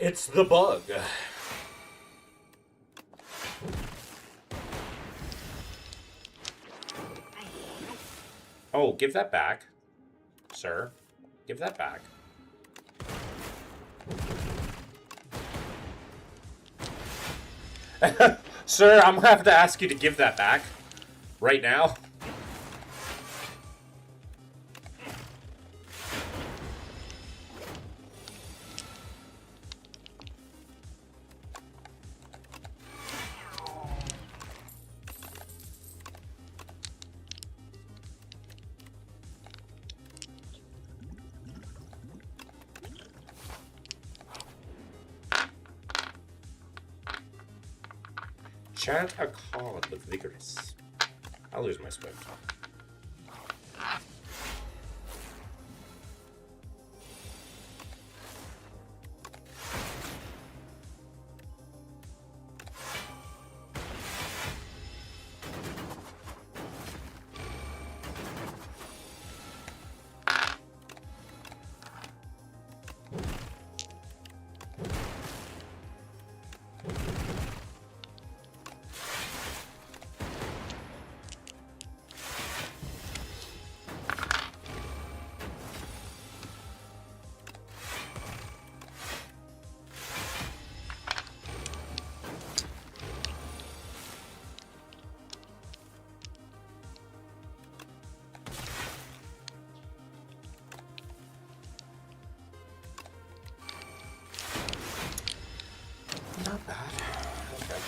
It's the bug. Oh, give that back. Sir, give that back. Sir, I'm gonna have to ask you to give that back. Right now. Chant a card with vigorous. I'll lose my swim. Not bad. Okay.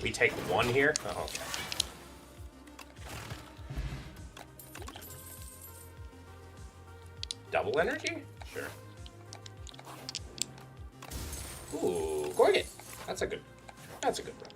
We take one here? Oh, okay. Double energy? Sure. Ooh, Gorget. That's a good run.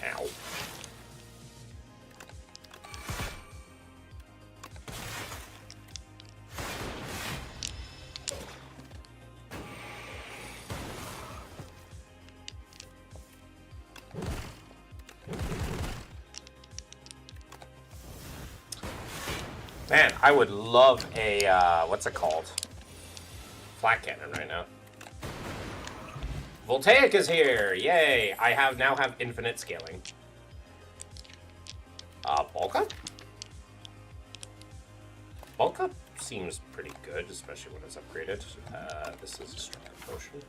Ow. Man, I would love a, what's it called? Flat cannon right now. Voltaic is here! Yay! I now have infinite scaling. Bulk up? Bulk up seems pretty good, especially when it's upgraded. This is a strong potion.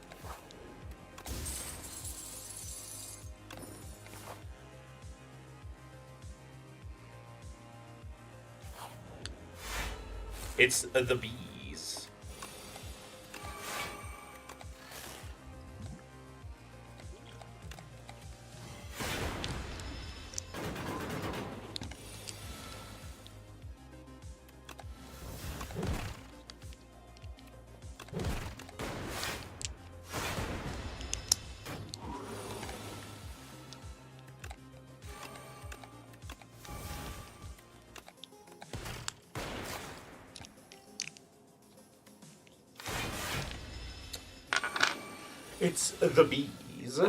It's the bees. It's the bees.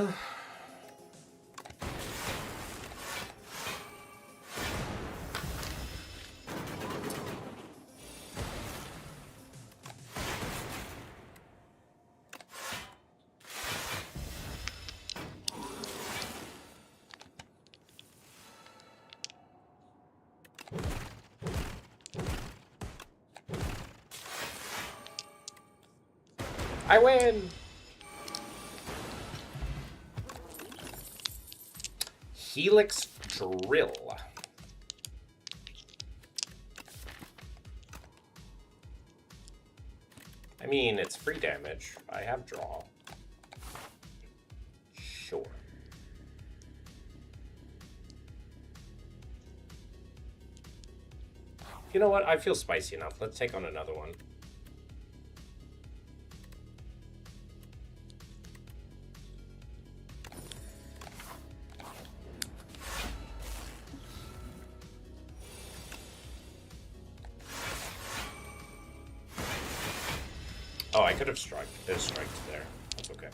I win! Helix Drill. I mean, it's free damage. I have draw. Sure. You know what? I feel spicy enough. Let's take on another one. Oh, I could have struck there. That's okay.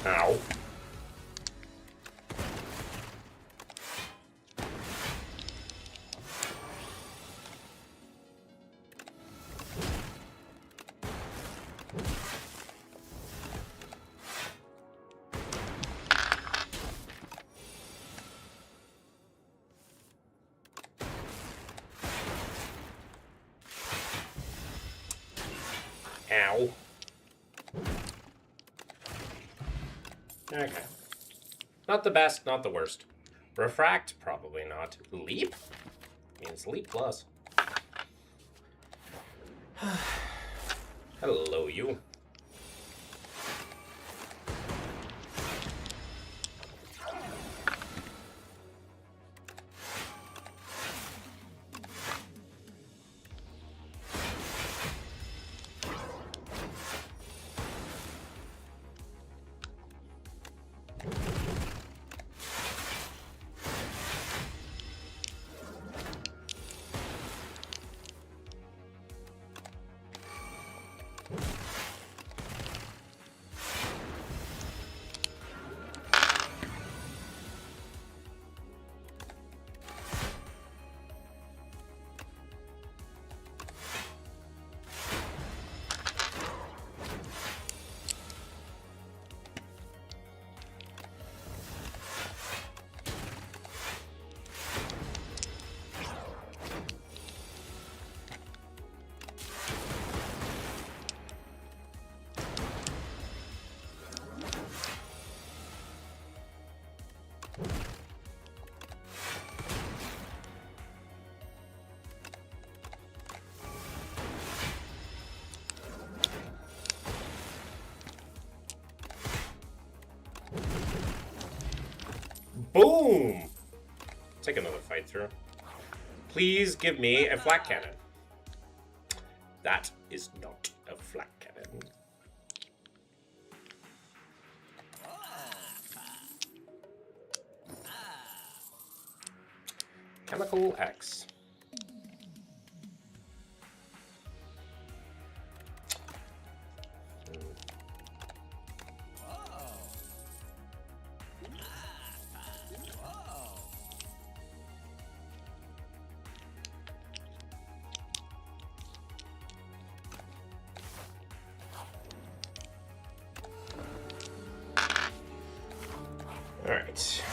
Ow. Ow. Okay. Not the best, not the worst. Refract, probably not. Leap? Means leap plus. Hello, you. Boom! Take another fight through. Please give me a flak cannon. That is not a flak cannon. Chemical X. All right.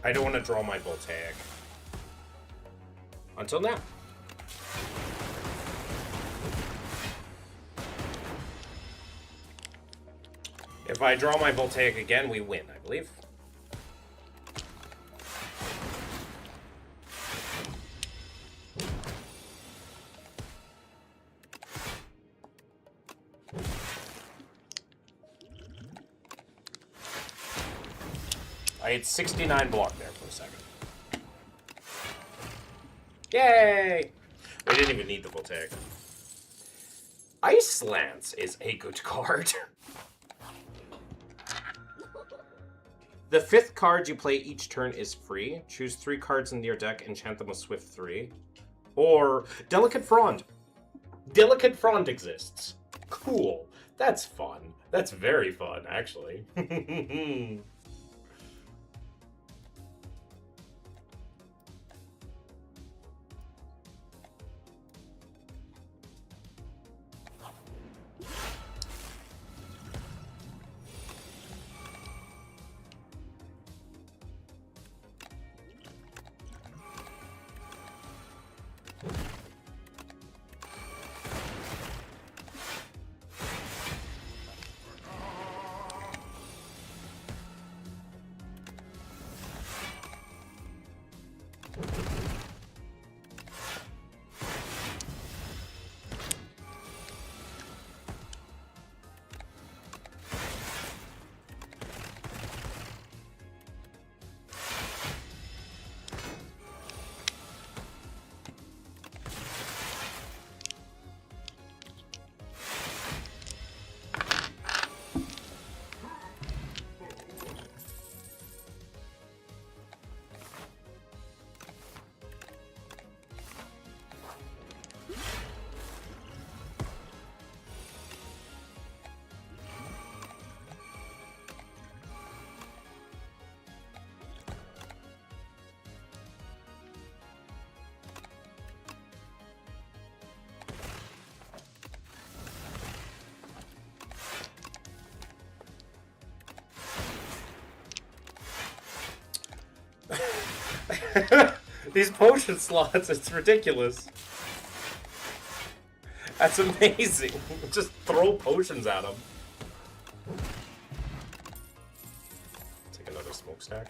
I don't want to draw my Voltaic. Until now. If I draw my Voltaic again, we win, I believe. I had 69 block there for a second. Yay! We didn't even need the Voltaic. Ice Lance is a good card. The 5th card you play each turn is free. Choose 3 cards in your deck, enchant them with Swift 3. Or Delicate Frond. Delicate Frond exists. Cool. That's fun. That's very fun, actually. These potion slots, it's ridiculous. That's amazing. Just throw potions at them. Take another smokestack.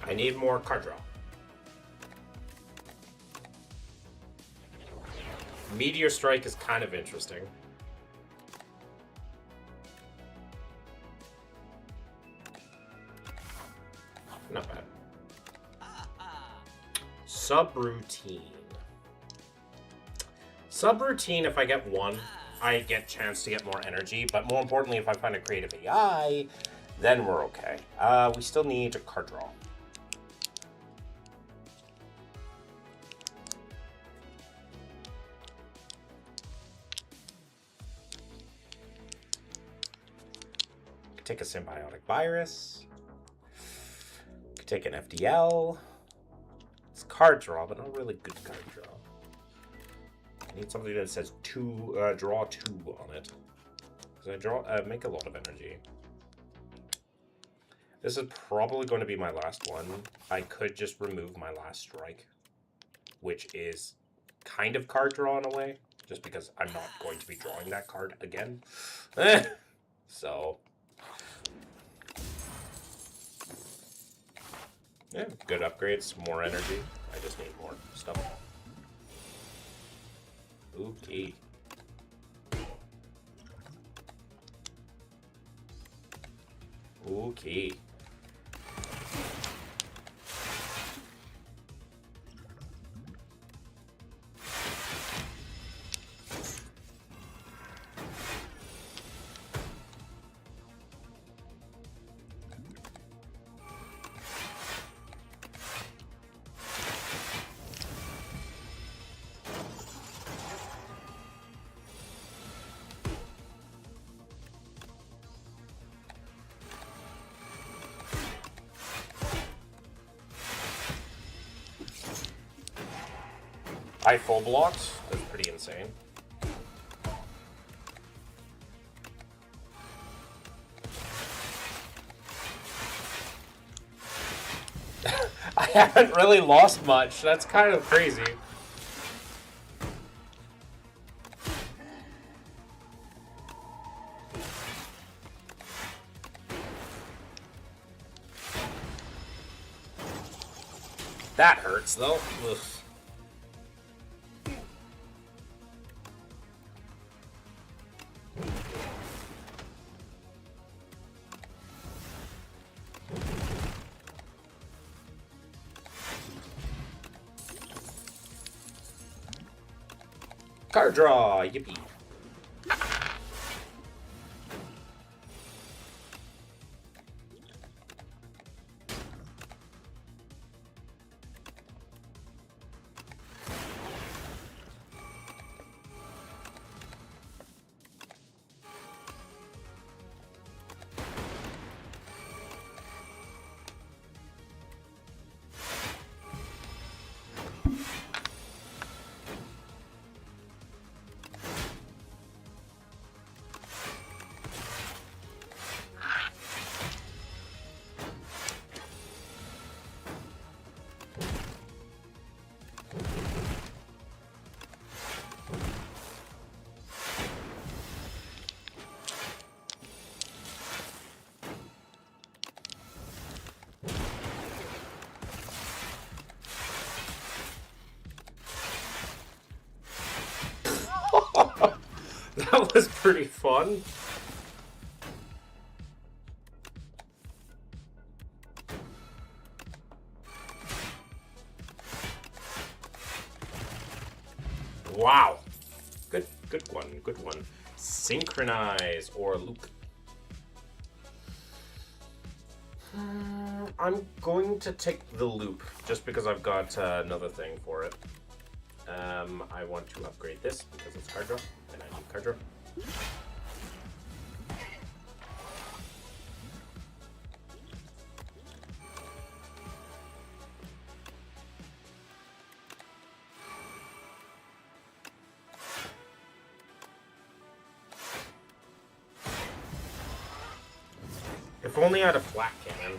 I need more card draw. Meteor Strike is kind of interesting. Not bad. Subroutine. Subroutine, if I get one, I get a chance to get more energy, but more importantly, if I find a creative AI, then we're okay. We still need a card draw. Take a symbiotic virus. Could take an FDL. It's card draw, but not really good card draw. I need something that says draw 2 on it. Because I make a lot of energy. This is probably going to be my last one. I could just remove my last strike, which is kind of card draw in a way, just because I'm not going to be drawing that card again. So, yeah, good upgrades, more energy. I just need more stuff. Okay. Okay. I full blocked. That's pretty insane. I haven't really lost much. That's kind of crazy. That hurts, though. Ugh. Card draw, yippee. That was pretty fun. Wow. Good one, good one. Synchronize or loop. I'm going to take the loop just because I've got another thing for it. I want to upgrade this because it's card draw, and I need card draw. If only I had a flat cannon.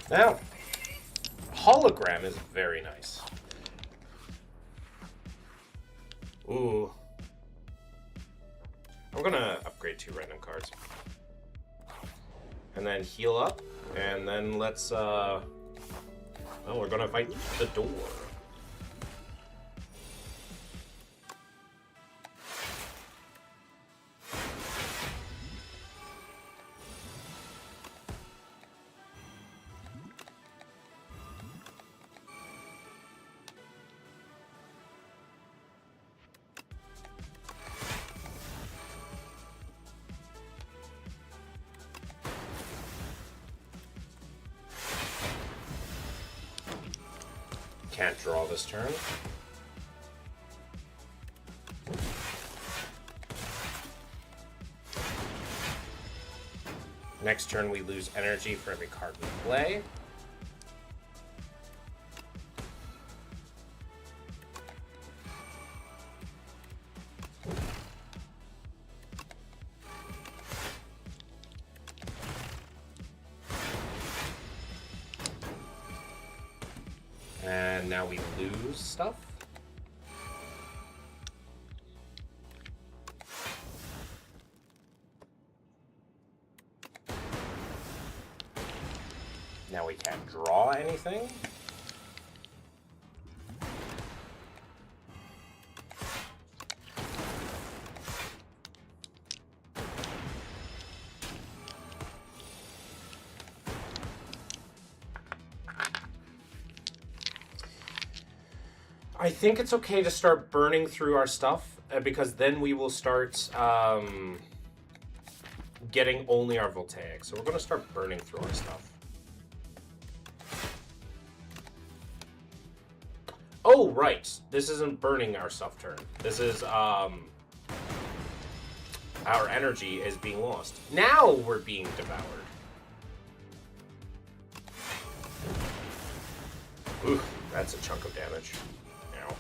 Now, hologram is very nice. Ooh. I'm gonna upgrade 2 random cards. And then heal up, and then let's, well, we're gonna fight the door. Can't draw this turn. Next turn we lose energy for every card we play. And now we lose stuff. Now we can't draw anything. I think it's okay to start burning through our stuff because then we will start getting only our voltaic. So we're going to start burning through our stuff. Oh, right. This isn't burning our stuff turn. This is our energy is being lost. Now we're being devoured. Ooh, that's a chunk of damage. Ow.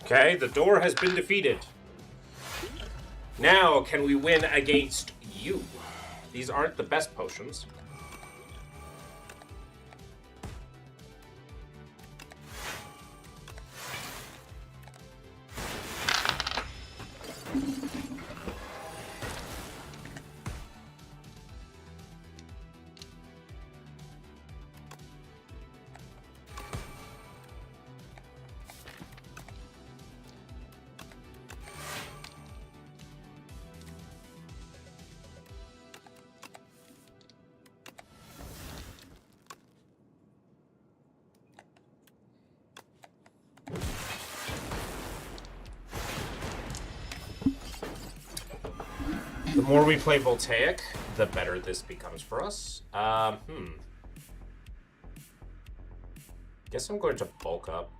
Okay, the door has been defeated. Now, can we win against you? These aren't the best potions. The more we play Voltaic, the better this becomes for us. Guess I'm going to bulk up.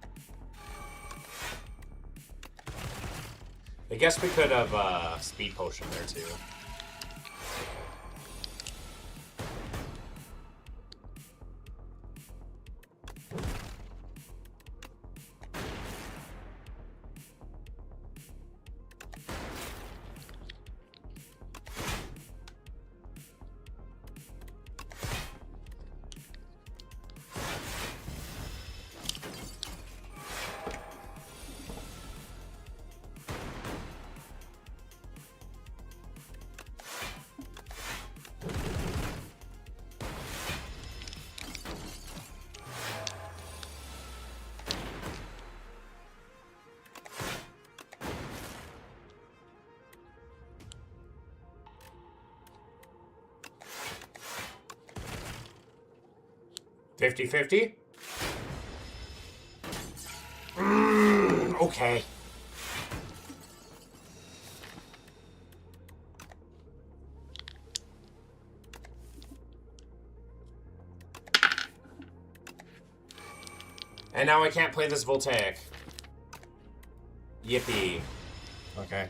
I guess we could have Speed Potion there too. $50-50? Okay. And now I can't play this Voltaic. Yippee. Okay.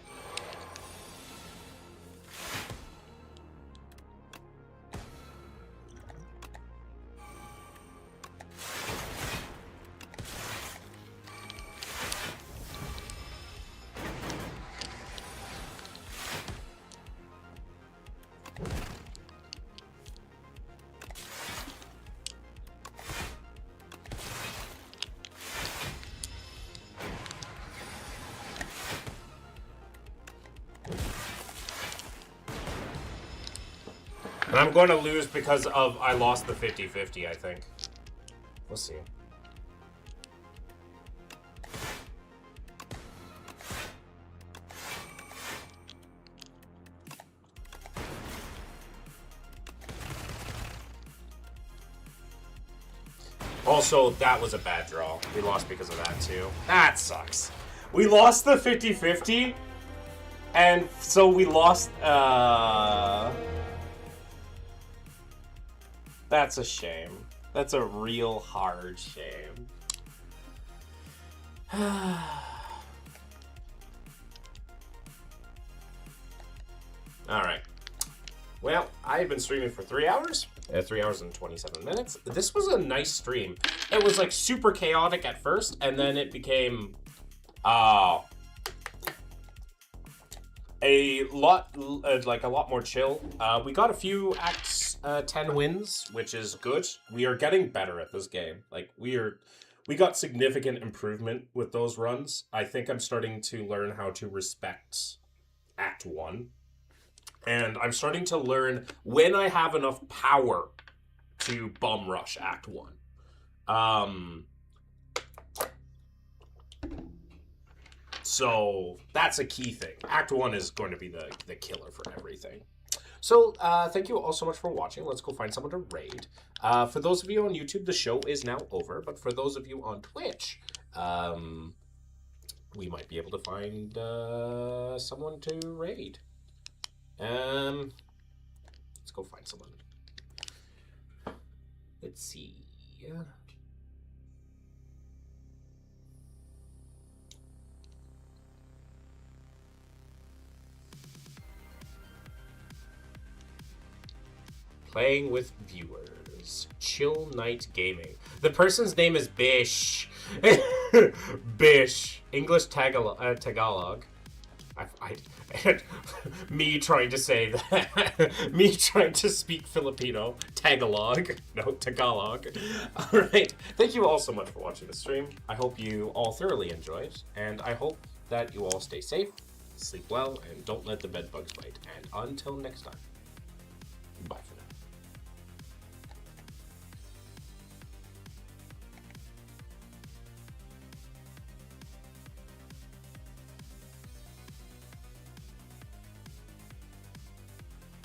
And I'm going to lose because of I lost the 50-50, I think. We'll see. Also, that was a bad draw. We lost because of that, too. That sucks. We lost the 50-50, and so we lost, That's a shame. That's a real hard shame. Alright. Well, I've been streaming for 3 hours. 3 hours and 27 minutes. This was a nice stream. It was like super chaotic at first, and then it became a lot more chill. We got a few Acts 10 wins, which is good. We are getting better at this game. Like we got significant improvement with those runs. I think I'm starting to learn how to respect Act 1. And I'm starting to learn when I have enough power to bum rush Act 1. So that's a key thing. Act 1 is going to be the killer for everything. So thank you all so much for watching. Let's go find someone to raid. For those of you on YouTube, the show is now over. But for those of you on Twitch, we might be able to find someone to raid. Let's go find someone. Let's see. Playing with viewers. Chill Night Gaming. The person's name is Bish. Bish. English Tagalog. Me trying to say that. Me trying to speak Filipino. Tagalog. No, Tagalog. Alright. Thank you all so much for watching the stream. I hope you all thoroughly enjoyed. And I hope that you all stay safe, sleep well, and don't let the bed bugs bite. And until next time, bye for now.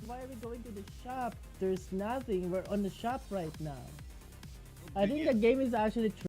Why are we going to the shop? There's nothing. We're on the shop right now. I think the game is actually